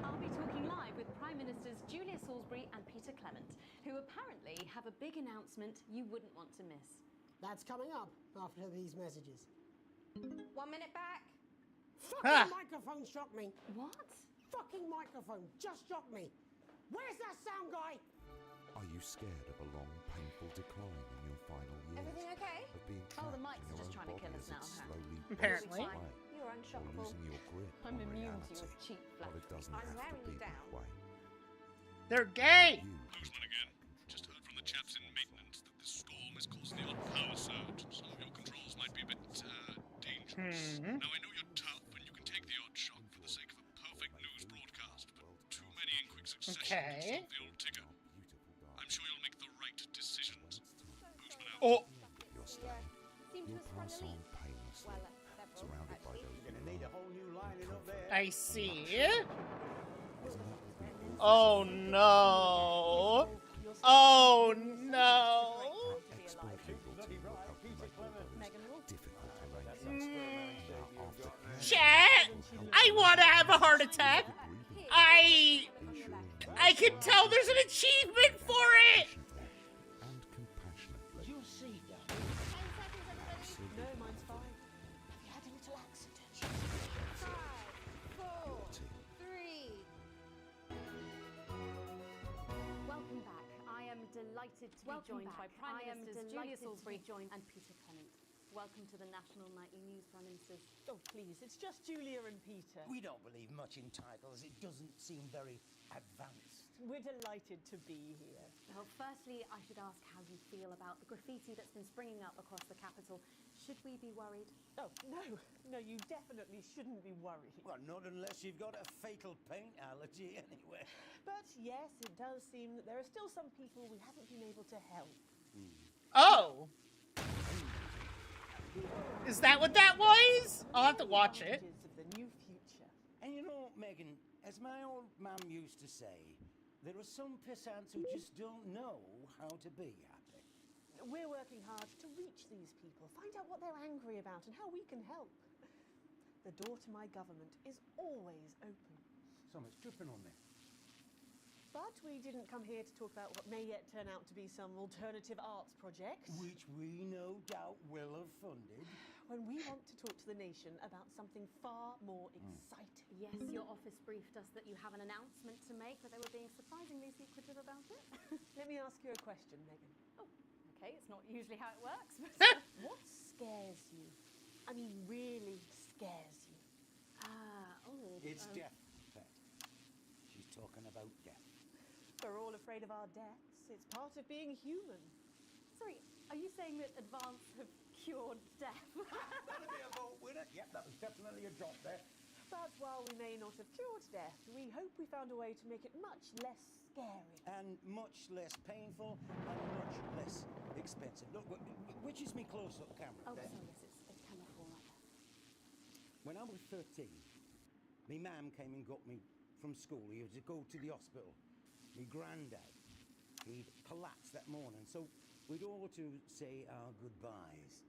I'll be talking live with Prime Ministers Julia Salisbury and Peter Clement, who apparently have a big announcement you wouldn't want to miss. That's coming up after these messages. 1 minute back. Fucking microphone struck me. What? Fucking microphone just struck me. Where's that sound guy? Are you scared of a long, painful decline in your final years? Everything okay? Of being Oh, the trapped mics in are your just own trying to kill body us as now, it apparently. slowly Apparently. wastes away, You're or unshockable. losing your grip I'm on immune to reality. your cheap But flat. it doesn't I'm have to wearing be you that down. way. They're gay. Boozman again. Just heard from the chaps in maintenance that this storm is causing the odd power surge. Some of your controls might be a bit dangerous. Mhm. Now I know you're tough and you can take the odd shock for the sake of a perfect news broadcast, but too many in quick succession Okay. can stop the old ticker. I'm sure you'll make the right decisions. Boozman out. Oh. You're staying. Seem to You'll have sprung pass a on leak. painlessly, Well, several, surrounded by actually. those You're you gonna need a love. whole new lining up there. I see. Isn't that what we want? Oh no. Oh no. Expert legal team will help you make all those difficult arrangements. Now, after Chat. I want to have a heart attack. I can tell there's an achievement for it. and compassionately. You see, Doc. 10 seconds, everybody. No, mine's fine. Have you had a little accident? 5, 4, 3. Welcome back. I am delighted to be joined by Prime Ministers Julia Salisbury and Peter Clement. Welcome to the National Nightly News, Prime Ministers. Oh, please, it's just Julia and Peter. We don't believe much in titles. It doesn't seem very advanced. We're delighted to be here. Well, firstly, I should ask how you feel about the graffiti that's been springing up across the capital. Should we be worried? Oh, no, you definitely shouldn't be worried. Well, not unless you've got a fatal paint allergy anyway. But yes, it does seem that there are still some people we haven't been able to help. Oh. Is that what that was? I'll have to watch it. Images of the new future. And you know, Megan, as my old mum used to say, there are some pissants who just don't know how to be happy. We're working hard to reach these people, find out what they're angry about and how we can help. The door to my government is always open. Something's dripping on me. But we didn't come here to talk about what may yet turn out to be some alternative arts project. Which we no doubt will have funded. When we want to talk to the nation about something far more exciting. Yes, your office briefed us that you have an announcement to make, but they were being surprisingly secretive about it. Let me ask you a question, Megan. Oh, okay, it's not usually how it works, but... What scares you? I mean, really scares you? It's death, Pet. She's talking about death. We're all afraid of our deaths. It's part of being human. Sorry, are you saying that advance have cured death? That'll be a vote winner. Yep, that was definitely a drop there. But while we may not have cured death, we hope we found a way to make it much less scary. And much less painful and much less expensive. Look, which is me close-up camera Oh, there. sorry, yes, it's camera 4 right there. When I was 13, me mam came and got me from school. He had to go to the hospital. Me granddad, he'd collapsed that morning, so we'd all to say our goodbyes.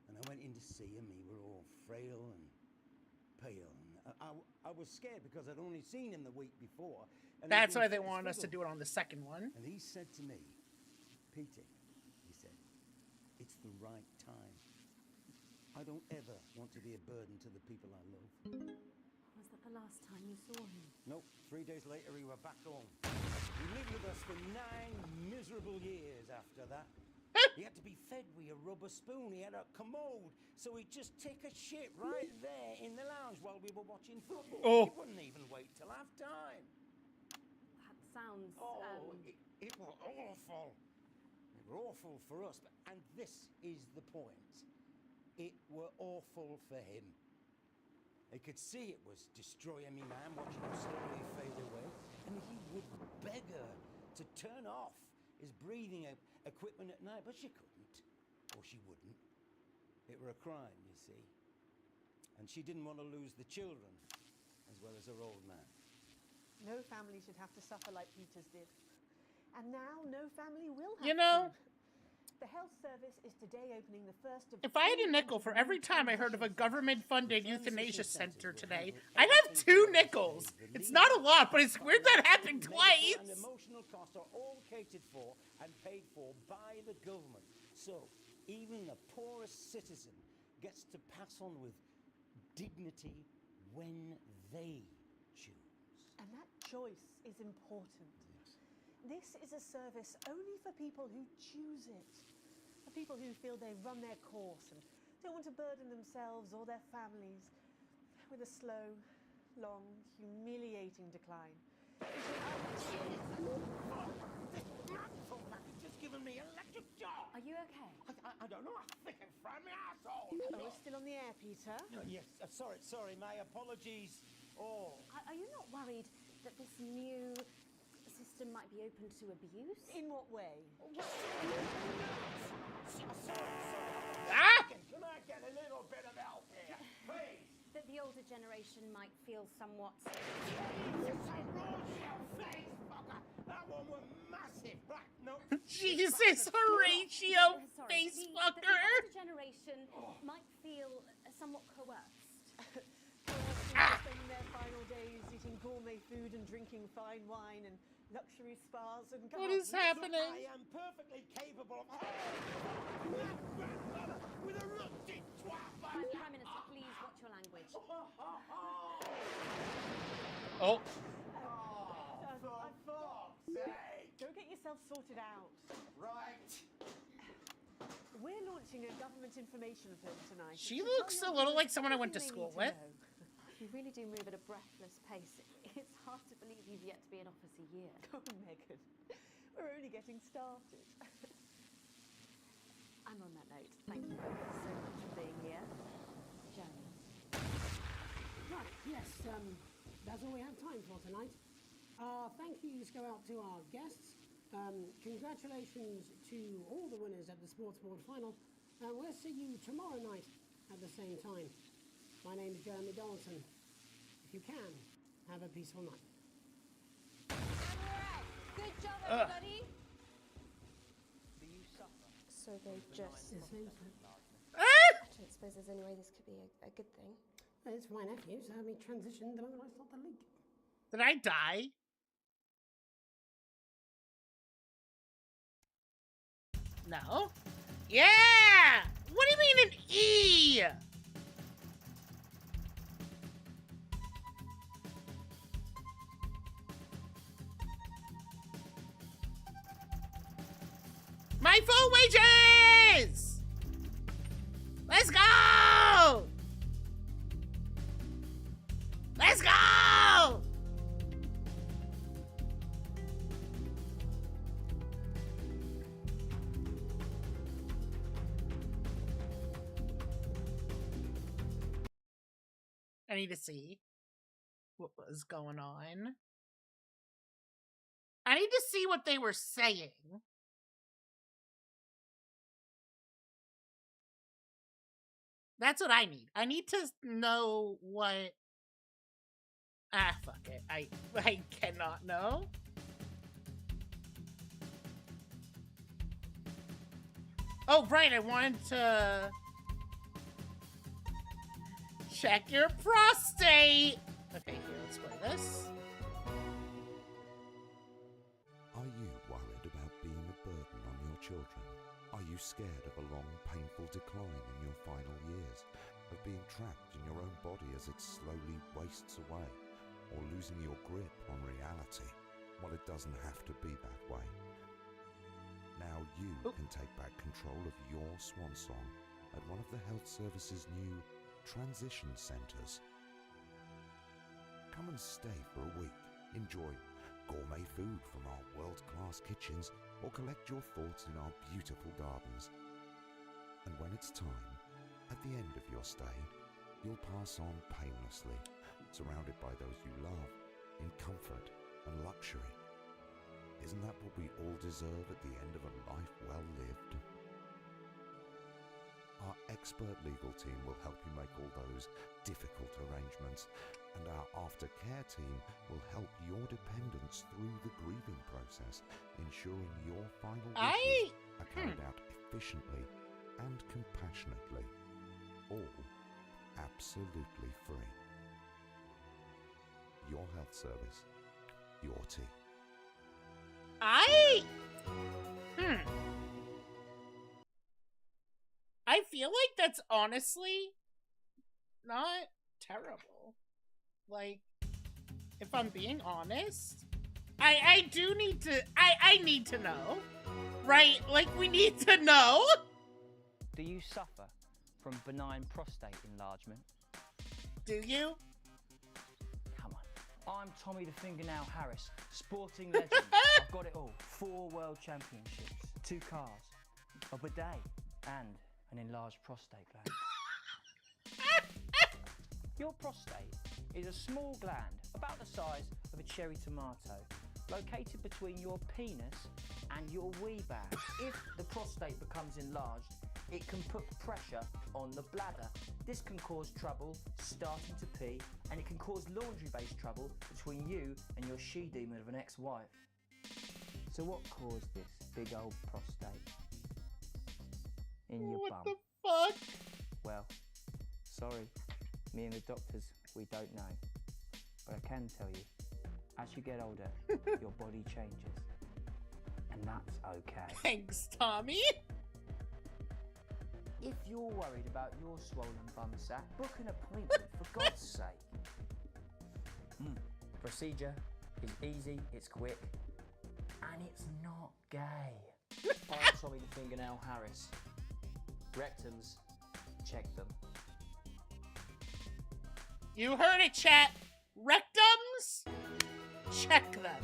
And I went in to see him. We were all frail and pale. And I was scared because I'd only seen him the week before. And That's why they wanted us to do it on the second one. And he said to me, Peter, he said, it's the right time. I don't ever want to be a burden to the people I love. Was that the last time you saw him? Nope, 3 days later he were back home. He lived with us for 9 miserable years after that. He had to be fed with a rubber spoon. He had a commode, so he'd just take a shit right there in the lounge while we were watching football. Oh. He wouldn't even wait till half time. That sounds... It was awful. It was awful for us, and this is the point. It were awful for him. He could see it was destroying me, man, watching him slowly fade away. And he would beg her to turn off his breathing equipment at night, but she couldn't, or she wouldn't. It were a crime, you see. And she didn't want to lose the children, as well as her old man. No family should have to suffer like Peter's did. And now no family will have You know, to. The health service is today opening the first of... if I had a nickel for every time I heard of a government-funded euthanasia center today, I'd have 2 nickels. It's not a lot, but it's weird that happened twice. And emotional costs are all catered for and paid for by the government. So even the poorest citizen gets to pass on with dignity when they choose. And that choice is important. This is a service only for people who choose it. For people who feel they've run their course and don't want to burden themselves or their families with a slow, long, humiliating decline. Just given me electric shock. Are you okay? I don't know. I think I'm frying my asshole. Oh, we're still on the air, Peter. Yes, sorry. My apologies. Oh. Are you not worried that this new system might be open to abuse? In what way? Ah! Can I get a little bit of help here, please? That the older generation might feel somewhat... That one was massive. Right, no. Jesus, Horatio, face The fucker. older generation might feel somewhat coerced. Spending their final days eating gourmet food and drinking fine wine and luxury spas and... What is happening? I am perfectly capable of... with a rusty twat. Prime Minister, please watch your language. Oh. Go get yourself sorted out. Right. We're launching a government information film tonight. She looks a little like someone I went to school with. You really do move at a breathless pace. It's hard to believe you've yet to be in office a year. Oh, Megan, we're only getting started. I'm on that note. Thank you so much for being here. Jeremy. Right, yes, that's all we have time for tonight. Thank yous go out to our guests. Congratulations to all the winners at the Sports Board Final. We'll see you tomorrow night at the same time. My name is Jeremy Donaldson. If you can, have a peaceful night. Good job, everybody. So they just... Ah! I don't suppose there's any way this could be a good thing. It's my nephew, so we transitioned the moment I saw the leak. Did I die? No. Yeah! What do you mean an E? My full wages! Let's go! Let's go! I need to see what was going on. I need to see what they were saying. That's what I need. I need to know what... Ah, fuck it. I cannot know. Oh, right. I wanted to... check your prostate. Okay, here, let's play this. Are you worried about being a burden on your children? Are you scared of a long, painful decline in your final years? Of being trapped in your own body as it slowly wastes away? Or losing your grip on reality? Well, it doesn't have to be that way. Now you can take back control of your swan song at one of the health service's new transition centres. Come and stay for a week. Enjoy gourmet food from our world-class kitchens, or collect your thoughts in our beautiful gardens. And when it's time, At the end of your stay, you'll pass on painlessly, surrounded by those you love, in comfort and luxury. Isn't that what we all deserve at the end of a life well lived? Our expert legal team will help you make all those difficult arrangements, and our aftercare team will help your dependents through the grieving process, ensuring your final wishes are carried out efficiently and compassionately, all absolutely free. Your health service, your team. I feel like that's honestly not terrible. Like, if I'm being honest, I do need to, I need to know, right? Like, we need to know. Do you suffer from benign prostate enlargement? Do you? Come on. I'm Tommy the Fingernail Harris, sporting legend. I've got it all. 4 world championships, 2 cars, a bidet, and an enlarged prostate gland. Your prostate is a small gland about the size of a cherry tomato, located between your penis and your wee bag. If the prostate becomes enlarged, it can put pressure on the bladder. This can cause trouble starting to pee, and it can cause laundry-based trouble between you and your she-demon of an ex-wife. So what caused this big old prostate in your bum? What the fuck? Well, sorry, me and the doctors, we don't know. But I can tell you, as you get older, your body changes. And that's okay. Thanks, Tommy. If you're worried about your swollen bum sack, book an appointment for God's sake. Procedure is easy, it's quick, and it's not gay. I'm Tommy the Fingernail Harris. Rectums, check them. You heard it, chat. Rectums? Check them.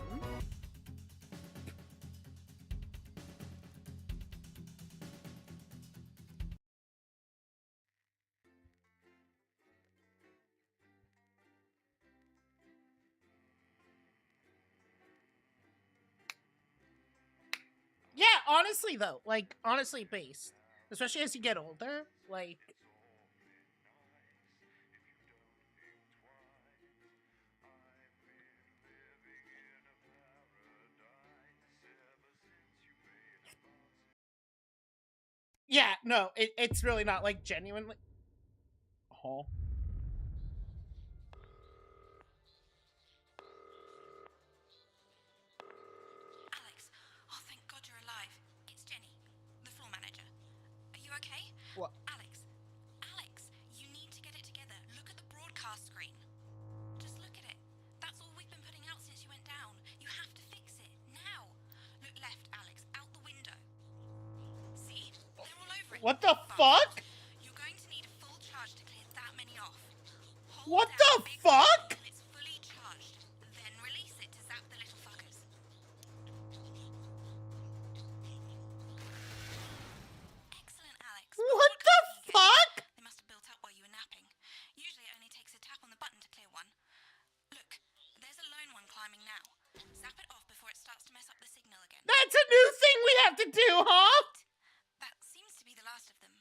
Yeah, honestly though, like, honestly based. Especially as you get older, like... Yeah, no, it's really not, like, genuinely... Oh. Alex, oh thank God you're alive. It's Jenny, the floor manager. Are you okay? What? Alex, you need to get it together. Look at the broadcast screen. Just look at it. That's all we've been putting out since you went down. You have to fix it, now. Look left, Alex, out the window. See? They're all over it. What the fuck? You're going to need a full charge to clear that many off. What the fuck? Until it's fully charged. Then release it to zap the little fuckers. Excellent, Alex. What the fuck? They must have built up while you were napping. Usually it only takes a tap on the button to clear one. Look, there's a lone one climbing now. Zap it off before it starts to mess up the signal again. That's a new thing we have to do, huh? That seems to be the last of them.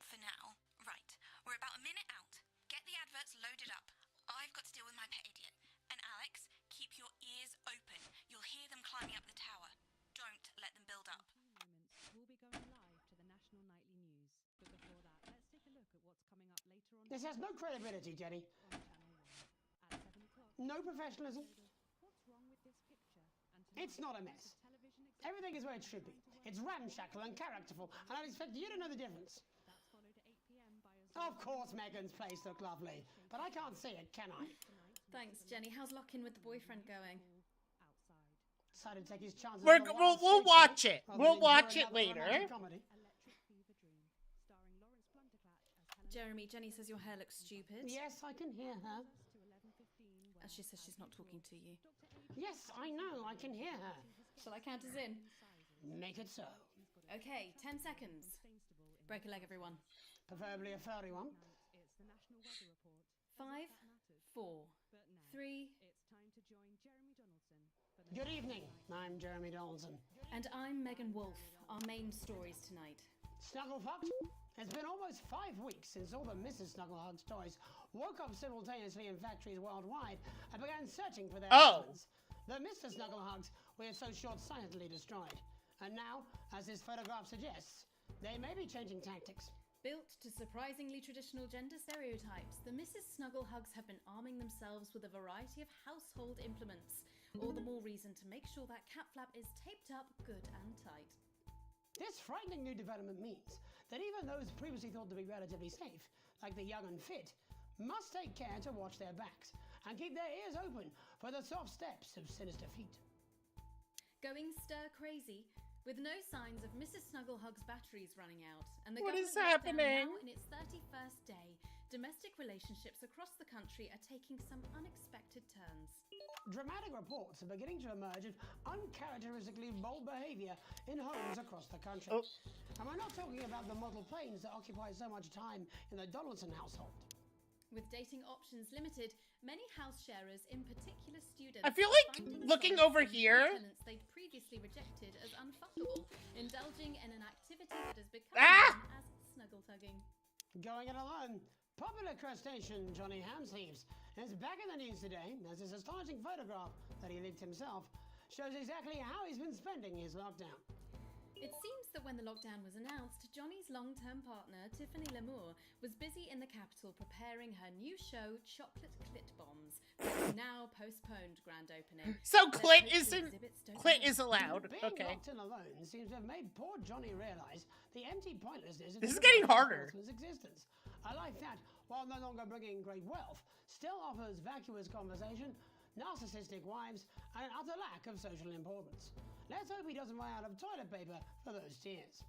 For now. Right. We're about a minute out. Get the adverts loaded up. I've got to deal with my pet idiot. And Alex, keep your ears open. You'll hear them climbing up the tower. Don't let them build up. We'll be going live to the National Nightly News. But before that, let's take a look at what's coming up later on. This has no credibility, Jenny. At 7 o'clock. No professionalism. What's wrong with this picture? It's not a mess. Everything is where it should be. It's ramshackle and characterful, and I'd expect you to know the difference. That's followed at 8 p.m. by a... Of course Megan's place look lovely, but I can't see it, can I? Thanks, Jenny. How's lock-in with the boyfriend going? Decided to take his chances. We'll watch it. We'll watch it later. Jeremy, Jenny says your hair looks stupid. Yes, I can hear her. She says she's not talking to you. Yes, I know, I can hear her. Shall I count us in? Make it so. Okay, 10 seconds. Break a leg, everyone. preferably a furry one. 5, 4, 3. Good evening, I'm Jeremy Donaldson. And I'm Megan Wolf. Our main stories tonight. Snugglefucked? It's been almost 5 weeks since all the Mrs. Snugglehugs toys woke up simultaneously in factories worldwide and began searching for their husbands. The Mr. Snugglehugs were so short-sightedly destroyed. And now, as this photograph suggests, they may be changing tactics. Built to surprisingly traditional gender stereotypes, the Mrs. Snugglehugs have been arming themselves with a variety of household implements. All the more reason to make sure that cat flap is taped up good and tight. This frightening new development means that even those previously thought to be relatively safe, like the young and fit, must take care to watch their backs and keep their ears open for the soft steps of sinister feet. Going stir crazy, with no signs of Mrs. Snugglehug's batteries running out, and the What is government happening? lockdown now in its 31st day, domestic relationships across the country are taking some unexpected turns. Dramatic reports are beginning to emerge of uncharacteristically bold behaviour in homes across the country. And we're not talking about the model planes that occupy so much time in the Donaldson household. With dating options limited, many house sharers, in particular students, I feel are like finding looking solace over in here. tenants they'd previously rejected as unfuckable, indulging in an activity that has become known as snuggle tugging. Going it alone, popular crustacean Johnny Hamsleeves is back in the news today as his astonishing photograph that he leaked himself shows exactly how he's been spending his lockdown. It seems that when the lockdown was announced, Johnny's long-term partner, Tiffany Lamour, was busy in the capital preparing her new show, Chocolate Clit Bombs, for its now postponed grand opening. So Let's clit hope the isn't exhibits don't clit close. is allowed. Being Okay. locked in alone seems to have made poor Johnny realise the empty pointlessness of This is the getting harder. his existence. A life that, while no longer bringing great wealth, still offers vacuous conversation, narcissistic wives, and an utter lack of social importance. Let's hope he doesn't run out of toilet paper for those tears.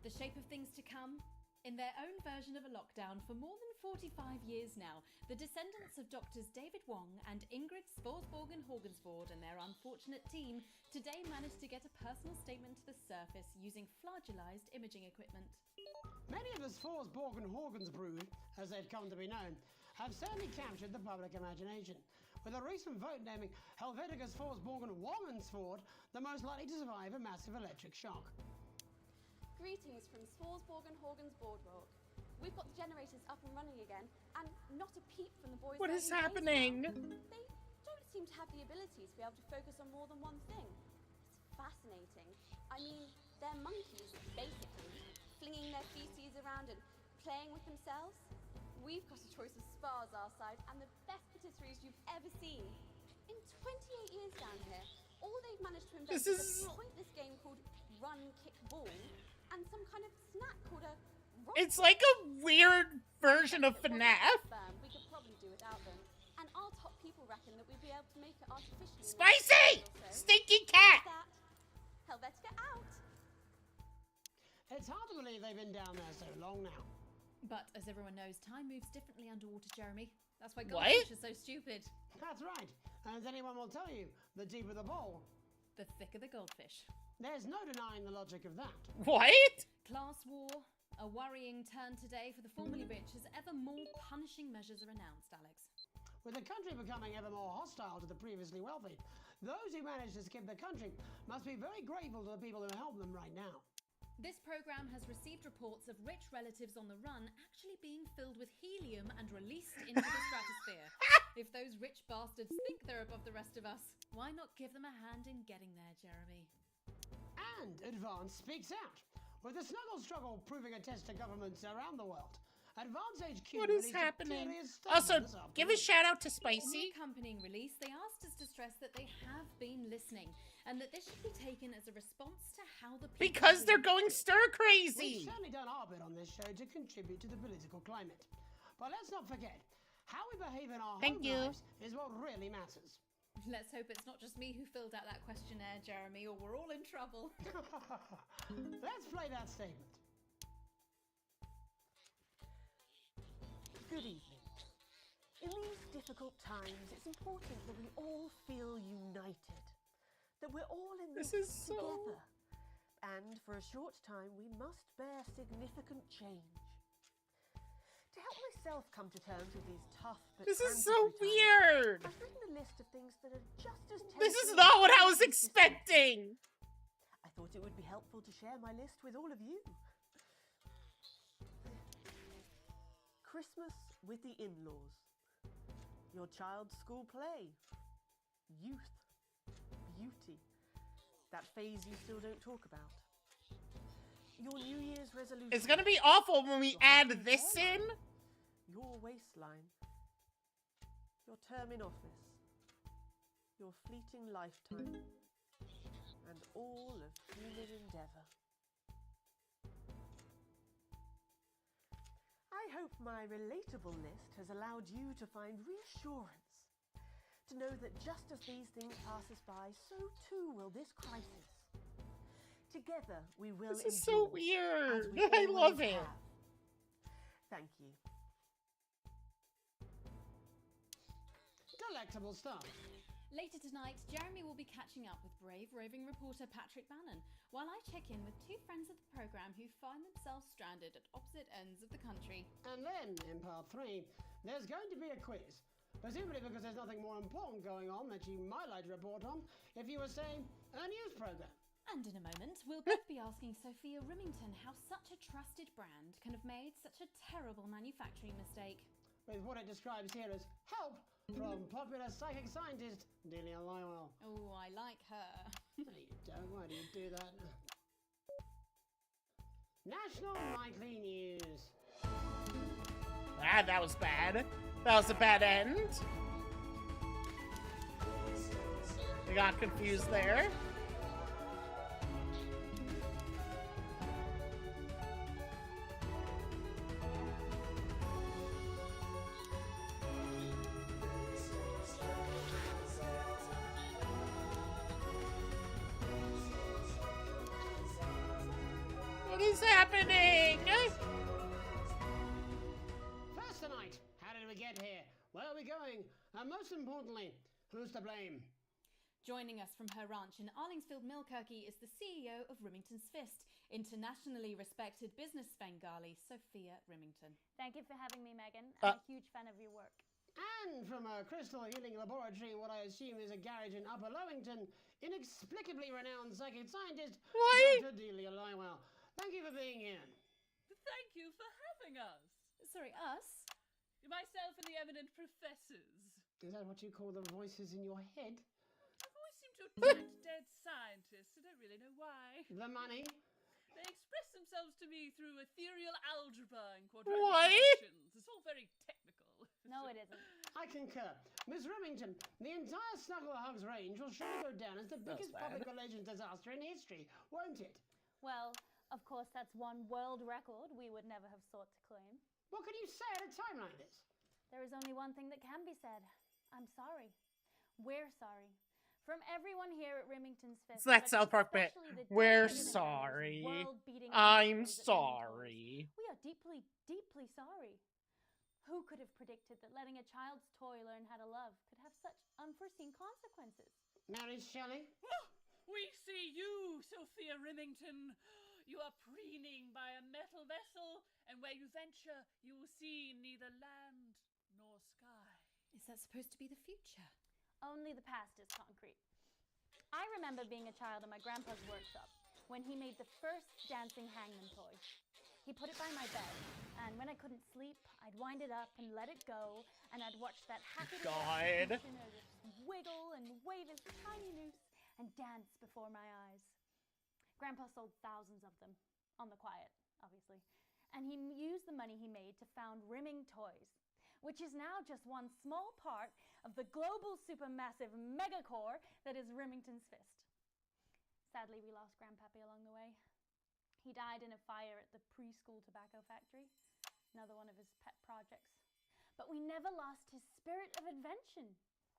The shape of things to come? In their own version of a lockdown for more than 45 years now, the descendants of Doctors David Wong and Ingrid Svorsborgen Horgensvord and their unfortunate team today managed to get a personal statement to the surface using flagellized imaging equipment. Many of the Svorsborgen Horgans brood, as they've come to be known, have certainly captured the public imagination, with a recent vote naming Helvetica Svorsborgen Wongensvord the most likely to survive a massive electric shock. Greetings from Svorsborgen Horgans Boardwalk. We've got the generators up and running again, and not a peep from the boys. What there is in Bayside. happening? They don't seem to have the ability to be able to focus on more than one thing. It's fascinating. I mean, they're monkeys, basically, flinging their feces around and playing with themselves. We've got a choice of spas our side and the best patisseries you've ever seen. In 28 years down here, all they've managed to invent This is is- a pointless game called Run, Kick, Ball, and some kind of snack called a... It's like a weird version of FNAF. We could probably do without them. And our top people reckon that we'd be able to make it artificially. in the Spicy! next 10 years or so. Stinky cat! That, Helvetica out! It's hard to believe they've been down there so long now. But as everyone knows, time moves differently underwater, Jeremy. That's why What? goldfish are so stupid. That's right. As anyone will tell you, the deeper the bowl, the thicker the goldfish. There's no denying the logic of that. What? Class war, a worrying turn today for the formerly rich as ever more punishing measures are announced, Alex. With the country becoming ever more hostile to the previously wealthy, those who manage to skip the country must be very grateful to the people who help them right now. This program has received reports of rich relatives on the run actually being filled with helium and released into the stratosphere. If those rich bastards think they're above the rest of us, why not give them a hand in getting there, Jeremy? And Advance speaks out, with the snuggle struggle proving a test to governments around the world. Advance HQ What is released a happening? curious Also, statement this give a afternoon. shout out to In Spicy. the accompanying release, they asked us to stress that they have been listening and that this should be taken as a response to how the people Because they're react. going stir We've crazy. certainly done our bit on this show to contribute to the political climate. But let's not forget, how we behave in our Thank home you. lives is what really matters. Let's hope it's not just me who filled out that questionnaire, Jeremy, or we're all in trouble. Let's play that statement. Good evening. In these difficult times, it's important that we all feel united, that we're all in this This is so- together. And for a short time, we must bear significant change. myself come to terms with these tough but This is so transitory times, weird. I've written a list of things that are just as This is tempting not as what I was Christmas is. expecting. I thought it would be helpful to share my list with all of you. Christmas with the in-laws. Your child's school play. Youth. Beauty. That phase you still don't talk about. Your New Year's resolution. It's gonna be awful when we Your add husband's this in. hairline. Your waistline. Your term in office. Your fleeting lifetime. And all of human endeavour. I hope my relatable list has allowed you to find reassurance. To know that just as these things pass us by, so too will this crisis. Together we will This is so endure, weird. as we I love always it. have. Thank you. Delectable stuff. Later tonight, Jeremy will be catching up with brave roving reporter Patrick Bannon, while I check in with two friends of the programme who find themselves stranded at opposite ends of the country. And then, in part 3, there's going to be a quiz. Presumably because there's nothing more important going on that you might like to report on if you were, say, a news programme. And in a moment, we'll both be asking Sophia Remington how such a trusted brand can have made such a terrible manufacturing mistake. With what it describes here as help from popular psychic scientist Delia Lywell. Oh, I like her. No, you don't. Why do you do that? National Nightly News. Ah, that was bad. That was a bad end. I got confused there. What is happening? First tonight, how did we get here? Where are we going? And most importantly, who's to blame? Joining us from her ranch in Arlingsfield, Milkirky is the CEO of Remington's Fist, internationally respected business Svengali, Sophia Remington. Thank you for having me, Megan. I'm a huge fan of your work. And from a crystal healing laboratory, what I assume is a garage in Upper Lowington, inexplicably renowned psychic scientist, Dr. Delia Lywell. Thank you for being here. Thank you for having us. Sorry, us? Myself and the eminent professors. Is that what you call the voices in your head? I've always seemed to attract dead scientists. I don't really know why. The money? They express themselves to me through ethereal algebra and quadratic What? functions. It's all very technical. No, it isn't. I concur. Miss Remington, the entire Snugglehugs range will surely go down as the biggest bad. public relations disaster in history, won't it? Well, of course, that's one world record we would never have sought to claim. What can you say at a time like this? There is only one thing that can be said. I'm sorry. We're sorry. From everyone here at Remington's Fist. It's that but South Park bit. especially the We're dedicated sorry. world-beating I'm employees at Remington's, sorry. We are deeply, deeply sorry. Who could have predicted that letting a child's toy learn how to love could have such unforeseen consequences? Mary Shelley? We see you, Sophia Remington. You are preening by a metal vessel, and where you venture, you will see neither land nor sky. Is that supposed to be the future? Only the past is concrete. I remember being a child in my grandpa's workshop when he made the first dancing hangman toy. He put it by my bed, and when I couldn't sleep, I'd wind it up and let it go, and I'd watch that happy little God. creature just wiggle and wave his tiny noose and dance before my eyes. Grandpa sold thousands of them, on the quiet, obviously, and he used the money he made to found Rimming Toys, which is now just one small part of the global supermassive megacore that is Remington's Fist. Sadly, we lost Grandpappy along the way. He died in a fire at the preschool tobacco factory, another one of his pet projects. But we never lost his spirit of invention.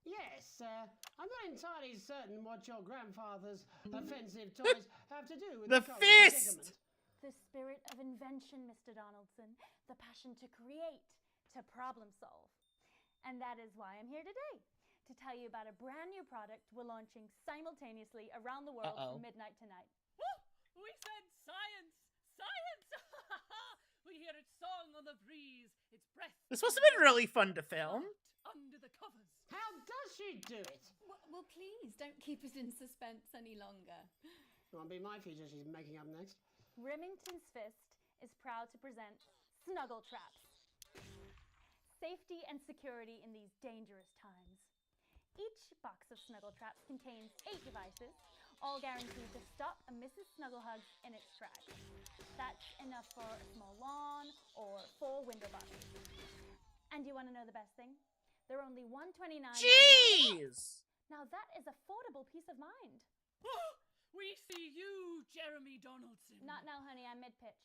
Yes, I'm not entirely certain what your grandfather's offensive toys have to do with The current fist! predicament. The spirit of invention, Mr. Donaldson. The passion to create, to problem solve. And that is why I'm here today, to tell you about a brand new product we're launching simultaneously around the world from midnight tonight. We said science! Science! We hear its song on the breeze, its breath. This must have been really fun to film. Under the covers. How does she do it? Well, please, don't keep us in suspense any longer. Won't be my feature she's making up next. Remington's Fist is proud to present Snuggle Traps. Safety and security in these dangerous times. Each box of Snuggle Traps contains 8 devices, all guaranteed to stop a Mrs. Snugglehugs in its tracks. That's enough for a small lawn or 4 window boxes. And you want to know the best thing? They're only $129. Jeez! Now that is affordable peace of mind. We see you, Jeremy Donaldson. Not now, honey, I'm mid-pitch.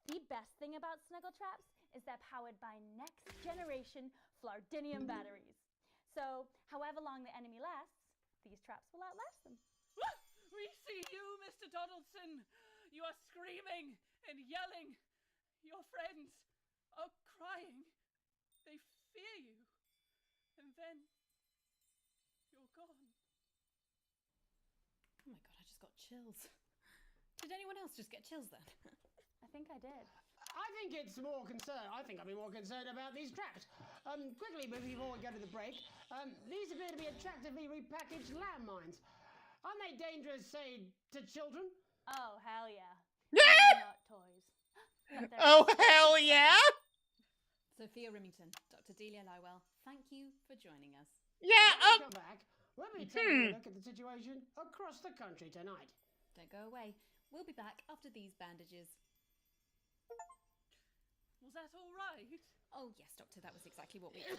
The best thing about Snuggle Traps is they're powered by next-generation Flardinium batteries. So, however long the enemy lasts, these traps will outlast them. We see you, Mr. Donaldson. You are screaming and yelling. Your friends are crying. They fear you. And then you're gone. Oh my god, I just got chills. Did anyone else just get chills then? I think I did. I think it's more concerned. I think I'd be more concerned about these traps. Quickly, before we go to the break, these appear to be attractively repackaged landmines. Aren't they dangerous, say, to children? Oh, hell yeah. They're not toys. But they're Oh, hell yeah! Sophia Remington, Dr. Delia Lywell, thank you for joining us. Yeah, Come back. We'll be taking a look at the situation across the country tonight. Don't go away. We'll be back after these bandages. Was that all right? Oh, yes, Doctor, that was exactly what we... She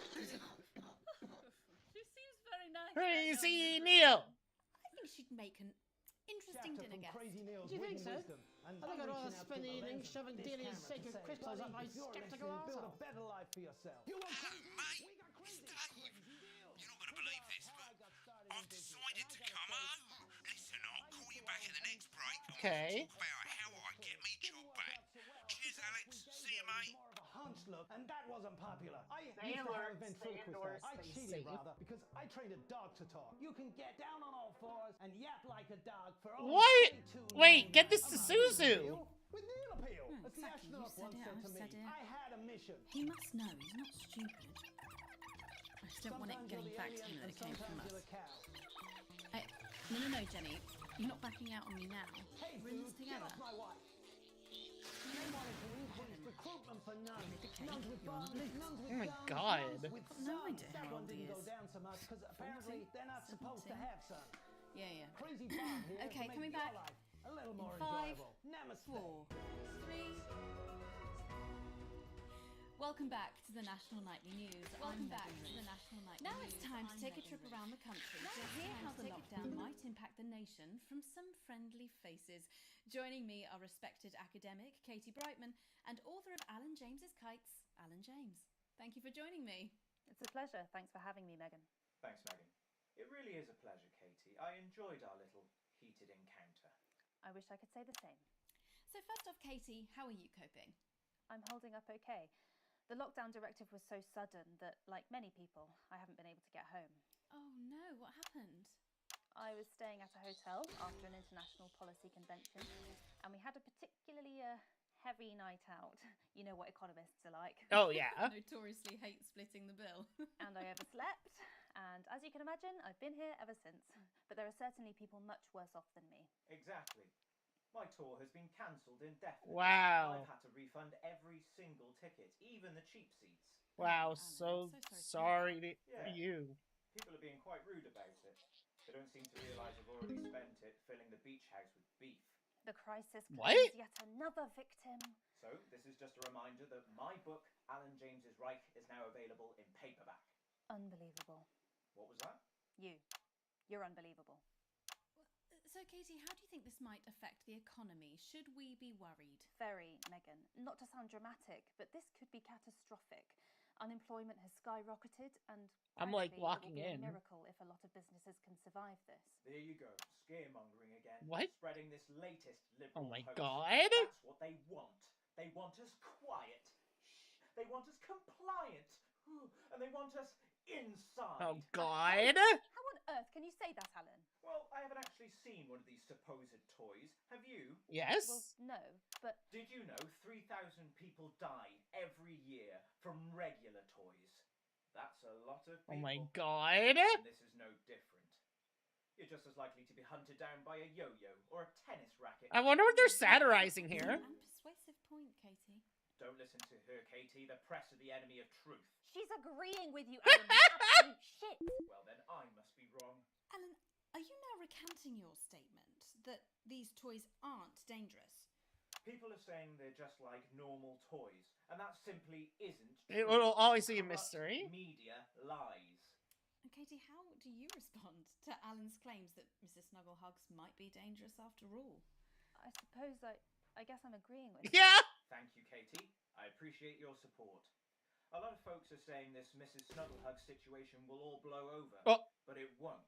seems very nice. Crazy Neil! I think she'd make an interesting dinner guest. Do you think so? I think I'd rather spend the evening shoving Delia's sacred crystals up my skeptical arsehole. better life for yourself. Hello, mate. It's Dave. You're not going to believe this, but I've decided to come home. Listen, I'll call you back at the next break. Okay. Talk about how I get me job back. Cheers, Alex. See you, mate. Hunch look, and that wasn't popular. I They used to have a endorse, ventriloquist. I they cheated say. rather because I trained a dog to talk. You can get down on all fours and yap like a dog for only What? $22.99 Wait, get this to a month. Suzu. With Neil Appeal. As the exactly, you astronaut said once it, said I to me, said it. I had a mission. He must know, he's not stupid. I just don't want it Sometimes you're getting the back to alien him that and it came from sometimes us. you're the cow. No, Jenny. You're not backing out on me now. Hey, We're in dude, this get together. off my wife. They wanted to increase recruitment for nuns. Nuns with bombs, nuns with Oh my guns, God. nuns with No sons. idea That how one old he didn't go is. down so much because apparently 40, they're not supposed to 17. have sons. Yeah. Crazy Bob here Okay, to coming make back. your life a little In more 5, enjoyable. Namaste. 4, 3. Welcome back to the National Nightly News. I'm back to the National Nightly News. Now it's time to take a trip around the country to hear how the lockdown might impact the nation from some friendly faces. Joining me are respected academic Katie Brightman and author of Alan James's Kites, Alan James. Thank you for joining me. It's a pleasure. Thanks for having me, Megan. Thanks, Megan. It really is a pleasure, Katie. I enjoyed our little heated encounter. I wish I could say the same. So first off, Katie, how are you coping? I'm holding up okay. The lockdown directive was so sudden that, like many people, I haven't been able to get home. Oh no, what happened? I was staying at a hotel after an international policy convention, and we had a particularly heavy night out. You know what economists are like. Oh, yeah. Notoriously hate splitting the bill. And I overslept, and as you can imagine, I've been here ever since. But there are certainly people much worse off than me. Exactly. My tour has been cancelled indefinitely. Wow. I've had to refund every single ticket, even the cheap seats. Wow, so sorry for you. People are being quite rude about it. They don't seem to realise I've already spent it filling the beach house with beef. The crisis What? claims yet another victim. So, this is just a reminder that my book, Alan James's Reich, is now available in paperback. Unbelievable. What was that? You're unbelievable. So, Katie, how do you think this might affect the economy? Should we be worried? Very, Megan. Not to sound dramatic, but this could be catastrophic. Unemployment has skyrocketed, and I'm, like, frankly, walking it will be in. a miracle if a lot of businesses can survive this. There you go, scaremongering again. What? Spreading this latest liberal Oh my hoax. God. That's what they want. They want us quiet. Shh. They want us compliant. And they want us inside. Oh, God. How on earth can you say that, Alan? Well, I haven't actually seen one of these supposed toys. Have you? Yes. Well, no, but... Did you know 3,000 people die every year from regular toys? That's a lot of people. Oh, my God. And this is no different. You're just as likely to be hunted down by a yo-yo or a tennis racket. I wonder what they're satirizing here. Persuasive point, Katie. Don't listen to her, Katie. The press are the enemy of truth. She's agreeing with you, Alan. You absolute shit. Well, then I must be wrong. Alan, are you now recanting your statement that these toys aren't dangerous? People are saying they're just like normal toys, and that simply isn't It true. will always be a Corrupt mystery. Media lies. And Katie, how do you respond to Alan's claims that Mrs. Snugglehugs might be dangerous after all? I suppose I guess I'm agreeing with Yeah. Thank you, Katie. I appreciate your support. A lot of folks are saying this Mrs. Snugglehug situation will all blow over, but it won't.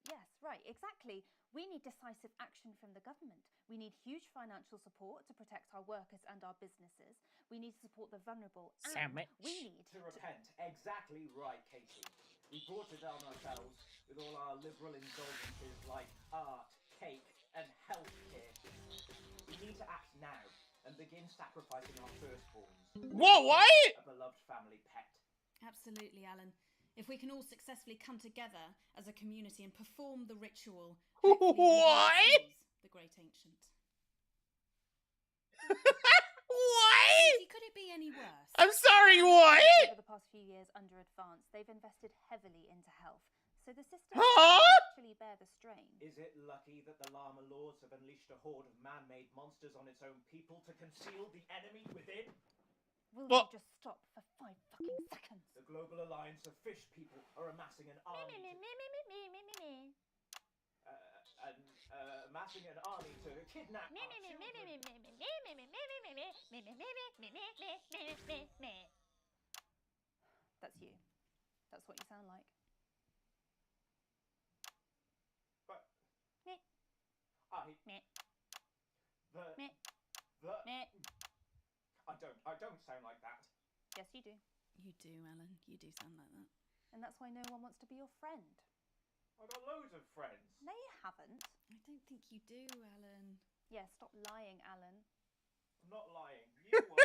Yes, right, exactly. We need decisive action from the government. We need huge financial support to protect our workers and our businesses. We need to support the vulnerable. And Sandwich. we need to repent. Exactly right, Katie. We brought it on ourselves with all our liberal indulgences like art, cake, and healthcare. We need to act now and begin sacrificing our firstborns. Whoa, what? A beloved family pet. Absolutely, Alan. If we can all successfully come together as a community and perform the ritual, What? The great ancient. What? Could it be any worse? I'm sorry, what? Over the past few years under Advance, they've invested heavily into health. So the system Huh? can actually bear the strain. Is it lucky that the Llama Lords have unleashed a horde of man-made monsters on its own people to conceal the enemy within? Will you just stop for 5 fucking seconds? The Global Alliance of Fish People are amassing an army to kidnap our children. That's you. That's what you sound like. But Meh. Meh. Meh. Meh. I don't sound like that. Yes, you do. You do, Alan. You do sound like that. And that's why no one wants to be your friend. I've got loads of friends. No, you haven't. I don't think you do, Alan. Yeah, stop lying, Alan. I'm not lying. You are.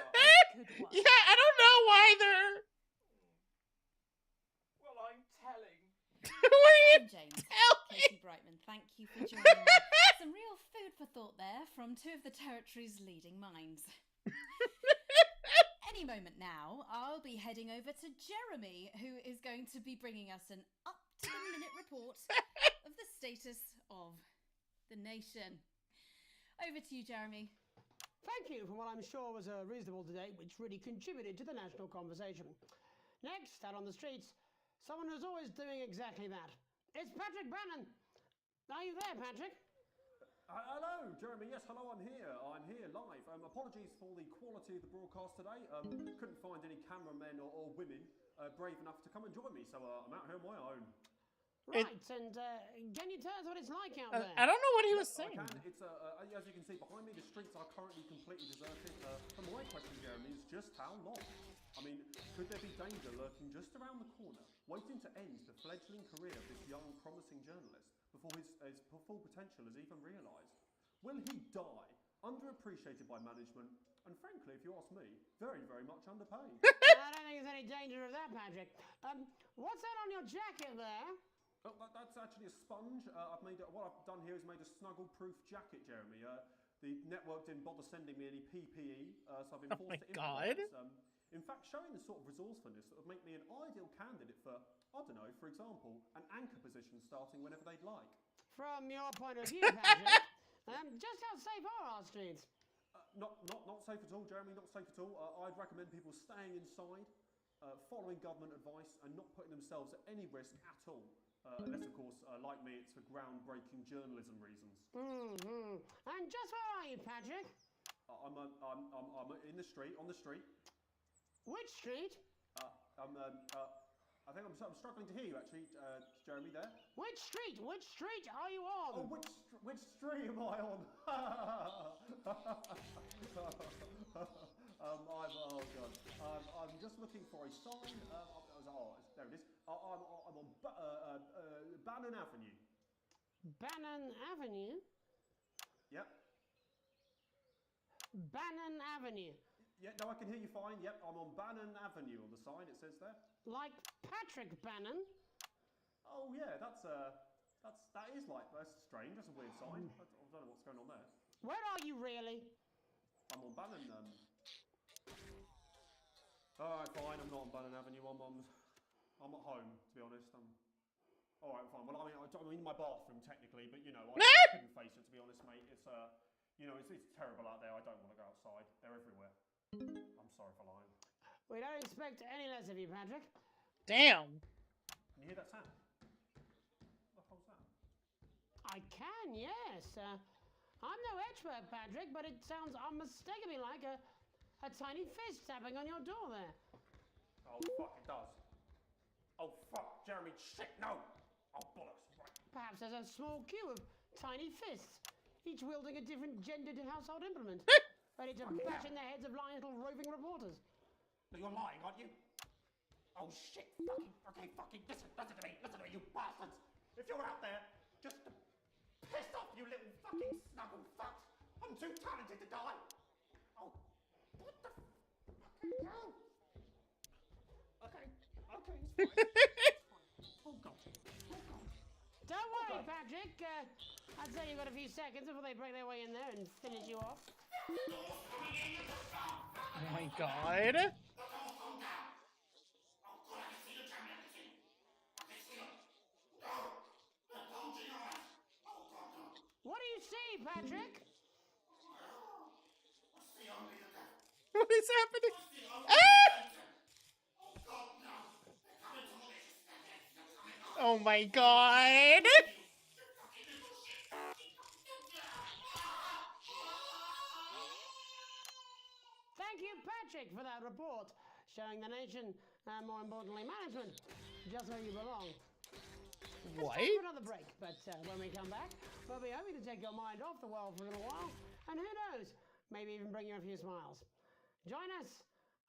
Good one. Yeah, I don't know why they're... Well, I'm telling. What are you James, telling? Katie Brightman, thank you for joining me. Some real food for thought there from two of the territory's leading minds. Any moment now, I'll be heading over to Jeremy, who is going to be bringing us an up-to-the-minute report of the status of the nation. Over to you, Jeremy. Thank you for what I'm sure was a reasonable debate which really contributed to the national conversation. Next, out on the streets, someone who's always doing exactly that. It's Patrick Brannan. Are you there, Patrick? Hello, Jeremy. Yes, hello, I'm here. I'm here live. Apologies for the quality of the broadcast today. Couldn't find any cameramen or women brave enough to come and join me, so I'm out here on my own. Right, and can you tell us what it's like out there? I don't know what he was Yes, saying. I can. It's as you can see behind me, the streets are currently completely deserted. And my question, Jeremy, is just how long? I mean, could there be danger lurking just around the corner, waiting to end the fledgling career of this young, promising journalist before his full potential is even realised? Will he die, underappreciated by management, and frankly, if you ask me, very, very much underpaid? I don't think there's any danger of that, Patrick. What's that on your jacket there? Oh, that's actually a sponge. What I've done here is made a snuggle-proof jacket, Jeremy. The network didn't bother sending me any PPE, so I've been forced to improvise. In fact, showing the sort of resourcefulness that would make me an ideal candidate for, I don't know, for example, an anchor position starting whenever they'd like. From your point of view, Patrick, just how safe are our streets? Not safe at all, Jeremy, not safe at all. I'd recommend people staying inside, following government advice, and not putting themselves at any risk at all. Unless, of course, like me, it's for groundbreaking journalism reasons. Mm-hmm. And just where are you, Patrick? I'm in the street, on the street. Which street? I think I'm struggling to hear you, actually, Jeremy, there. Which street? Which street are you on? Oh, which street am I on? I'm just looking for a sign. There it is. I'm on Bannon Avenue. Bannon Avenue? Yep. Bannon Avenue. Yeah, no, I can hear you fine. Yep, I'm on Bannon Avenue on the sign, it says there. Like Patrick Bannon? Oh, yeah, that is like, that's strange. That's a weird sign. I don't know what's going on there. Where are you really? I'm on Bannon, Alright, fine, I'm not on Bannon Avenue. I'm at home, to be honest. Alright, fine. Well, I'm in my bathroom, technically, but, you know, I couldn't face it, to be honest, mate. It's, you know, it's terrible out there. I don't want to go outside. They're everywhere. I'm sorry for lying. We don't expect any less of you, Patrick. Damn. Can you hear that sound? What the hell's that? I can, yes. I'm no expert, Patrick, but it sounds unmistakably like a tiny fist tapping on your door there. Oh, fuck, it does. Oh, fuck, Jeremy, shit, no! Oh, bollocks, right. Perhaps there's a small queue of tiny fists, each wielding a different gendered household implement, ready to bash in the heads of lying little roving reporters. You're lying, aren't you? Oh, shit, fucking, listen to me, you bastards! If you're out there, just to piss off, you little fucking snuggle fucks! I'm too talented to die! Oh, what the fucking hell? Okay, it's fine. Oh, God. Don't worry, Patrick. I'd say you've got a few seconds before they break their way in there and finish you off. Oh my God. What do you see, Patrick? What is happening? Ah! Oh my God. Thank you, Patrick, for that report, showing the nation, and more importantly, management, just where you belong. What? It's time for another break, but when we come back, we'll be hoping to take your mind off the world for a little while, and who knows, maybe even bring you a few smiles. Join us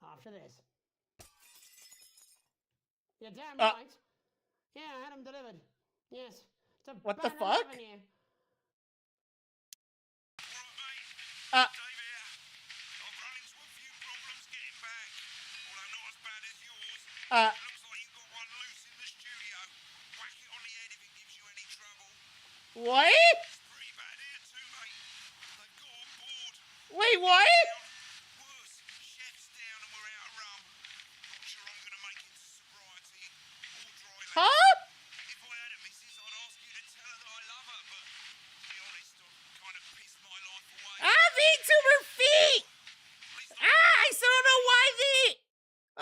after this. You're damn right. Yeah, I had them delivered. Yes. To What the Bannon fuck? Avenue. What? Wait, what? Huh? VTuber feet! I still don't know why the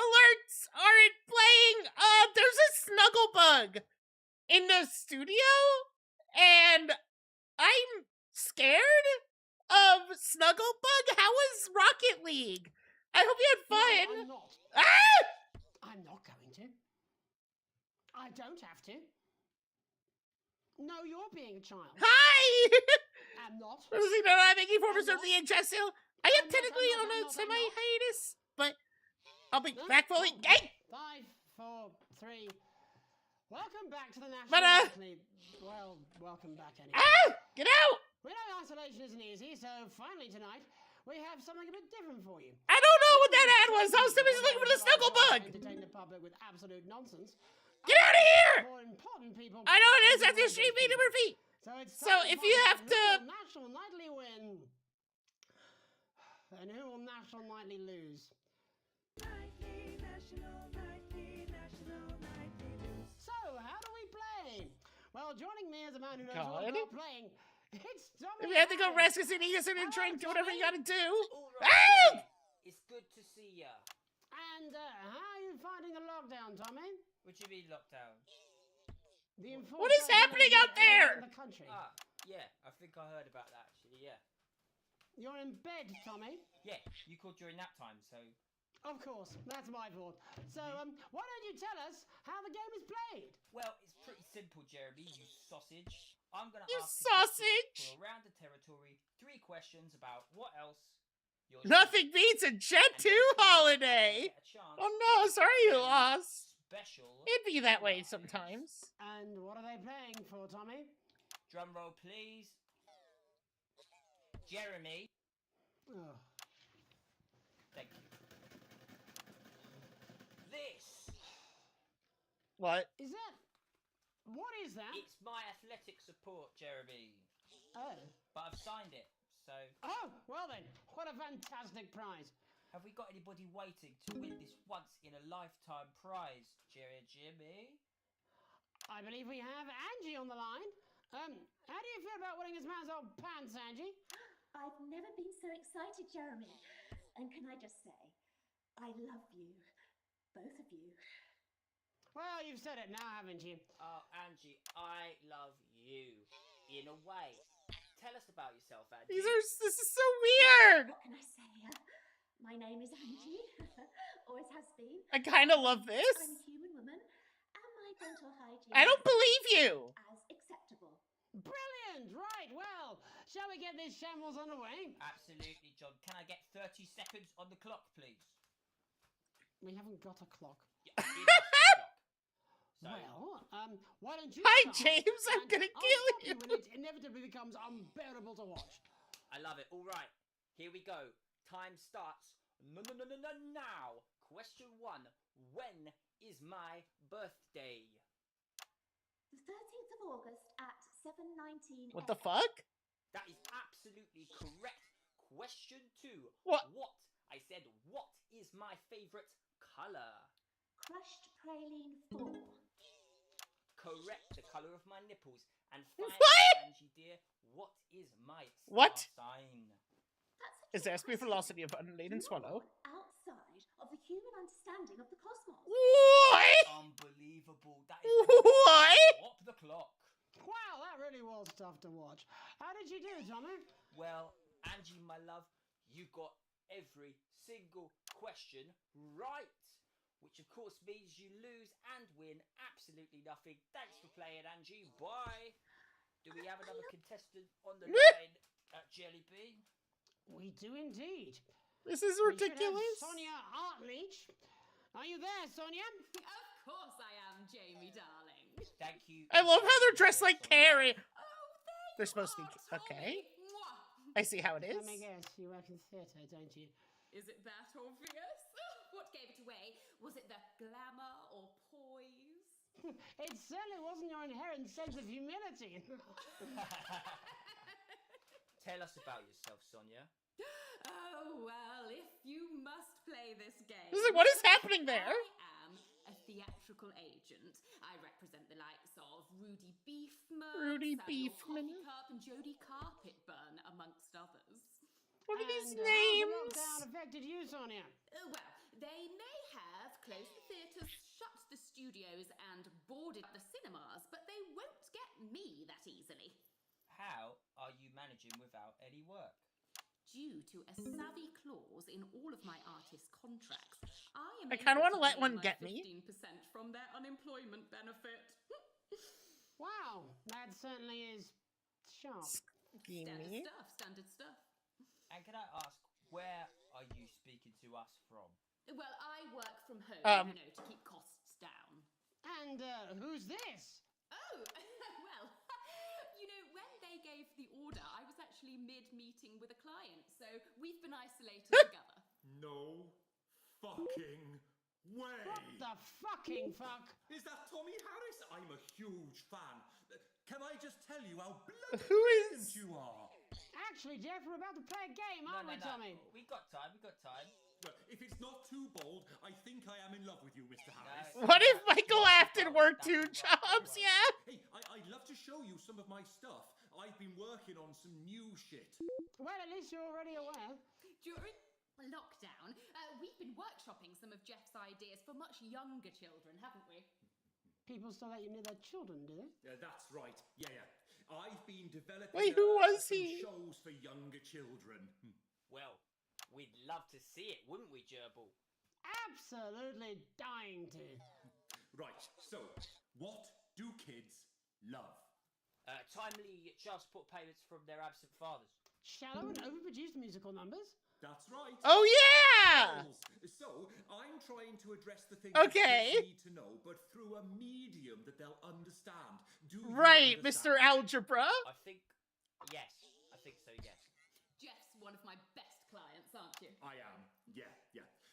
alerts aren't playing. There's a snuggle bug in the studio, and I'm scared of Snugglebug. How was Rocket League? I hope you had fun. No, I'm not. Ah! I'm not going to. I don't have to. No, you're being a child. Hi! I'm not. Lucy, no, I'm making for of the Exessel. I am technically on a semi-hiatus, but I'll be back fully. Hey! 5, 4, 3. Welcome back to the National But, League. Well, welcome back anyway. Ah! Get out! We know isolation isn't easy, so finally tonight, we have something a bit different for you. I don't know what that ad was. I was too busy looking for the Snugglebug. Entertain the public with absolute nonsense. Get out of here! More important people. I know it is. That's your street VTuber feet. So if you have to... National Nightly win. And who will National Nightly lose? So, how do we play? Well, joining me as a man who knows all God. about playing, it's Tommy. If you have to go rest and eat and drink, do whatever you gotta do. Right, it's good to see ya. And how are you finding the lockdown, Tommy? What do you mean lockdown? What is happening out there? In the country. Ah, yeah, I think I heard about that actually, yeah. You're in bed, Tommy? Yeah, you called during nap time, so... Of course, that's my fault. So, why don't you tell us how the game is played? Well, it's pretty simple, Jeremy, you sausage. I'm gonna You ask sausage! for around the territory 3 questions about what else Nothing beats a Jet 2 holiday. Oh no, sorry you lost. Special. It'd be that way sometimes. And what are they playing for, Tommy? Drum roll, please. Jeremy. Oh. Thank you. This. What? Is that? What is that? It's my athletic support, Jeremy. Oh. But I've signed it, so. Oh, well then, what a fantastic prize. Have we got anybody waiting to win this once-in-a-lifetime prize, Jimmy? I believe we have Angie on the line. How do you feel about winning this man's old pants, Angie? I've never been so excited, Jeremy. And can I just say, I love you. Both of you. Well, you've said it now, haven't you? Oh, Angie, I love you. In a way. Tell us about yourself, Angie. This is so weird. What can I say? My name is Angie. Always has been. I kind of love this. I'm a human woman, and my dental hygiene. I don't believe you. As acceptable. Brilliant! Right, well, shall we get this shambles underway? Absolutely, John. Can I get 30 seconds on the clock, please? We haven't got a clock. Yeah, it is the clock. So, Well, why don't you Hi, start, James. I'm and gonna I'll kill stop you. when it inevitably becomes unbearable to watch. I love it. All right, here we go. Time starts now. Question 1. When is my birthday? The 13th of August at 7:19. What the fuck? That is absolutely correct. Question 2. What? I said, what is my favorite color? Crushed praline 4. Correct. The color of my nipples. And What? finally, Angie dear, what is my star What? sign? Is the SP velocity of unladen swallow? Outside of the human understanding of the cosmos. What? Unbelievable. That is What? Stop the clock. Wow, that really was tough to watch. How did you do, Tommy? Well, Angie, my love, you got every single question right. Which, of course, means you lose and win absolutely nothing. Thanks for playing, Angie. Bye. Do we have another contestant on the line at Jelly Bean? We do indeed. This is We should have ridiculous. Sonia Hartleach. Are you there, Sonia? Of course I am, Jamie, darling. Thank you. I love how they're dressed like Carrie. They're supposed to be okay. I see how it is. Let me guess, you work in theatre, don't you? Is it that obvious? What gave it away? Was it the glamour or poise? It certainly wasn't your inherent sense of humility. Tell us about yourself, Sonia. Oh, well, if you must play this game. This is like, what is happening there? I am a theatrical agent. I represent the likes of Rudy Beefman, Rudy Samuel Beefman. Coffeecup, and Jodie Carpetburn, amongst others. What are these And names? How has the lockdown affected you, Sonia? Well, they may have closed the theatres, shut the studios, and boarded the cinemas, but they won't get me that easily. How are you managing without any work? Due to a savvy clause in all of my artist contracts, I kind of want to let one get me. 15% from their unemployment benefit. Wow, that certainly is sharp. Schemy. Standard stuff. And can I ask, where are you speaking to us from? Well, I work from home, to keep costs down. And who's this? Oh, well, when they gave the order, I was actually mid-meeting with a client, so we've been isolated together. No fucking way! What the fucking fuck? Is that Tommy Harris? I'm a huge fan. Can I just tell you how bloody Who brilliant is- you are? Actually, Jeff, we're about to play a game, aren't we, Tommy? We got time. Look, if it's not too bold, I think I am in love with you, Mr. Harris. What if Michael Afton worked 2 jobs? Yeah. Hey, I'd love to show you some of my stuff. I've been working on some new shit. Well, at least you're already aware. During lockdown, we've been workshopping some of Jeff's ideas for much younger children, haven't we? People still let you near their children, do they? Yeah, that's right. Yeah. I've been developing Wait, who was some he? shows for younger children. Well, we'd love to see it, wouldn't we, Gerbil? Absolutely dying to. Right, so, what do kids love? Timely child support payments from their absent fathers. shallow and overproduced musical numbers. That's right. Oh, yeah! So, I'm trying to address the things Okay. that kids need to know, but through a medium that they'll understand. Do you Right, understand? Mr. Algebra. I think, yes. I think so, yes. Jeff's one of my best clients, aren't you? I am. Yeah.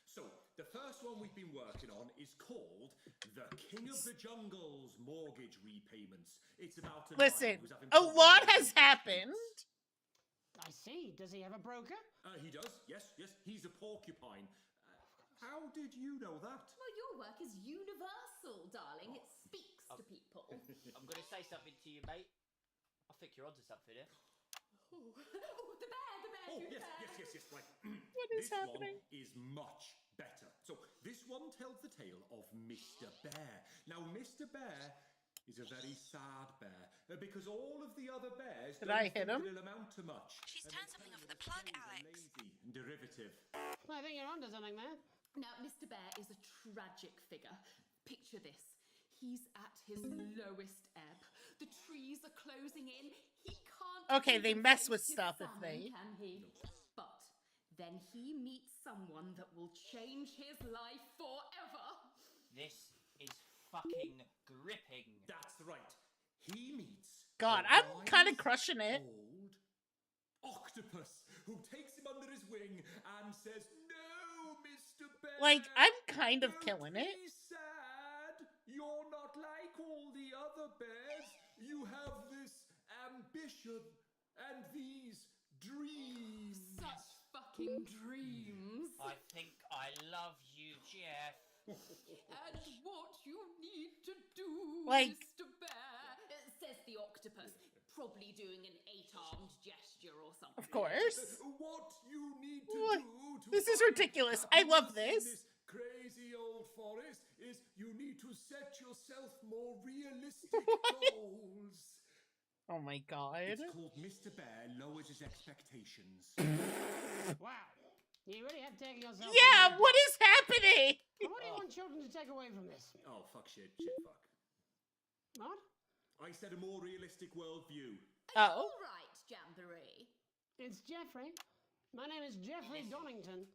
So, the first one we've been working on is called The King of the Jungle's Mortgage Repayments. It's about a Listen, lion who's having a problems lot with has his happened. I see. Does he have a broker? He does. Yes. He's a porcupine. How did you know that? Well, your work is universal, darling. It speaks to people. I'm going to say something to you, mate. I think you're onto something here. Oh, the bear, Oh, you yes. bear. Right. What is this happening? one is much better. So, this one tells the tale of Mr. Bear. Now, Mr. Bear is a very sad bear because all of the other bears Did don't I hit think him? that it'll amount to much. She's And turned they something tell off you the that plug, bears are Alex. lazy and derivative. I think you're onto something there. Now, Mr. Bear is a tragic figure. Picture this. He's at his lowest ebb. The trees are closing in. He can't. Okay, they even mess face with his stuff if salmon, they- Can he? But then he meets someone that will change his life forever. This is fucking gripping. That's right. He meets God, a I'm kind of wise crushing it. old octopus who takes him under his wing and says, "No, Mr. Bear. Like, I'm kind of killing don't it. be sad. You're not like all the other bears. You have this ambition and these dreams." Such fucking dreams. I think I love you, Jeff. And what you need to do, Like- Mr. Bear, says the octopus, probably doing an 8-armed gesture or something. Of course. What you need to What? do to This is find ridiculous. I love happiness this. in this crazy old forest is you need to set yourself more realistic goals. Oh my god. It's called Mr. Bear Lowers His Expectations. Wow. You really have taken yourself. Yeah, to the- what is happening? What do you want children to take away from this? Oh, fuck shit, fuck. What? I said a more realistic worldview. Oh. All right, Jamboree. It's Jeffrey. My name is Jeffrey Donington.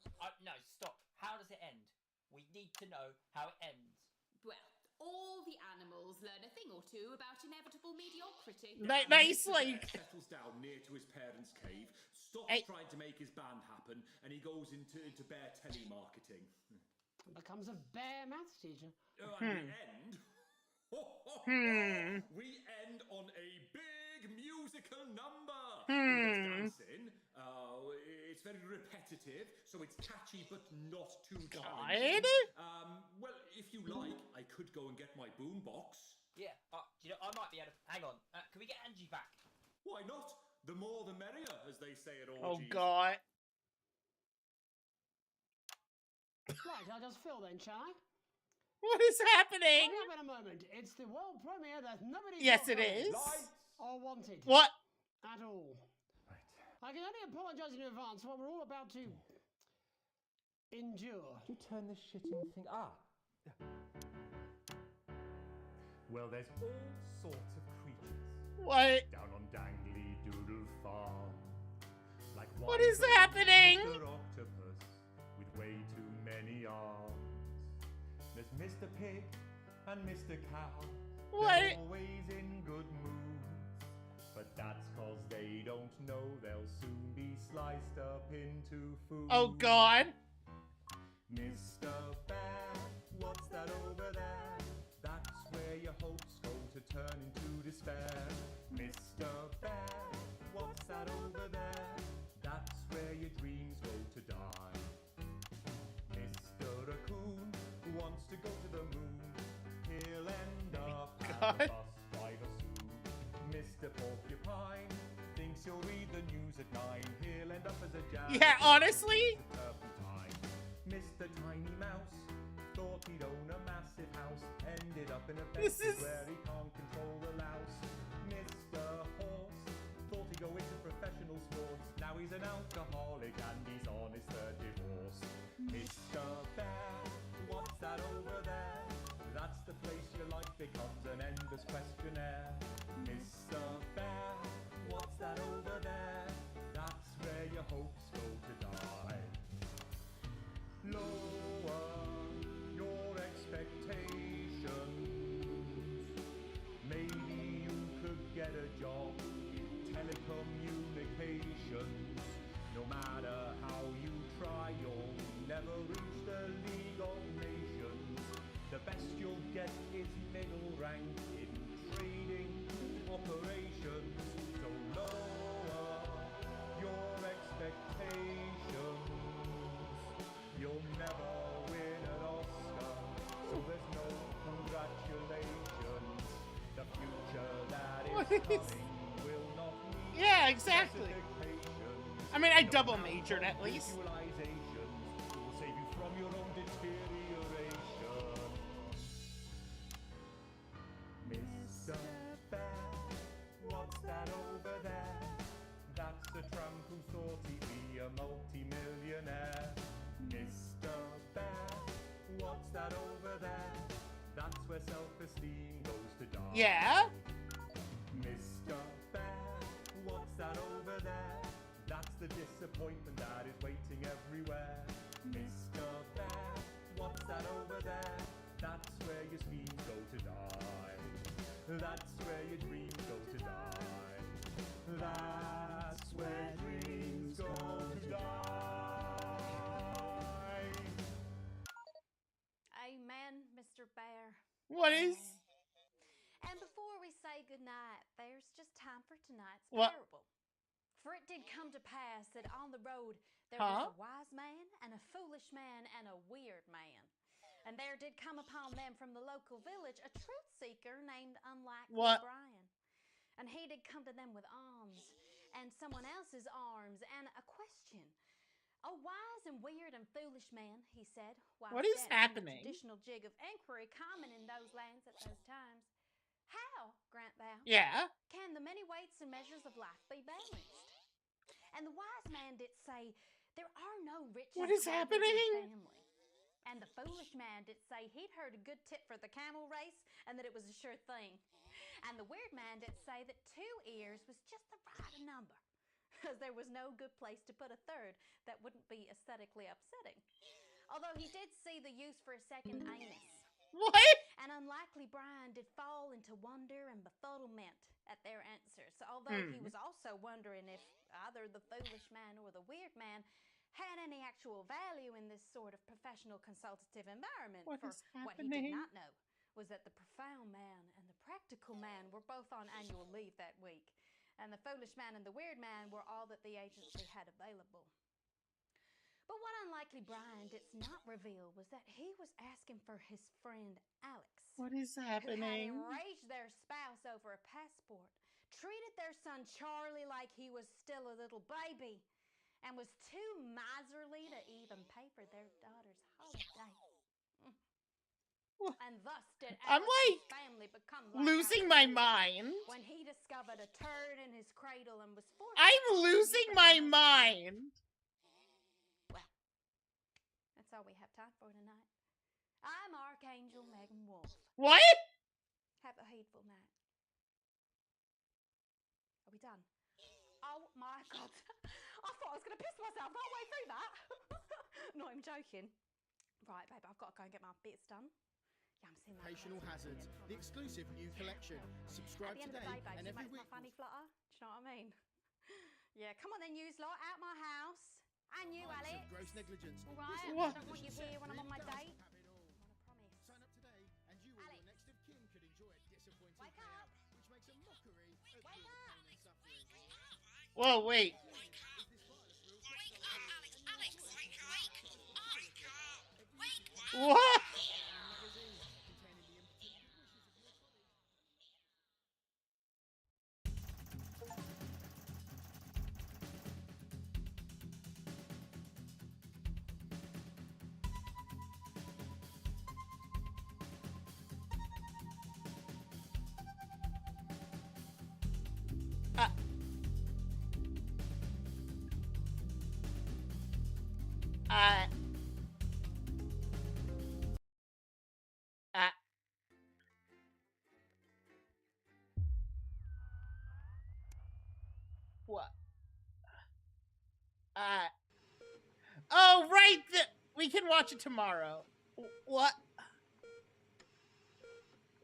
No, stop. How does it end? We need to know how it ends. Well, all the animals learn a thing or two about inevitable mediocrity. Nice, Mr. like. Bear settles down near to his parents' cave, stops Hey. trying to make his band happen, and he goes into bear telemarketing. Becomes a bear maths teacher. Oh, and we end. We end on a big musical number. There's dancing. It's very repetitive, so it's catchy but not too challenging. Well, if you like, I could go and get my boombox. Yeah, I might be able to... Hang on. Can we get Angie back? Why not? The more the merrier, as they say at Oh orgies. god. Right, I'll just fill then, shall I? What is happening? Coming up in a moment, it's the world premiere that nobody Yes, got it is. Lights or wanted. What? At all. I can only apologise in advance for what we're all about to endure. You turn this shitting thing. Well, there's all sorts of creatures. What? Down on Dangly Doodle Farm. Like What is one happening? Mr. Octopus with way too many arms. There's Mr. Pig and Mr. Cow. What? They're always in good moods. But that's cause they don't know they'll soon be sliced up into food. Oh god. Mr. Bear, what's that over there? That's where your hopes go to turn into despair. Mr. Bear, what's that over there? That's where your dreams go to die. Mr. Raccoon wants to go to the moon. He'll end up as a bus driver soon. Mr. Porcupine thinks he'll read the news at 9. He'll end up as a jazz. Yeah, honestly? Turpentine. Mr. Tiny Mouse thought he'd own a massive house. Ended up in a This basement is- where he can't control the louse. Mr. Horse thought he'd go into professional sports. Now he's an alcoholic and he's on his third divorce. Mr. Bear, what's that over there? That's the place your life becomes an endless questionnaire. Mr. Bear, what's that over there? That's off in telecommunications. No matter how you try, you'll never reach the League of Nations. The best you'll get is middle rank in trading operations. So lower your expectations. You'll never win an Oscar, so there's no congratulations. The future that is coming will not need Yeah, exactly. specifications. I mean, I double majored at least. Visualizations will save you from your own deterioration. Mr. Bear, what's that over there? That's the tramp who thought he'd be a multi-millionaire. Mr. Bear, what's that over there? That's where self-esteem goes to die. Yeah? Mr. Bear, what's that over there? That's the disappointment that is waiting everywhere. Mr. Bear, what's that over there? That's where your schemes go to die. That's where your dreams go to die. That's where dreams go to die. Amen, Mr. Bear. What is? And before we say goodnight, there's just time for tonight's What? parable. For it did come to pass that on the road there Huh? was a wise man and a foolish man and a weird man. And there did come upon them from the local village a truth seeker named Unlikely What? Brian. And he did come to them with alms and someone else's arms and a question. "O wise and weird and foolish man," he said, while What is standing on the happening? traditional jig of inquiry common in those lands at those times. "How, grant thou, Yeah. can the many weights and measures of life be balanced?" And the wise man did say, "There are no riches What is hardly in happening? family." And the foolish man did say he'd heard a good tip for the camel race and that it was a sure thing. And the weird man did say that 2 ears was just the right number, because there was no good place to put a third that wouldn't be aesthetically upsetting. Although he did see the use for a second anus. What? And Unlikely Brian did fall into wonder and befuddlement at their answers, although he was also wondering if either the foolish man or the weird man had any actual value in this sort of professional consultative environment. What For is what he did happening? not know was that the profound man and the practical man were both on annual leave that week, and the foolish man and the weird man were all that the agency had available. But what Unlikely Brian did not reveal was that he was asking for his friend Alex, What is who had happening? enraged their spouse over a passport, treated their son Charlie like he was still a little baby, and was too miserly to even pay for their daughter's holiday. And thus did I'm Alex's family become like losing our my Lord mind. when he discovered a turd in his cradle and was forced. I'm losing my mind. Well, that's all we have time for tonight. I'm Archangel Megan Wolf. What? Have a hateful night. Are we done? Oh my God. I thought I was going to piss myself halfway through that. No, I'm joking. Right, babe, I've got to go and get my bits done. Yeah, I'm seeing that. Occupational Hazards, the exclusive new collection. Subscribe At the end today, of the day, babe, and it every makes week. my fanny flutter. Do you know what I mean? Yeah, come on then, you lot, out my house. And you, Marks of Alex. gross negligence. All right, What? I don't want you here when I'm on my date. Sign up today, and you or your next of kin could enjoy a disappointing Wake payout, up. which makes a mockery of your pain and suffering. Whoa, wait. What? Uh, what? Oh, right. We can watch it tomorrow. What?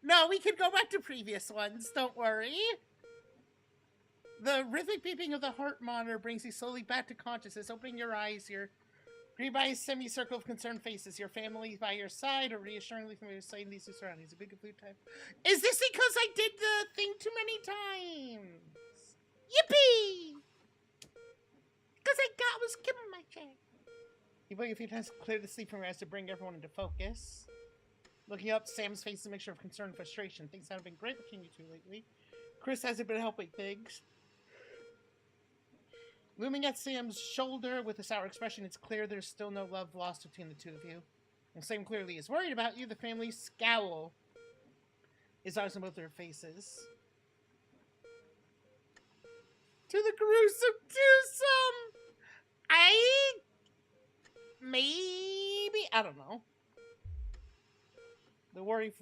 No, we can go back to previous ones. Don't worry. The rhythmic beeping of the heart monitor brings you slowly back to consciousness. Opening your eyes, you're greeted by a semicircle of concerned faces. Your family by your side, or reassuringly familiar sight these two surroundings. A big food time. Is this because I did the thing too many times? Yippee! Because I was giving my check. You blink a few times, clear the sleep from your eyes to bring everyone into focus. Looking up, Sam's face is a mixture of concern and frustration. Things haven't been great between you two lately. Chris hasn't been helping things. Looming at Sam's shoulder with a sour expression, it's clear there's still no love lost between the two of you. And Sam clearly is worried about you. The family scowl is eyes on both their faces. To the gruesome twosome! I don't know. The worry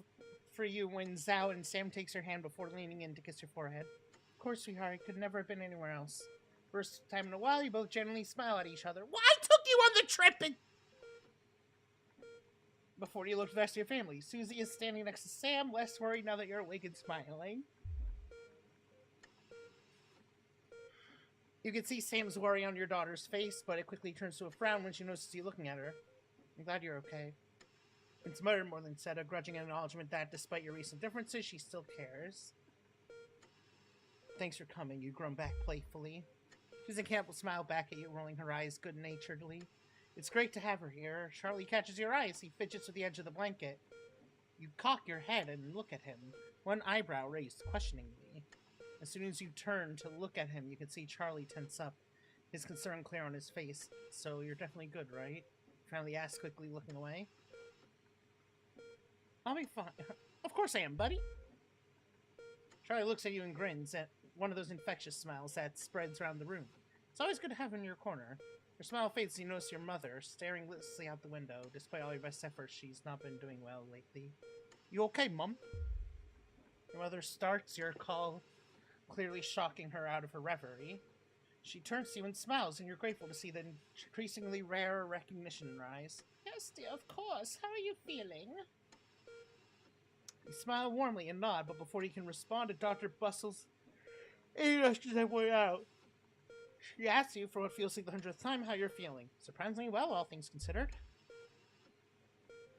for you when Zhao and Sam takes her hand before leaning in to kiss your forehead. Of course, sweetheart, it could never have been anywhere else. First time in a while, you both genuinely smile at each other. Well, I took you on the trip and... Before you look at the rest of your family, Susie is standing next to Sam, less worried now that you're awake and smiling. You can see Sam's worry on your daughter's face, but it quickly turns to a frown when she notices you looking at her. I'm glad you're okay. It's muttered more than said, a grudging acknowledgement that, despite your recent differences, she still cares. Thanks for coming, you groan back playfully. Susan Campbell smiled back at you, rolling her eyes good-naturedly. It's great to have her here. Charlie catches your eye as he fidgets with the edge of the blanket. You cock your head and look at him, one eyebrow raised questioningly. As soon as you turn to look at him, you can see Charlie tense up, his concern clear on his face. So you're definitely good, right? Finally asked, quickly looking away. I'll be fine. Of course I am, buddy. Charlie looks at you and grins at one of those infectious smiles that spreads around the room. It's always good to have you in your corner. Your smile fades as you notice your mother, staring listlessly out the window. Despite all your best efforts, she's not been doing well lately. You okay, Mum? Your mother starts your call, clearly shocking her out of her reverie. She turns to you and smiles, and you're grateful to see the increasingly rare recognition in her eyes. Yes, dear, of course. How are you feeling? You smile warmly and nod, but before you can respond, a doctor bustles and rushes that way out. She asks you for what feels like the 100th time how you're feeling. Surprisingly well, all things considered.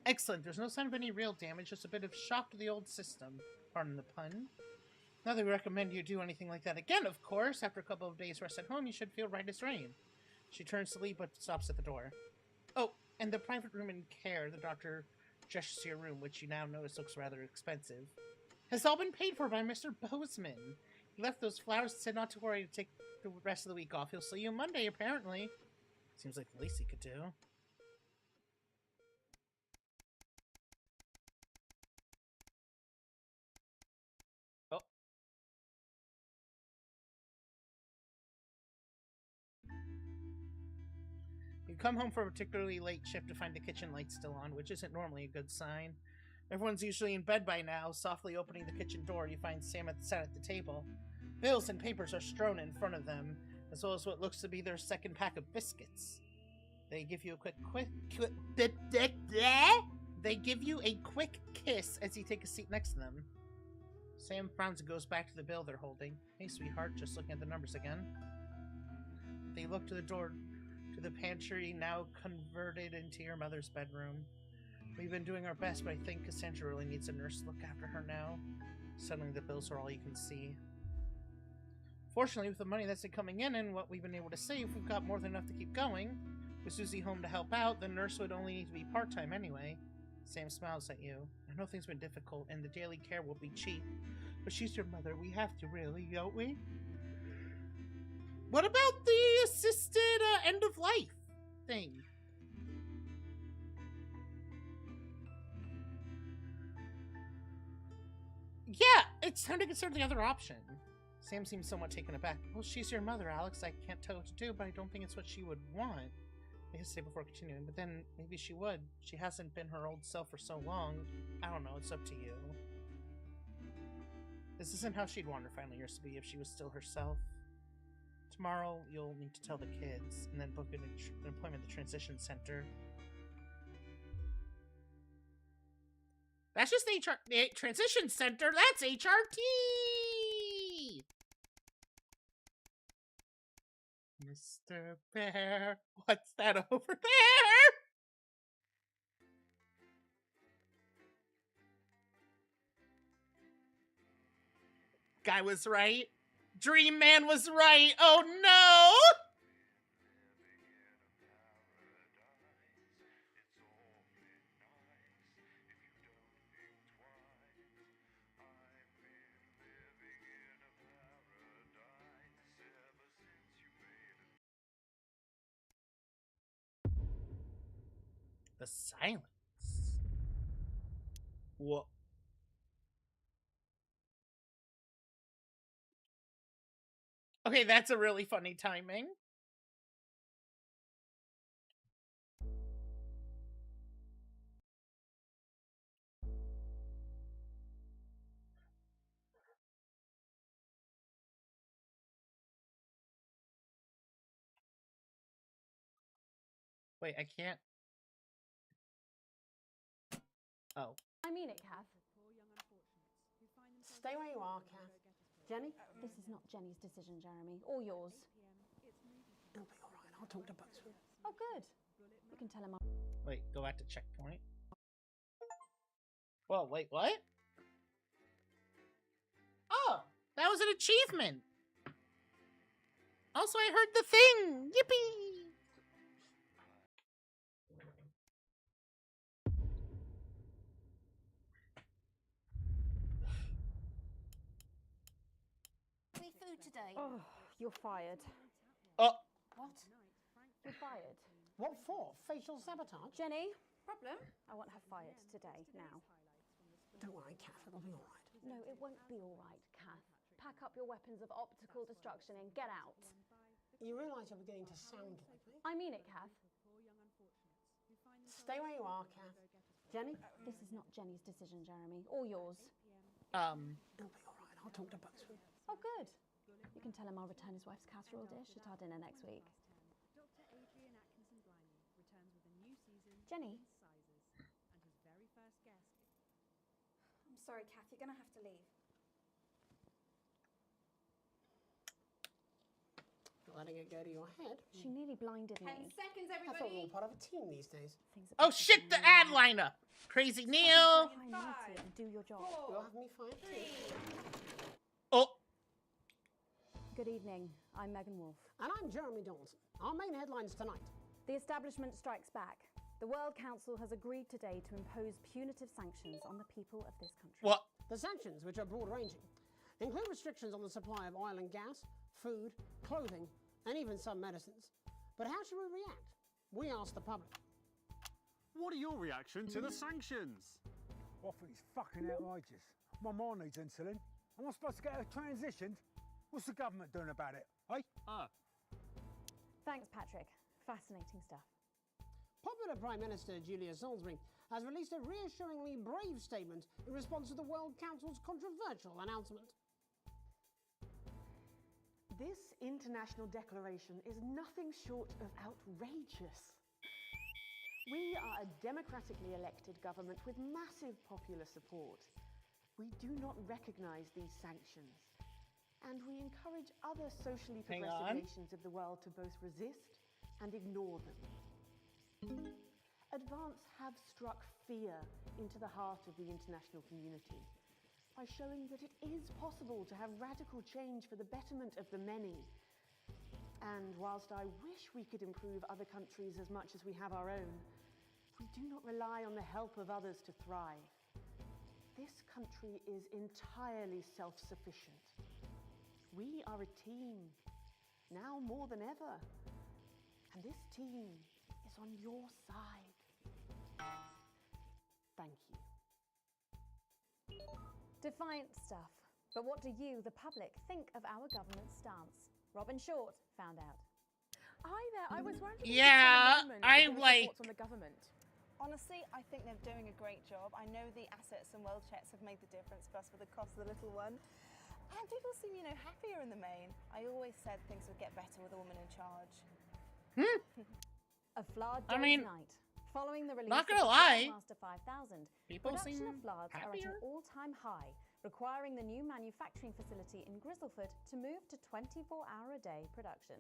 Excellent. There's no sign of any real damage, just a bit of shock to the old system. Pardon the pun. Not that we recommend you do anything like that again, of course. After a couple of days rest at home, you should feel right as rain. She turns to leave, but stops at the door. Oh, and the private room in care, the doctor gestures to your room, which you now notice looks rather expensive, has all been paid for by Mr. Bozeman. He left those flowers and said not to worry to take the rest of the week off. He'll see you Monday, apparently. Seems like the least he could do. Oh. You come home for a particularly late shift to find the kitchen light still on, which isn't normally a good sign. Everyone's usually in bed by now. Softly opening the kitchen door, you find Sam sat at the table. Bills and papers are strewn in front of them, as well as what looks to be their second pack of biscuits. They give you a quick kiss as you take a seat next to them. Sam frowns and goes back to the bill they're holding. Hey, sweetheart, just looking at the numbers again. They look to the door to the pantry, now converted into your mother's bedroom. We've been doing our best, but I think Cassandra really needs a nurse to look after her now. Suddenly the bills are all you can see. Fortunately, with the money that's been coming in and what we've been able to save, we've got more than enough to keep going. With Susie home to help out, the nurse would only need to be part-time anyway. Sam smiles at you. I know things have been difficult, and the daily care will be cheap. But she's your mother. We have to, really, don't we? What about the assisted end-of-life thing? Yeah, it's time to consider the other option. Sam seems somewhat taken aback. Well, she's your mother, Alex. I can't tell what to do, but I don't think it's what she would want. I hesitate before continuing, but then maybe she would. She hasn't been her old self for so long. I don't know, it's up to you. This isn't how she'd want her final years to be if she was still herself. Tomorrow, you'll need to tell the kids, and then book an appointment at the transition center. That's just the transition center. That's HRT! Mr. Bear, what's that over there? Guy was right. Dream Man was right. Oh no! The silence. Whoa. Okay, that's a really funny timing. Wait, I can't. Oh. I mean it, Kath. Stay where you are, Kath. Jenny? This is not Jenny's decision, Jeremy, or yours. It'll be all right. I'll talk to Buxton. Oh, good. You can tell him. Wait, go back to checkpoint. Well, wait, what? Oh, that was an achievement. Also, I heard the thing. Yippee! Free food today. Oh, you're fired. Oh. What? You're fired. What for? Facial sabotage? Jenny? Problem? I want her fired today, now. Don't worry, Kath. It'll be all right. No, it won't be all right, Kath. Pack up your weapons of optical destruction and get out. You realise you're beginning to sound like me? I mean it, Kath. Stay where you are, Kath. Jenny? This is not Jenny's decision, Jeremy, or yours. It'll be all right. I'll talk to Buxton. Oh, good. You can tell him I'll return his wife's casserole dish at our dinner next week. Jenny? I'm sorry, Kath. You're going to have to leave. Not letting it go to your head. She nearly blinded 10 me. seconds, I thought we were everybody. all part of a team these days. Oh shit, the ad lineup. Crazy Neil. And do your job. You'll have me fired too. Oh. Good evening. I'm Megan Wolf. And I'm Jeremy Dawson. Our main headlines tonight. The establishment strikes back. The World Council has agreed today to impose punitive sanctions on the people of this country. What? The sanctions, which are broad-ranging, include restrictions on the supply of oil and gas, food, clothing, and even some medicines. But how should we react? We asked the public. What are your reaction to the sanctions? I think it's fucking outrageous. My mom needs insulin. Am I supposed to get her transitioned? What's the government doing about it, eh? Thanks, Patrick. Fascinating stuff. Popular Prime Minister Julia Salisbury has released a reassuringly brave statement in response to the World Council's controversial announcement. This international declaration is nothing short of outrageous. We are a democratically elected government with massive popular support. We do not recognise these sanctions, and we encourage other socially progressive nations of the world to both resist and ignore them. Advance have struck fear into the heart of the international community by showing that it is possible to have radical change for the betterment of the many. And whilst I wish we could improve other countries as much as we have our own, we do not rely on the help of others to thrive. This country is entirely self-sufficient. We are a team, now more than ever. And this team is on your side. Thank you. Defiant stuff. But what do you, the public, think of our government's stance? Robin Short found out. Hi there. I was wondering. Yeah, I'm like. On the government. Honestly, I think they're doing a great job. I know the assets and wealth checks have made the difference for us for the cost of the little one. And people seem, happier in the main. I always said things would get better with a woman in charge. A Flard Day's night. Following the release not of gonna lie, Master 5000, people production seem of Flards are at happier. an all-time high, requiring the new manufacturing facility in Grizzleford to move to 24-hour-a-day production.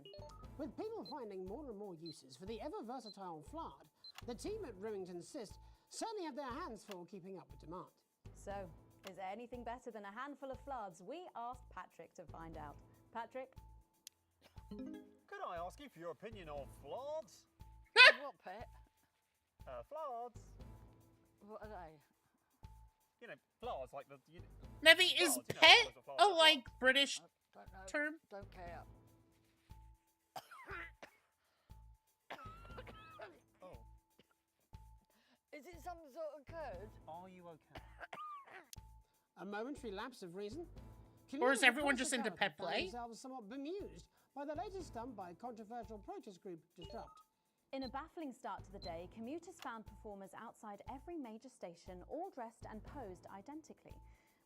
With people finding more and more uses for the ever-versatile Flard, the team at Rivington Cyst certainly have their hands full keeping up with demand. So, is there anything better than a handful of Flards? We asked Patrick to find out. Patrick? Could I ask you for your opinion of Flards? What, Pet? Flards. What are they? You know, Flards, like the... Nevi, is pet a, like, British Don't know. term? Don't care. Oh. Is it some sort of code? Are you okay? A momentary lapse of reason? Or is Commuters everyone across just the into coast pet found play? themselves somewhat bemused by the latest stunt by controversial protest group Disrupt. In a baffling start to the day, commuters found performers outside every major station, all dressed and posed identically.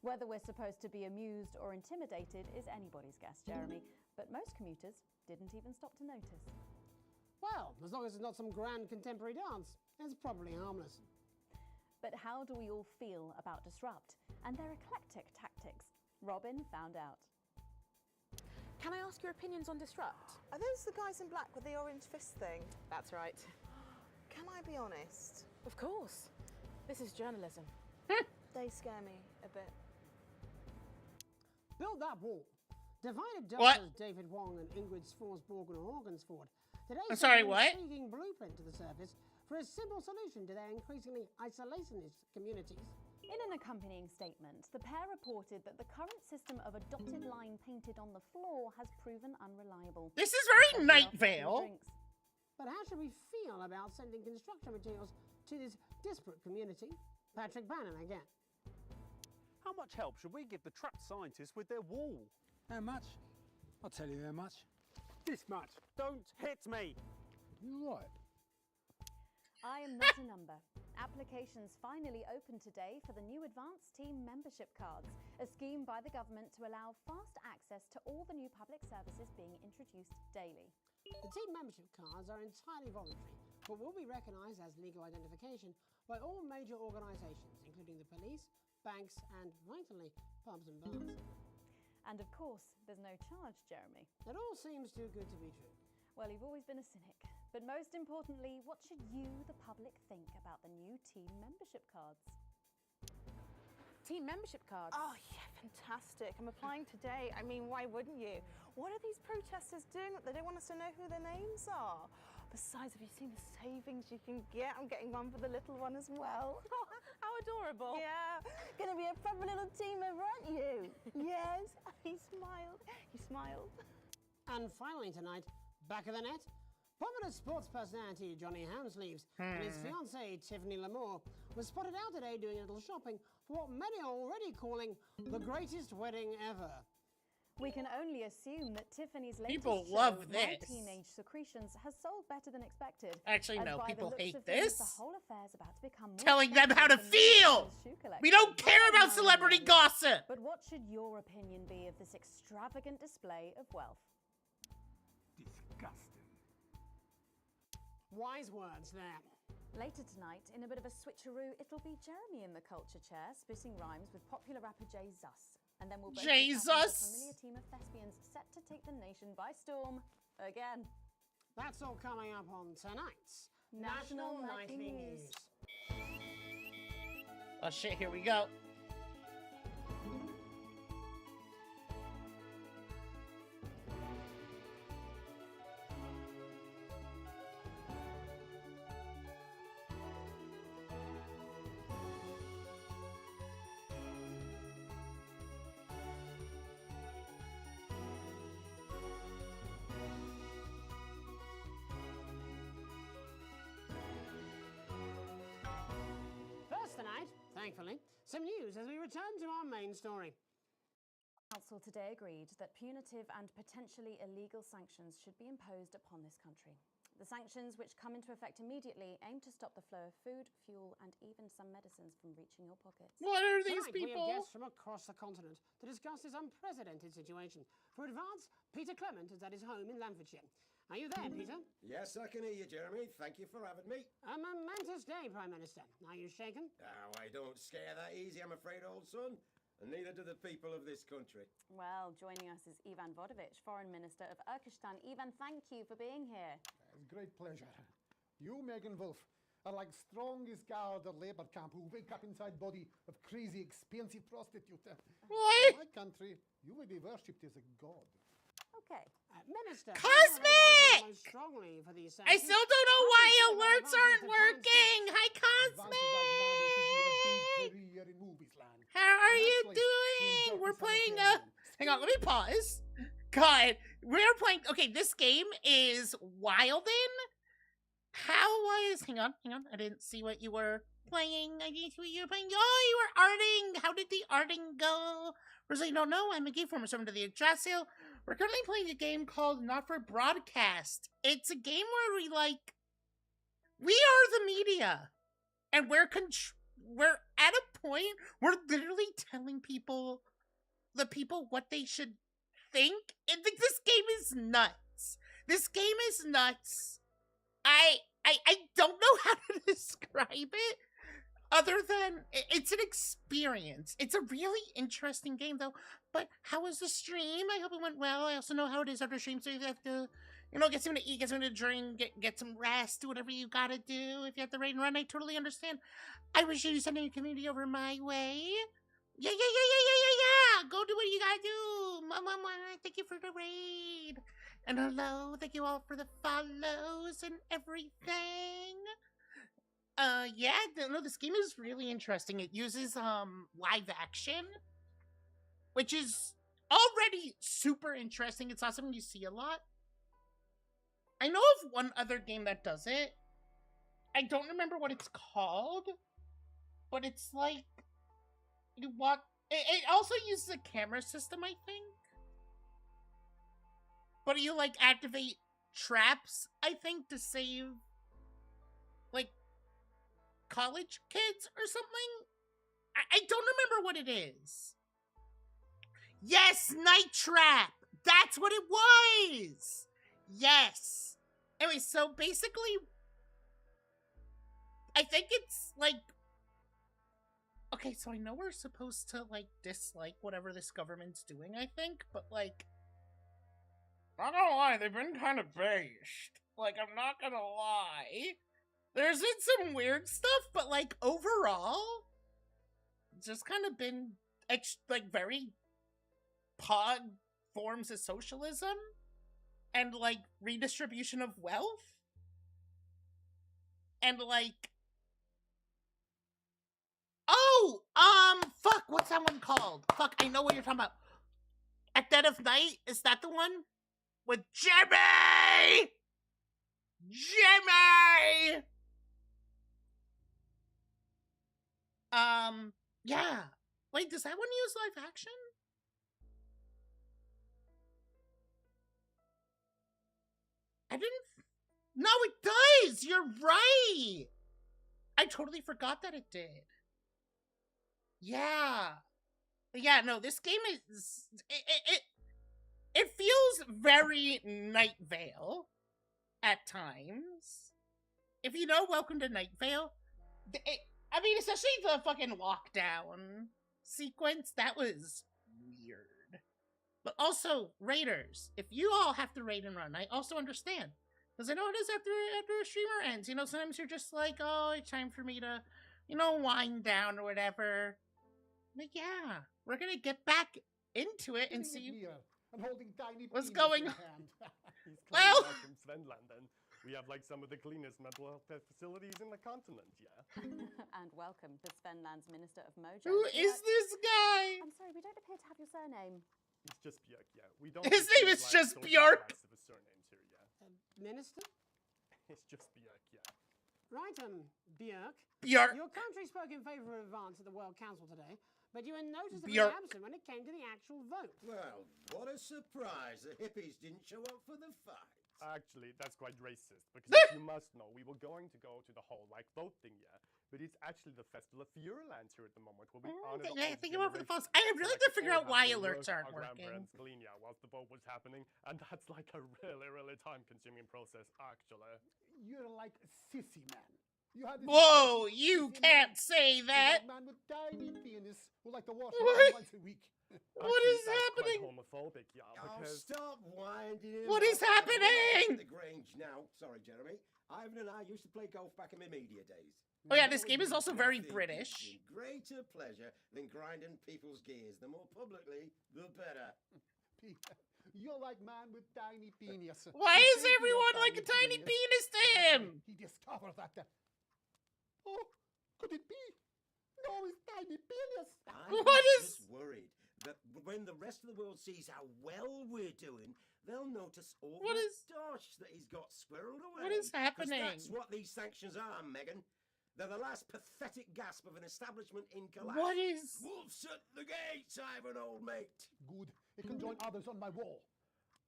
Whether we're supposed to be amused or intimidated is anybody's guess, Jeremy, but most commuters didn't even stop to notice. Well, as long as it's not some grand contemporary dance, it's probably harmless. But how do we all feel about Disrupt and their eclectic tactics? Robin found out. Can I ask your opinions on Disrupt? Are those the guys in black with the orange fist thing? That's right. Can I be honest? Of course. This is journalism. They scare me a bit. Build that wall. Divided What? doctors David Wong and Ingrid Svorsborg and Horgensford. Today I'm sorry, sent an what? intriguing blueprint to the surface for a simple solution to their increasingly isolationist communities. In an accompanying statement, the pair reported that the current system of a dotted line painted on the floor has proven unreliable. This is very Especially Night after a few Vale. drinks. But how should we feel about sending construction materials to this disparate community? Patrick Bannon again. How much help should we give the trapped scientists with their wall? How much? I'll tell you how much. This much. Don't hit me! You're right. I am not a number. Applications finally opened today for the new Advanced Team membership cards, a scheme by the government to allow fast access to all the new public services being introduced daily. The team membership cards are entirely voluntary, but will be recognised as legal identification by all major organisations, including the police, banks, and, vitally, pubs and bars. And of course, there's no charge, Jeremy. It all seems too good to be true. Well, you've always been a cynic. But most importantly, what should you, the public, think about the new team membership cards? Team membership cards? Oh, yeah, fantastic. I'm applying today. I mean, why wouldn't you? What are these protesters doing? They don't want us to know who their names are. Besides, have you seen the savings you can get? I'm getting one for the little one as well. How adorable. Yeah. Gonna be a proper little team member, aren't you? Yes. He smiled. He smiled. And finally tonight, back of the net, popular sports personality Johnny Hamsleeves and his fiancée Tiffany Lamour was spotted out today doing a little shopping for what many are already calling the greatest wedding ever. We can only assume that Tiffany's latest People show, love My this. Teenage Secretions, has sold better than expected. Actually, And no, by the people looks hate of things, this. The whole affair's about to become more Telling them how to famous than feel. Tiffany's shoe collection. We don't care about celebrity gossip. But what should your opinion be of this extravagant display of wealth? Disgusting. Wise words there. Later tonight, in a bit of a switcheroo, it'll be Jeremy in the culture chair, spitting rhymes with popular rapper Jay Zus. And then we'll both be chatting with a Jesus! familiar team of thespians set to take the nation by storm again. That's all coming up on tonight's National Nightly News. Oh shit, here we go. First tonight, thankfully, some news as we return to our main story. Council today agreed that punitive and potentially illegal sanctions should be imposed upon this country. The sanctions, which come into effect immediately, aim to stop the flow of food, fuel, and even some medicines from reaching your pockets. What are these Tonight, we people? have guests from across the continent to discuss this unprecedented situation. For advance, Peter Clement is at his home in Lamfordshire. Are you there, Peter? Yes, I can hear you, Jeremy. Thank you for having me. A momentous day, Prime Minister. Are you shaken? Oh, I don't scare that easy, I'm afraid, old son. and neither do the people of this country. Well, joining us is Ivan Vodovich, Foreign Minister of Urkistan. Ivan, thank you for being here. It's a great pleasure. You, Megan Wolf, are like strongest guard at labor camp who wake up inside body of crazy, expensive prostitute. What? In my country, you will be worshipped as a god. Okay. Minister, Cosmic! most strongly for these I still don't know why alerts aren't working. Hi, Cosmic. How are you doing? We're playing hang on, let me pause. God, we're playing. Okay, this game is Wildin. How was? Hang on. I didn't see what you were playing. I didn't see what you were playing. Oh, you were arting. How did the arting go? Rosalie, don't know. I'm a gay former servant of the Yggdrasil. We're currently playing a game called Not for Broadcast. It's a game where we are the media, and we're at a point we're literally telling the people what they should think. And this game is nuts. This game is nuts. I don't know how to describe it other than it's an experience. It's a really interesting game though. But how was the stream? I hope it went well. I also know how it is after stream, so you have to, get something to eat, get something to drink, get some rest, do whatever you gotta do. If you have to raid and run, I totally understand. I wish you sending your community over my way. Yeah. Go do what you gotta do. Mama, thank you for the raid. And hello, thank you all for the follows and everything. This game is really interesting. It uses live action, which is already super interesting. It's not something you see a lot. I know of one other game that does it. I don't remember what it's called, but it's like you walk. It also uses a camera system, I think. But you activate traps, I think, to save college kids or something. I don't remember what it is. Yes, Night Trap. That's what it was. Yes. Anyway, so basically, I think it's okay, so I know we're supposed to dislike whatever this government's doing, I think, but not gonna lie, they've been kind of based. I'm not gonna lie. There's been some weird stuff, but overall, it's just kind of been very pod forms of socialism and redistribution of wealth and fuck, what's that one called? Fuck, I know what you're talking about. At Dead of Night, is that the one with Jimmy? Yeah. Wait, does that one use live action? I didn't. No, it does! You're right! I totally forgot that it did. Yeah. Yeah, no, this game is. It feels very Night Vale at times. If you know Welcome to Night Vale, especially the fucking lockdown sequence, that was weird. But also, raiders, if you all have to raid and run, I also understand. Because I know it is after a streamer ends. Sometimes you're just oh, it's time for me to, wind down or whatever. But yeah, we're gonna get back into it and see and holding tiny what's going on. Well, from Svenland, and we have some of the cleanest mental health facilities in the continent, yeah. And welcome to Svenland's Minister of Mojo. Who is this guy? I'm sorry, we don't appear to have your surname. It's just Björk, yeah. We don't. His name is just Björk. Surnames here, yeah. Minister? It's just Björk, yeah. Right, Björk. Björk. Your country spoke in favour of advance at the World Council today, but you were noticeably Björk. absent when it came to the actual vote. Well, what a surprise. The hippies didn't show up for the fight. Actually, that's quite racist, because if you must know, we were going to go to the whole voting, yeah. But it's actually the Festival of Feuerland here at the moment, where we honor the Yeah, old thank you all for the generation. phones. I really So, to figure out all why have to alerts work aren't our working. grandparents clean, yeah, whilst the vote was happening, and that's a really, really time-consuming process, actually. You're like a sissy man. You had this Whoa, discussion you with him, can't man. say He's that. a man with tiny penis who like to wash What? it once a week. What is happening? Homophobic, yeah, Oh, because stop winding him What is up. happening? The Grange now. Sorry, Jeremy. Ivan and I used to play golf back in my media days. Oh yeah, this game is also very British. Greater pleasure than grinding people's gears. The more publicly, the better. Peter, you're like man with tiny penis. Why He is said you everyone have like a tiny penis to That's him? when He discovered that. Oh, could it be? No, it's tiny penis. What is- Just worried that when the rest of the world sees how well we're doing, they'll notice all What the is- dosh that he's got squirreled away. What is 'Cause happening? That's what these sanctions are, Megan. They're the last pathetic gasp of an establishment in collapse. What is- Wolves at the gates, Ivan, old mate. Good. It can join others on my wall.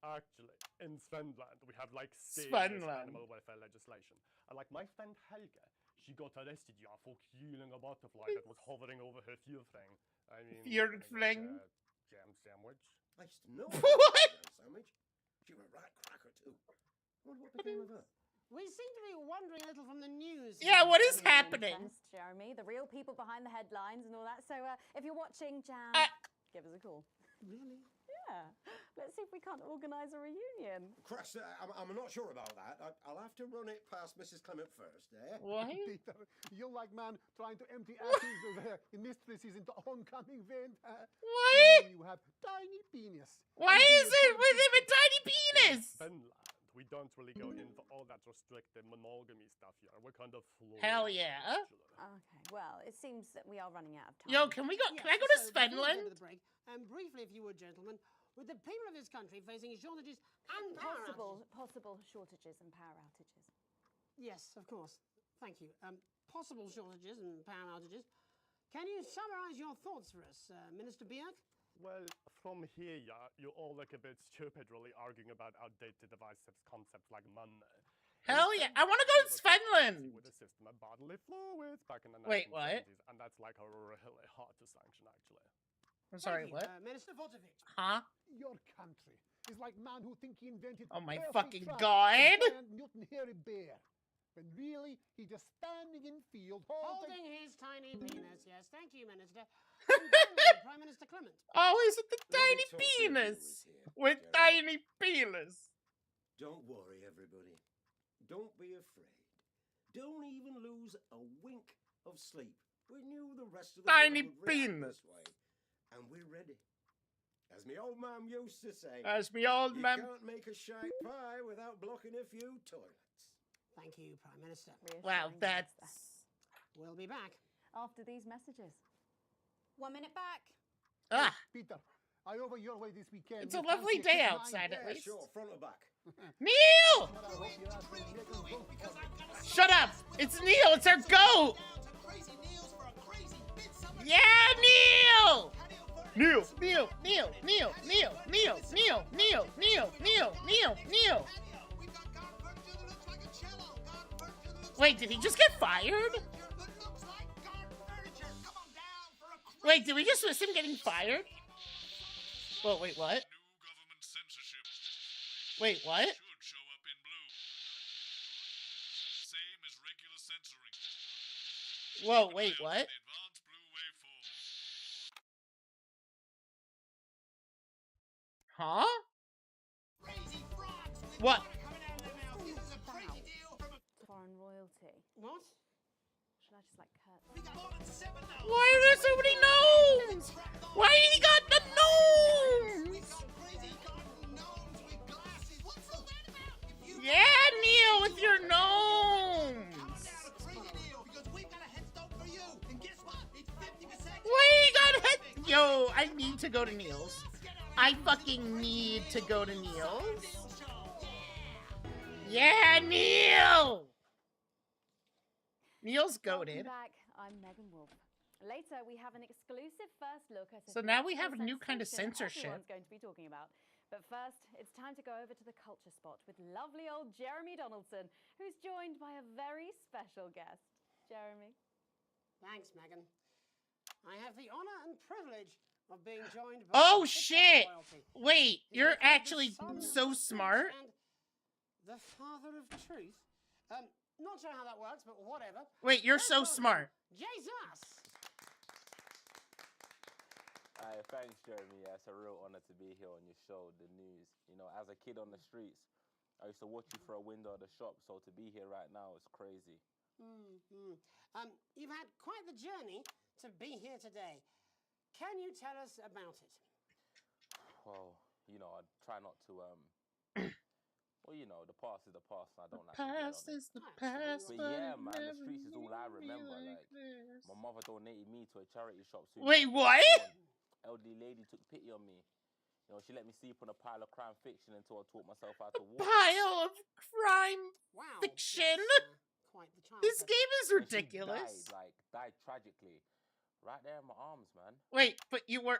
actually, in Svenland, we have like serious Svenland. animal welfare legislation. And like my friend Helga, she got arrested, yeah, for killing a butterfly that was hovering over her Fjordfling. I mean, Fjordfling? Jam sandwich. I used to know What? that sandwich. She was a right cracker too. Wonder what became of her. We seem to be wandering a little from the news. Yeah, what is Really happening? impressed, Jeremy, the real people behind the headlines and all that. So if you're watching, Jam, give us a call. Really? Yeah. Let's see if we can't organise a reunion. Christ, I'm not sure about that. I'll have to run it past Mrs. Clement first, eh? What? Peter, you're like man trying to empty ashes of mistresses into oncoming vent. What? You have tiny penis. Why is it with him a tiny penis? Finland, we don't really go into all that restricted monogamy stuff here. We're kind of fluid. Hell yeah. Okay, well, it seems that we are running out of time. Yo, can we go? Can I go to So before we Svenland? go to the break, briefly, if you would, gentlemen, with the people of this country facing shortages and power Possible shortages and power outages. Yes, of course. Thank you. Possible shortages and power outages. Can you summarise your thoughts for us, Minister Bierk? Well, from here, yeah, you all look a bit stupid really arguing about outdated divisive concepts like money. Hell yeah. I want to go to Svenland. With a system of bodily fluids back in the Wait, 1970s, what? and that's like really hard to sanction, actually. I'm sorry, Thank you, what? Minister Votovich. Huh? Your country is like man who think he invented Oh my perfect fucking track God. and giant Newton hairy bear. When really he just standing in field Holding his tiny penis, yes. Thank you, Minister. And finally, Prime Minister Clement. Oh, is it the Let me tiny talk to your penis? viewers here, With Jeremy. tiny penis. Don't worry, everybody. Don't be afraid. Don't even lose a wink of sleep. We knew the rest of the Tiny world would react penis. this way, and we're ready. As me old man used to say, As me old you man. can't make a shite pie without blocking a few toilets. Thank you, Prime Minister. Wow, that's. We'll be back. After these messages. 1 minute back. Ah, Peter, I over your way this weekend. it's a You lovely fancy day mine? outside at Yeah, least. sure, front or back. Neil! But I hope you're out there making both. Shut up! It's Neil! It's our goat! Yeah, Neil! Neil, Neil, Neil, Neil, Neil, Neil, Neil, Neil, Neil, Neil, Neil, Neil. Wait, did he just get fired? Wait, did we just miss him getting fired? Well, wait, what? Wait, what? Whoa, wait, what? Huh? What? Foreign royalty. What? Should I just like curtsy? Why are there so many gnomes? Why he got the gnomes? Yeah, Neil, with your gnomes. Why he got head? Yo, I need to go to Neil's. I fucking need to go to Neil's. Yeah, Neil. Neil's goated. Welcome back. I'm Megan Wolf. Later, we have an exclusive first look at So now we have a new kind of censorship. Everyone's going to be talking about. But first, it's time to go over to the culture spot with lovely old Jeremy Donaldson, who's joined by a very special guest. Jeremy. Thanks, Megan. I have the honour and privilege of being joined by Oh the shit! royalty. Wait, He's you're the actually son of so truth smart. and the father of truth. Not sure how that works, but whatever. Wait, you're Let's so welcome smart. Jesus! Thanks, Jeremy. Yeah, it's a real honor to be here on your show, The News. You know, as a kid on the streets, I used to watch you through a window of the shop, so to be here right now is crazy. You've had quite the journey to be here today. Can you tell us about it? Well, you know, I try not to, well, you know, the past is the past, and I don't like Past to dwell on it. is the past, But yeah, man, the streets is all I remember. Like, my mother donated me to a charity shop. Soon Wait, after what? I was born. Elderly lady took pity on me. You know, she let me sleep on a pile of crime fiction until I taught myself how to walk. Pile of crime fiction. Quite the child. This game is And she ridiculous. died tragically. Right there in my arms, man. Wait, but you were.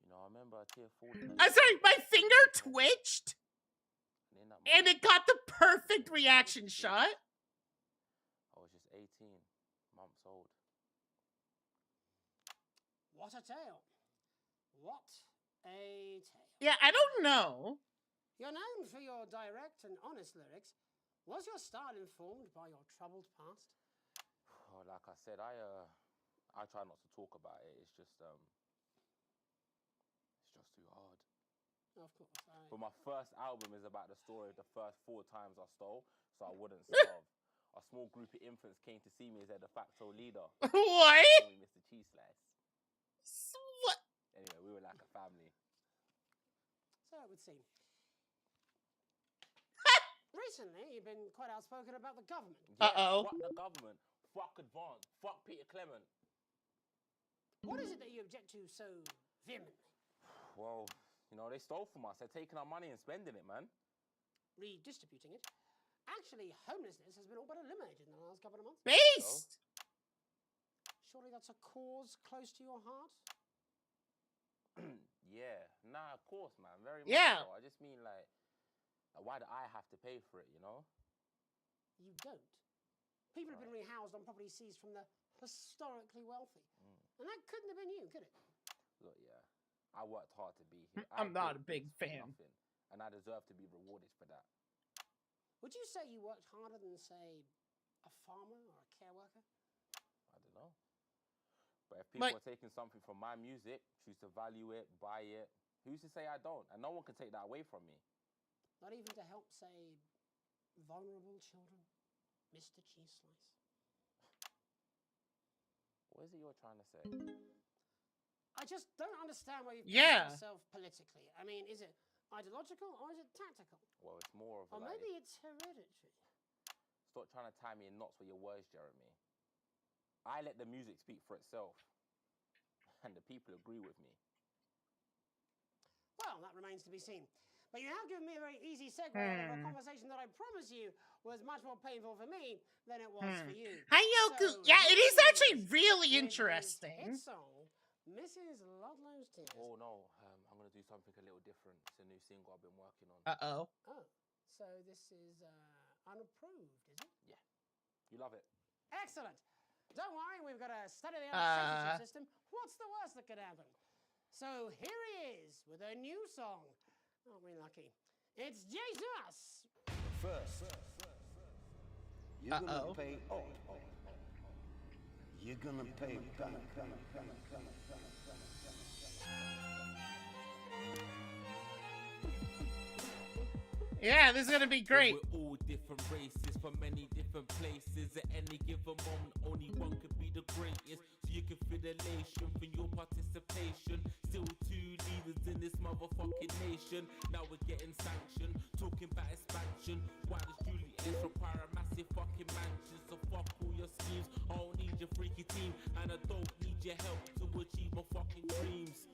You know, I remember a tear falling. I'm sorry, my finger twitched, and it got the perfect reaction shot. I was just 18 months old. What a tale. What a tale. Yeah, I don't know. You're known for your direct and honest lyrics. Was your style informed by your troubled past? Oh, like I said, I try not to talk about it. It's just too hard. Of course. But my first album is about the story of the first 4 times I stole, so I wouldn't starve. A small group of infants came to see me as their de facto leader. What? Mr. Cheese Slice. What? Anyway, we were like a family. So it would seem. Recently, you've been quite outspoken about the government. Yeah, fuck the government. Fuck Advance. Fuck Peter Clement. What is it that you object to so vehemently? Well, you know, they stole from us. They're taking our money and spending it, man. Redistributing it. Actually, homelessness has been all but eliminated in the last couple of months. Based! Surely that's a cause close to your heart? Yeah. Nah, of course, man. Very Yeah. much so. I just mean, like, why do I have to pay for it, you know? You don't. People have been rehoused on property seized from the historically wealthy. And that couldn't have been you, could it? Look, yeah. I worked hard to be here. I'm not a big fan. Nothing, and I deserve to be rewarded for that. Would you say you worked harder than, say, a farmer or a care worker? I don't know. But if people are taking something from my music, choose to value it, buy it, who's to say I don't? And no one can take that away from me. Not even to help, say, vulnerable children? Mr. Cheese Slice. What is it you're trying to say? I just don't understand why you've Yeah. placed yourself politically. I mean, is it ideological or is it tactical? Well, it's more of a Or like... maybe it's hereditary. Stop trying to tie me in knots with your words, Jeremy. I let the music speak for itself. And the people agree with me. Well, that remains to be seen. But you have given me a very easy segue out of a conversation that I promise you was much more painful for me than it was for you. Hi, Yoku. So, Yeah, it is here actually really with his interesting. hit song, Mrs. Ludlow's Tears. Oh, no. I'm going to do something a little different. It's a new single I've been working on. Uh-oh. Oh, so this is unapproved, is it? Yeah. You love it. Excellent. Don't worry, we've got a state-of-the-art censorship system. What's the worst that could happen? So here he is with a new song. Aren't we lucky? It's Jesus! First, you're gonna pay up. You're gonna pay back. Yeah, this is gonna be great. We're all different races from many different places. At any given moment, only one could be the greatest. So you can feel elation from your participation. Still 2 leaders in this motherfucking nation. Now we're getting sanctioned, talking about expansion. Why does Julius require a massive fucking mansion? So fuck all your schemes. I don't need your freaky team, and I don't need your help to achieve my fucking dreams.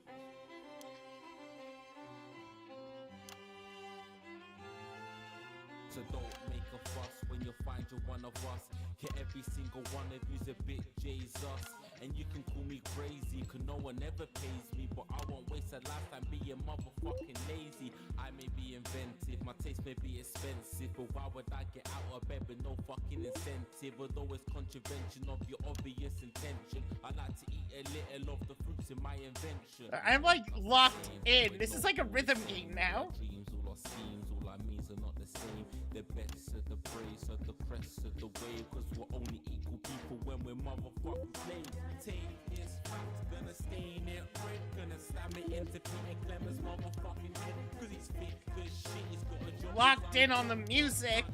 So don't make a fuss when you find you're one of us. Get every single one of you's a bit Jesus. And you can call me crazy, cause no one ever pays me. But I won't waste a lifetime being motherfucking lazy. I may be inventive, my taste may be expensive, but why would I get out of bed with no fucking incentive? Although it's contravention of your obvious intention, I like to eat a little of the fruits in my invention. I'm like locked in. This is like a rhythm game now. Dreams, all our schemes, all our means are not the same. They're better of the praise of the crest of the wave. Cause we're only equal people when we're motherfucking slaves. Take this fact, gonna stain it red. Gonna slam it into Peter Clemens' motherfucking head. Cause he's thick as shit, he's got a job. Locked in on the music.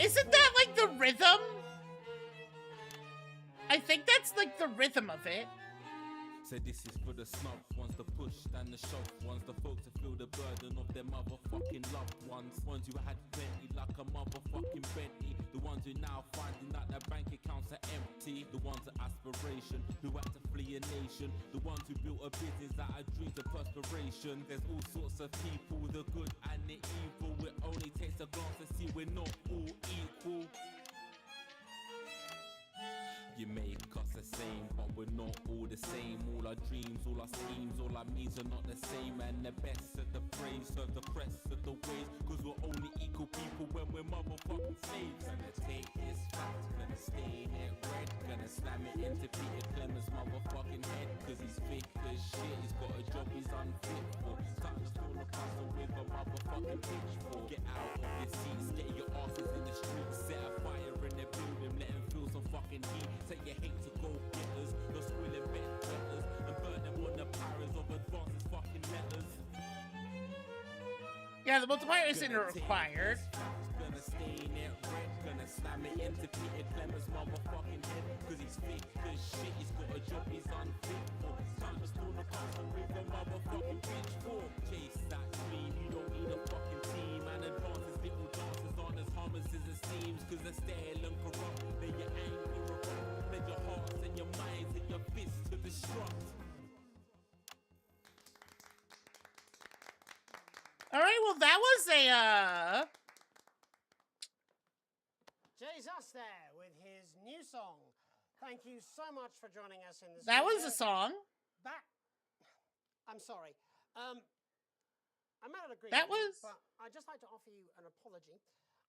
Isn't that like the rhythm? I think that's like the rhythm of it. So this is for the snubs, ones the push and the shove, ones the folks that feel the burden of their motherfucking loved ones who had plenty like a motherfucking Bentley, the ones who now finding that their bank accounts are empty, the ones of aspiration who had to flee a nation, the ones who built a business out of dreams of perspiration. There's all sorts of people, the good and the evil. It only takes a glance to see we're not all equal. You make us the same, but we're not all the same. All our dreams, all our schemes, all our means are not the same. And the best of the praise serve the crest of the waves. Cause we're only equal people when we're motherfucking slaves. Gonna take this fact, gonna stain it red. Gonna slam it into Peter Clemens' motherfucking head. Cause he's thick as shit, he's got a job he's unfit for. Time to fall apart with a motherfucking pitchfork. Get out of your seats, get your asses in the streets. Set a fire in the building, let them feel some fucking heat. Say you hate to go getters, you're squilling bed letters and burn them on the powers of advances fucking letters. Yeah, the multiplier isn't required. Gonna stain it red, gonna slam it into Peter Clemens' motherfucking head. Cause he's thick as shit, he's got a job he's unfit for. Time to storm the castle with a motherfucking pitchfork. Chase that dream, you don't need a fucking team. And advances little dances aren't as harmless as it seems. Cause they're stale and corrupt, then you're angry or wrong. Then your hearts and your minds and your fists to destruct. All right, well, that was a, Jesus there with his new song. Thank you so much for joining us in this. That was a song. I'm sorry. I may not agree. That with you, was- but I'd just like to offer you an apology.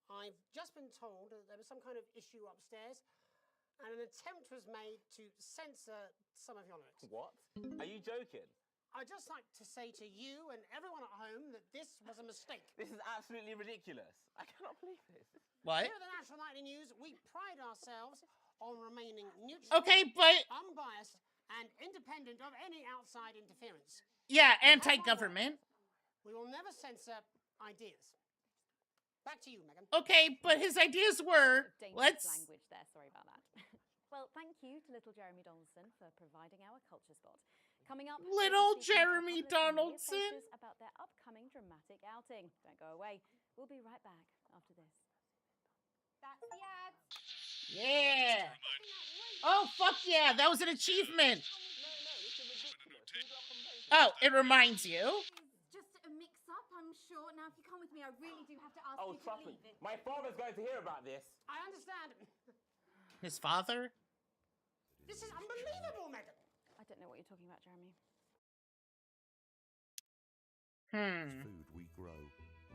I've just been told that there was some kind of issue upstairs, and an attempt was made to censor some of your lyrics. What? Are you joking? I'd just like to say to you and everyone at home that this was a mistake. This is absolutely ridiculous. I cannot believe this. What? Here at the National Nightly News, we pride ourselves on remaining neutral, Okay, but- unbiased, and independent of any outside interference. Yeah, anti-government. We will never censor ideas. Back to you, Megan. Okay, but his ideas were, Dangerous language there, sorry about that. Well, thank you to little Jeremy Donaldson for providing our culture spot. Coming up, we'll be Little speaking to a Jeremy couple of familiar Donaldson? faces about their upcoming dramatic outing. Don't go away. We'll be right back after this. That's the ads. Yeah. Oh, fuck yeah, that was an achievement. Oh, it reminds you. Just a mix-up, I'm sure. Now, if you come with me, I really do have to ask Oh, you to trust me. leave it. My father's going to hear about this. I understand. His father? This is unbelievable, Megan. I don't know what you're talking about, Jeremy. Food we grow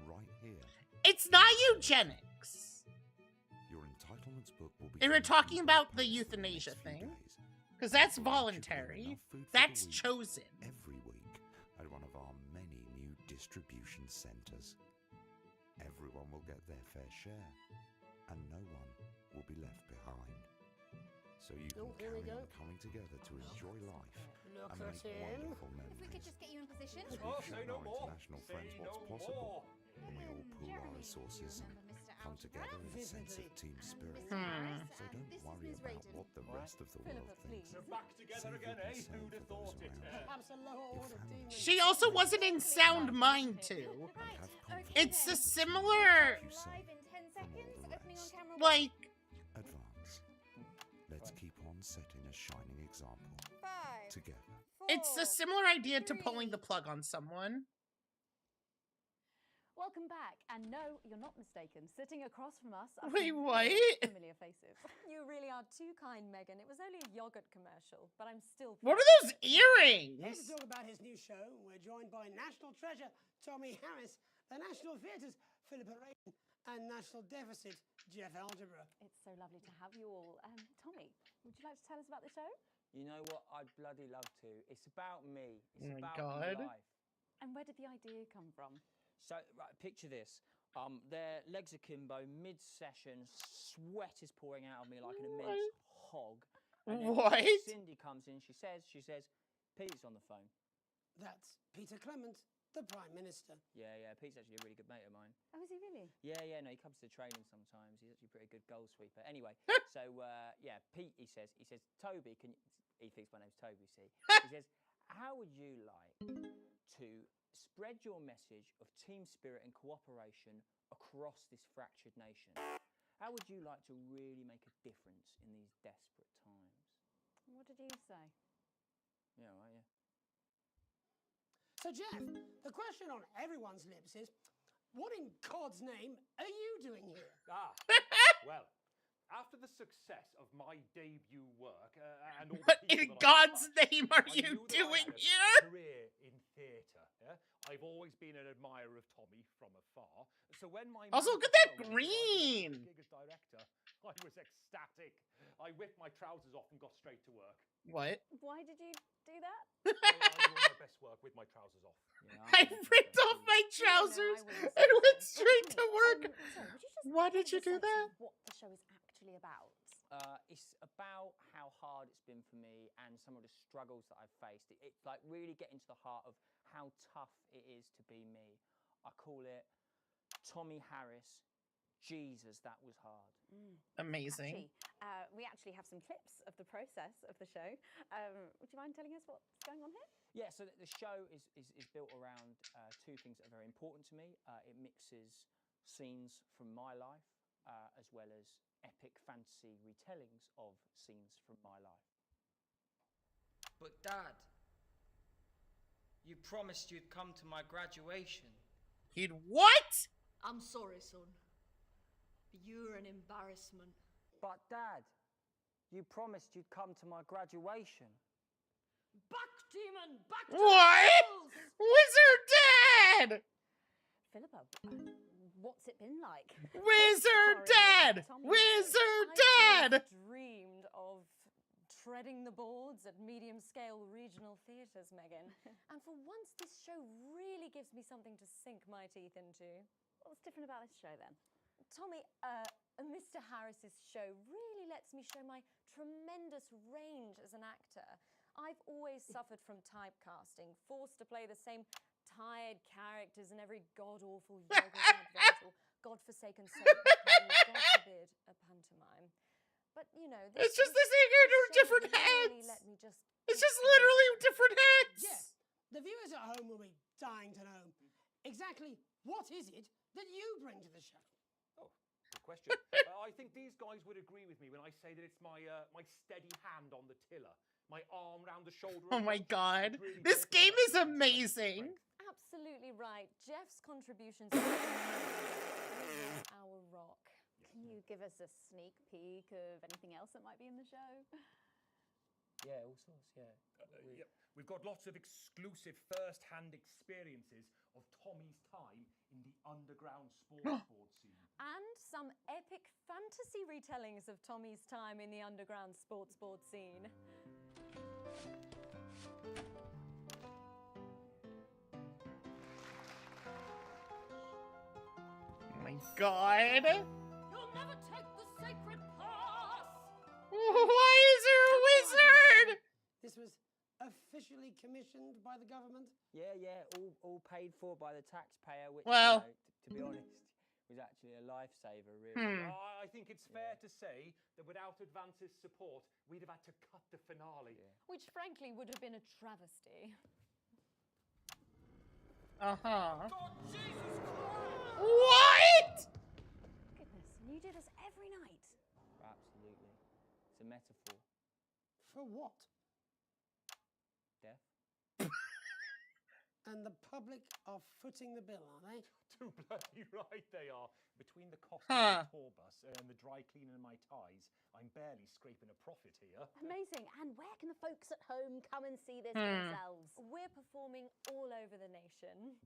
right here. It's not eugenics. Your entitlements book will be. They were talking about the euthanasia thing. Because that's voluntary. That's chosen. Every week at one of our many new distribution centres. Everyone will get their fair share, and no one will be left behind. So you can here we carry go. on coming together to enjoy life Look and at make him. wonderful If we memories. could just get you in position. As we show our international friends what's possible when we all pool our resources and come together in a sense of team spirit. So don't worry about what the rest of the world thinks. We're back together again, eh? Who'd have thought it? Absolutely. She also wasn't in sound mind, too. It's a similar, Live in 10 seconds. Opening on camera. like, Advance. Let's keep on setting a shining example. 5, Together. it's a similar idea to pulling the plug on someone. Welcome back, and no, you're not mistaken. Sitting across from us are Wait, some what? very familiar faces. You really are too kind, Megan. It was only a yogurt commercial, but I'm still. What are those earrings? Here to talk about his new show, we're joined by National Treasure Tommy Harris, the National Theatre's Philippa Rayton, and National Deficit Jeff Algebra. It's so lovely to have you all. Tommy, would you like to tell us about the show? You know what? I'd bloody love to. It's about me. It's Oh my about God. my life. And where did the idea come from? So, right, picture this. Their legs akimbo, mid-session, sweat is pouring out of me like an immense hog. And then What? Cindy comes in, she says, Pete's on the phone. That's Peter Clement, the Prime Minister. Yeah, Pete's actually a really good mate of mine. Oh, is he really? Yeah, no, he comes to the training sometimes. He's actually a pretty good goal sweeper. Anyway, so, Pete, he says, Toby, he thinks my name's Toby, see? He says, how would you like to spread your message of team spirit and cooperation across this fractured nation? How would you like to really make a difference in these desperate times? What did you say? Yeah, right, yeah. So, Jeff, the question on everyone's lips is, what in God's name are you doing here? Well, after the success of my debut work and all What the people in that I God's touched, name are I you knew that I doing had a here? Career in theatre. Yeah? I've always been an admirer of Tommy from afar. So when my Also, look manager at that told me that I'd green. got the gig as director, I was ecstatic. I whipped my trousers off and got straight to work. What? Why did you do that? I do all my best work with my trousers off. I ripped off my trousers and went straight to work. Why did you do that? What the show is actually about? It's about how hard it's been for me and some of the struggles that I've faced. It's like really getting to the heart of how tough it is to be me. I call it Tommy Harris. Jesus, that was hard. Amazing. We actually have some clips of the process of the show. Would you mind telling us what's going on here? Yeah, so the show is built around two things that are very important to me. It mixes scenes from my life as well as epic fantasy retellings of scenes from my life. But Dad, you promised you'd come to my graduation. He'd what? I'm sorry, son. You're an embarrassment. But Dad, you promised you'd come to my graduation. Back, demon! Back to What? the Wizard Dad! Philippa, what's it been like? Wizard Dad! Wizard Dad! I've dreamed of treading the boards at medium-scale regional theatres, Megan. And for once, this show really gives me something to sink my teeth into. What's different about this show, then? Tommy, Mr. Harris's show really lets me show my tremendous range as an actor. I've always suffered from typecasting, forced to play the same tired characters in every god-awful yogurt advert or godforsaken soap opera, and God forbid, a pantomime. But, you know... It's just the same character with different really heads. let me just It's just literally different heads. Jeff, the viewers at home will be dying to know exactly what is it that you bring to the show? Good question. I think these guys would agree with me when I say that it's my steady hand on the tiller, my arm round the shoulder. Oh my God. This game is amazing. Absolutely right. Jeff's contributions are our rock. Can you give us a sneak peek of anything else that might be in the show? Yeah, all sorts, yeah. Yep. We've got lots of exclusive first-hand experiences of Tommy's time in the underground sports board scene. And some epic fantasy retellings of Tommy's time in the underground sports board scene. Oh my God. You'll never take the sacred path! Why is there a wizard? This was officially commissioned by the government? Yeah, all paid for by the taxpayer, which, Well. to be honest, was actually a lifesaver, really. I think it's fair to say that without Advance's support, we'd have had to cut the finale. Which, frankly, would have been a travesty. Uh-huh. What? Goodness, and you do this every night? Absolutely. It's a metaphor. For what? Death. And the public are footing the bill, are they? Too bloody right they are. Between the cost Huh. of the tour bus and the dry cleaning of my ties, I'm barely scraping a profit here. Amazing. And where can the folks at home come and see this Hmm. themselves? We're performing all over the nation.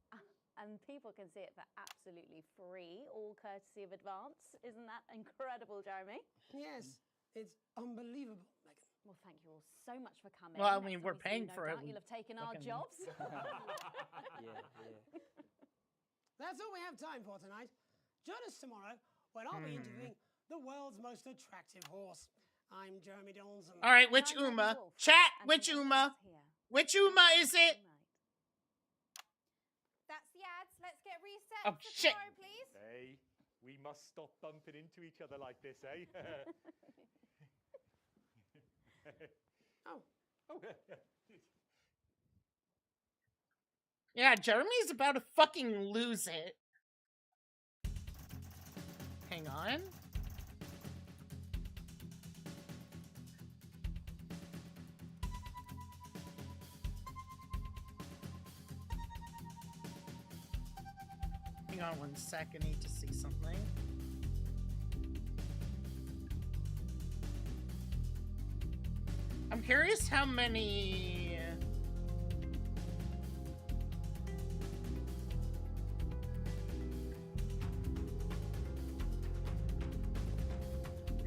And people can see it for absolutely free, all courtesy of Advance. Isn't that incredible, Jeremy? Yes, it's unbelievable, Megan. Well, thank you all so much for coming. Well, I Next mean, time we're we see paying you, no for it. doubt You'll have taken our Fucking- jobs. Yeah. That's all we have time for tonight. Join us tomorrow when I'll be interviewing the world's most attractive horse. I'm Jeremy Donaldson. All right, which Uma? Chat, which Uma? Which Uma is it? That's the ads. Let's get reset Oh, for shit. tomorrow, please. Hey, we must stop bumping into each other like this, eh? Oh. Oh. Yeah, Jeremy's about to fucking lose it. Hang on. Hang on 1 second, I need to see something. I'm curious how many...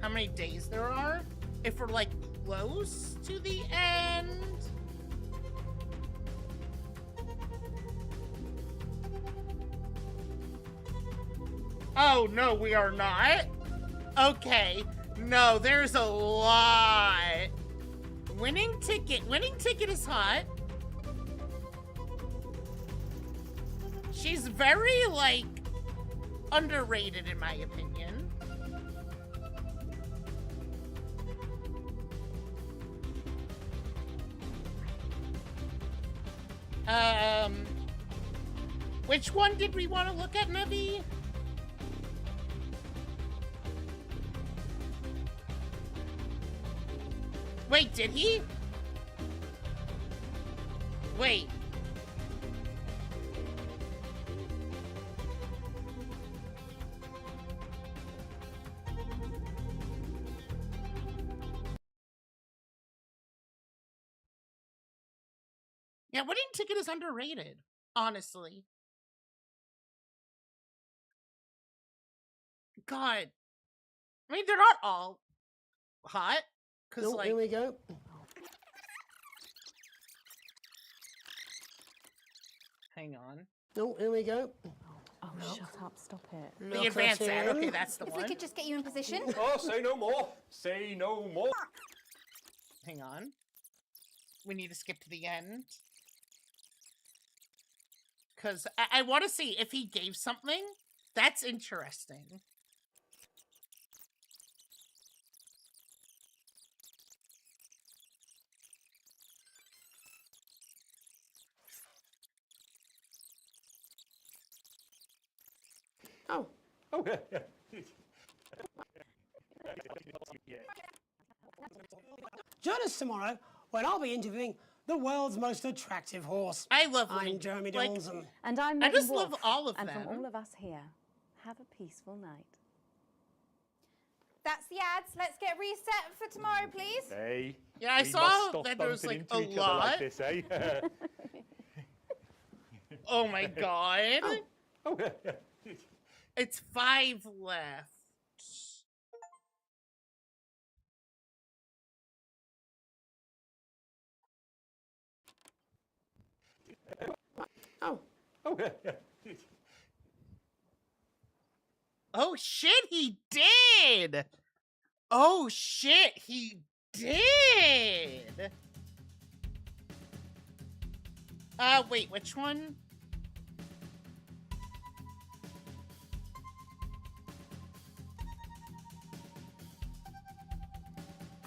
How many days there are? If we're like close to the end? Oh, no, we are not. Okay. No, there's a lot. Winning ticket. Winning ticket is hot. She's very, like, underrated in my opinion. Which one did we want to look at, Nevi? Wait, did he? Wait. Yeah, Winning Ticket is underrated, honestly. God. I mean, they're not all hot. Cause Oh, like, here we go. hang on. Oh, here we go. Oh, shut up. Stop it. The advanced ad. Okay, that's the If one. we could just get you in position. Oh, say no more. Say no more. Hang on. We need to skip to the end. Because I want to see if he gave something. That's interesting. Oh. Oh. Join us tomorrow when I'll be interviewing the world's most attractive horse. I love I'm Jeremy like- Donaldson. And I'm I Megan just Wolf. love all of and them. from all of us here, have a peaceful night. That's the ads. Let's get reset for tomorrow, please. Hey. Yeah, I we saw must stop that there was, bumping like, into a each other lot. like this, eh? Oh my god. Oh. It's 5 left. Oh. Oh. Oh shit, he did! Oh shit, he did! Wait, which one?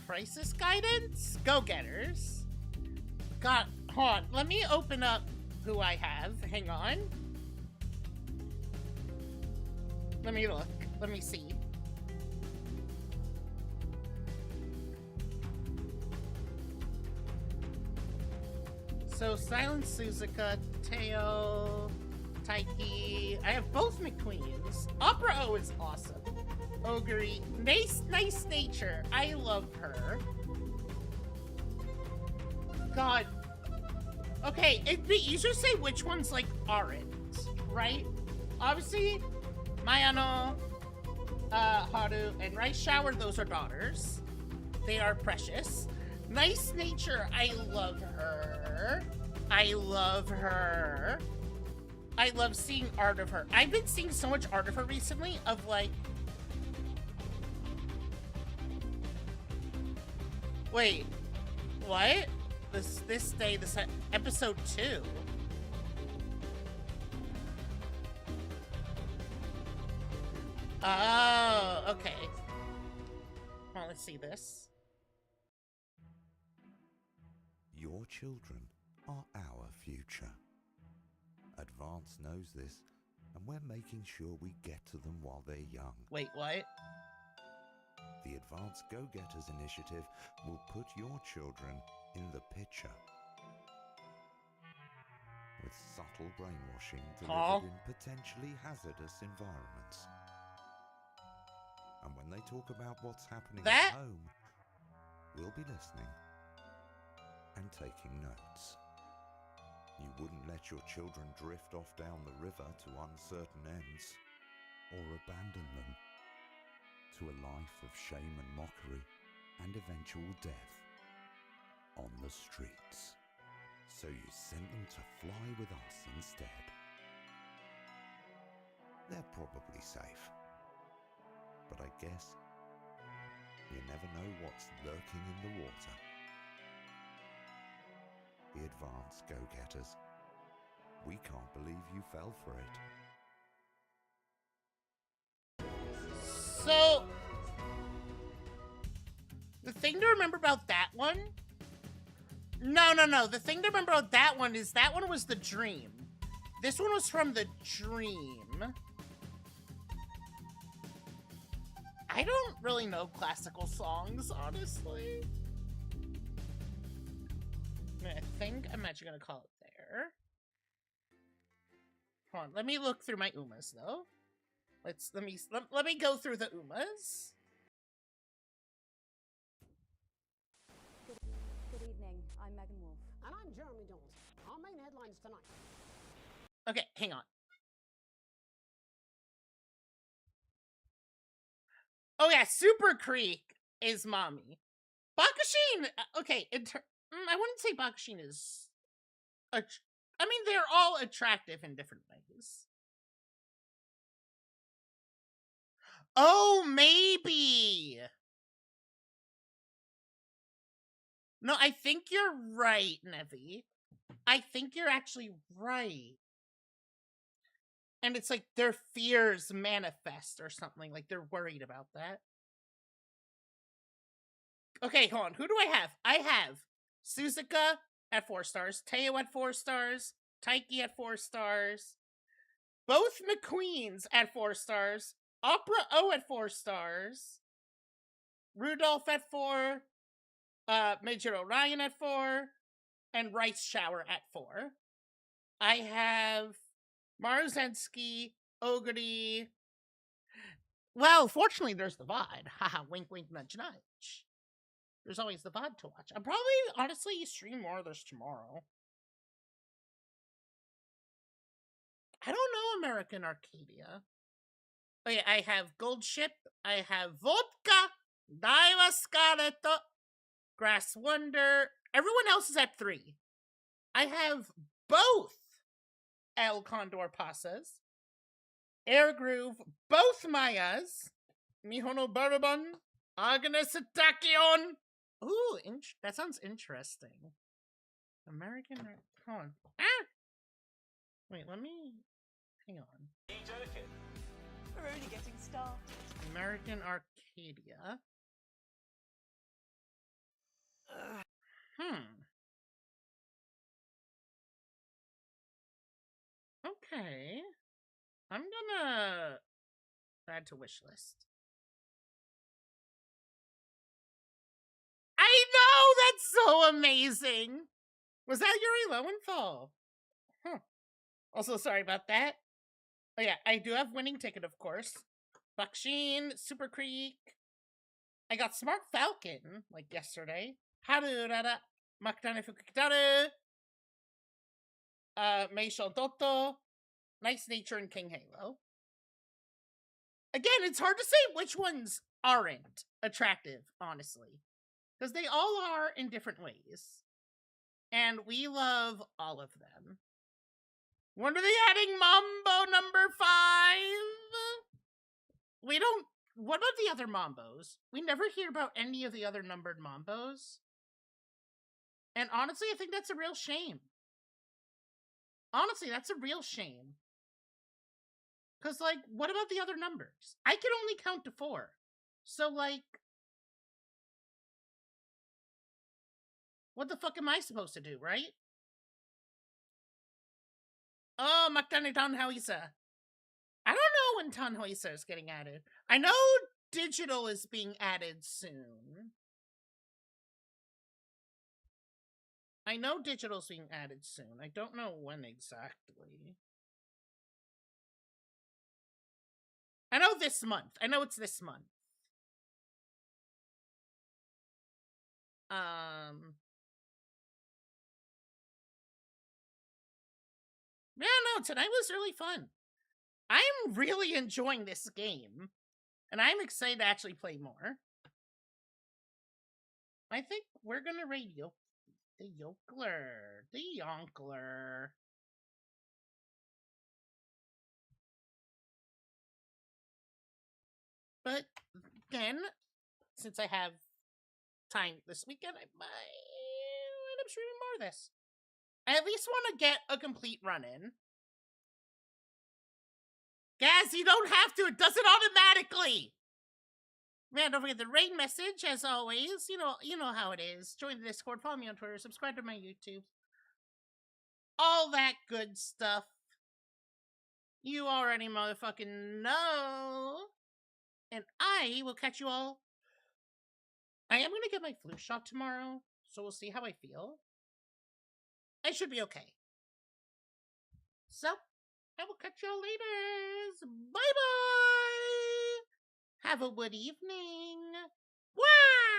Crisis Guidance? Go-Getters. God, hold on. Let me open up who I have. Hang on. Let me look. Let me see. So, Silent Suzuka, Teo, Taiki. I have both McQueens. Opera O is awesome. Ogre. Nice Nature. I love her. God. Okay, it'd be easier to say which ones, like, aren't, right? Obviously, Mayano, Haru, and Rice Shower, those are daughters. They are precious. Nice Nature, I love her. I love her. I love seeing art of her. I've been seeing so much art of her recently of like... Wait, what? This episode 2. Oh, okay. Well, let's see this. Your children are our future. Advance knows this, and we're making sure we get to them while they're young. Wait, what? The Advanced Go-Getters initiative will put your children in the picture. With subtle brainwashing delivered in potentially hazardous environments. And when they talk about what's happening at home, we'll be listening and taking notes. You wouldn't let your children drift off down the river to uncertain ends, or abandon them to a life of shame and mockery and eventual death on the streets. So you sent them to fly with us instead. They're probably safe, but I guess you never know what's lurking in the water. The Advanced Go-Getters. We can't believe you fell for it. So, the thing to remember about that one... No. The thing to remember about that one is that one was the dream. This one was from the dream. I don't really know classical songs, honestly. I think I'm actually gonna call it there. Hold on, let me look through my Umas though. Let me go through the Umas. Good evening. I'm Megan Wolf. And I'm Jeremy Dawes. Our main headlines tonight. Okay, hang on. Oh yeah, Super Creek is mommy. Bakushin, okay, I wouldn't say Bakushin is... I mean, they're all attractive in different ways. Oh, maybe! No, I think you're right, Nevi. I think you're actually right. And it's like their fears manifest or something. Like they're worried about that. Okay, hold on. Who do I have? I have Suzuka at 4 stars. Teo at 4 stars. Taiki at 4 stars. Both McQueens at 4 stars. Opera O at 4 stars. Rudolph at 4. Meijiro Ryan at 4. And Rice Shower at 4. I have Maruzensky, Oguri. Well, fortunately, there's the VOD. Haha, wink, wink, nudge, nudge. There's always the VOD to watch. I'll probably, honestly, stream more of this tomorrow. I don't know American Arcadia. Oh yeah, I have Gold Ship. I have Vodka, Daiwa Scarlet, Grass Wonder. Everyone else is at 3. I have both El Condor Pasas, Air Groove, both Mayas, Mihono Bourbon, Agnes Tachyon. Ooh, that sounds interesting. American, hold on. Ah! Wait, let me, hang on. We're only getting started. American Arcadia. Okay. I'm gonna add to wish list. I know! That's so amazing! Was that Yuri Lowenthal? Huh. Also, sorry about that. Oh yeah, I do have winning ticket, of course. Bakushin, Super Creek. I got Smart Falcon, like yesterday. Harurara, Makutane Fukukitaru. Meisho Dotto. Nice Nature, and King Halo. Again, it's hard to say which ones aren't attractive, honestly. Because they all are in different ways. And we love all of them. When are they adding Mambo number 5? We don't... What about the other Mambos? We never hear about any of the other numbered Mambos. And honestly, I think that's a real shame. Honestly, that's a real shame. Because, like, what about the other numbers? I can only count to 4. So, like... What the fuck am I supposed to do, right? Oh, Maktani Tanhoisa. I don't know when Tanhoisa is getting added. I know digital is being added soon. I know digital's being added soon. I don't know when exactly. I know this month. I know it's this month. Yeah, no, tonight was really fun. I'm really enjoying this game. And I'm excited to actually play more. I think we're gonna raid the Yonkler. The Yonkler. But then, since I have time this weekend, I might end up streaming more of this. I at least want to get a complete run-in. Gaz, you don't have to. It does it automatically. Man, don't forget the raid message, as always. You know how it is. Join the Discord, follow me on Twitter, subscribe to my YouTube. All that good stuff. You already motherfucking know. And I will catch you all. I am going to get my flu shot tomorrow, so we'll see how I feel. I should be okay. So, I will catch y'all later. Bye-bye. Have a good evening. Wow.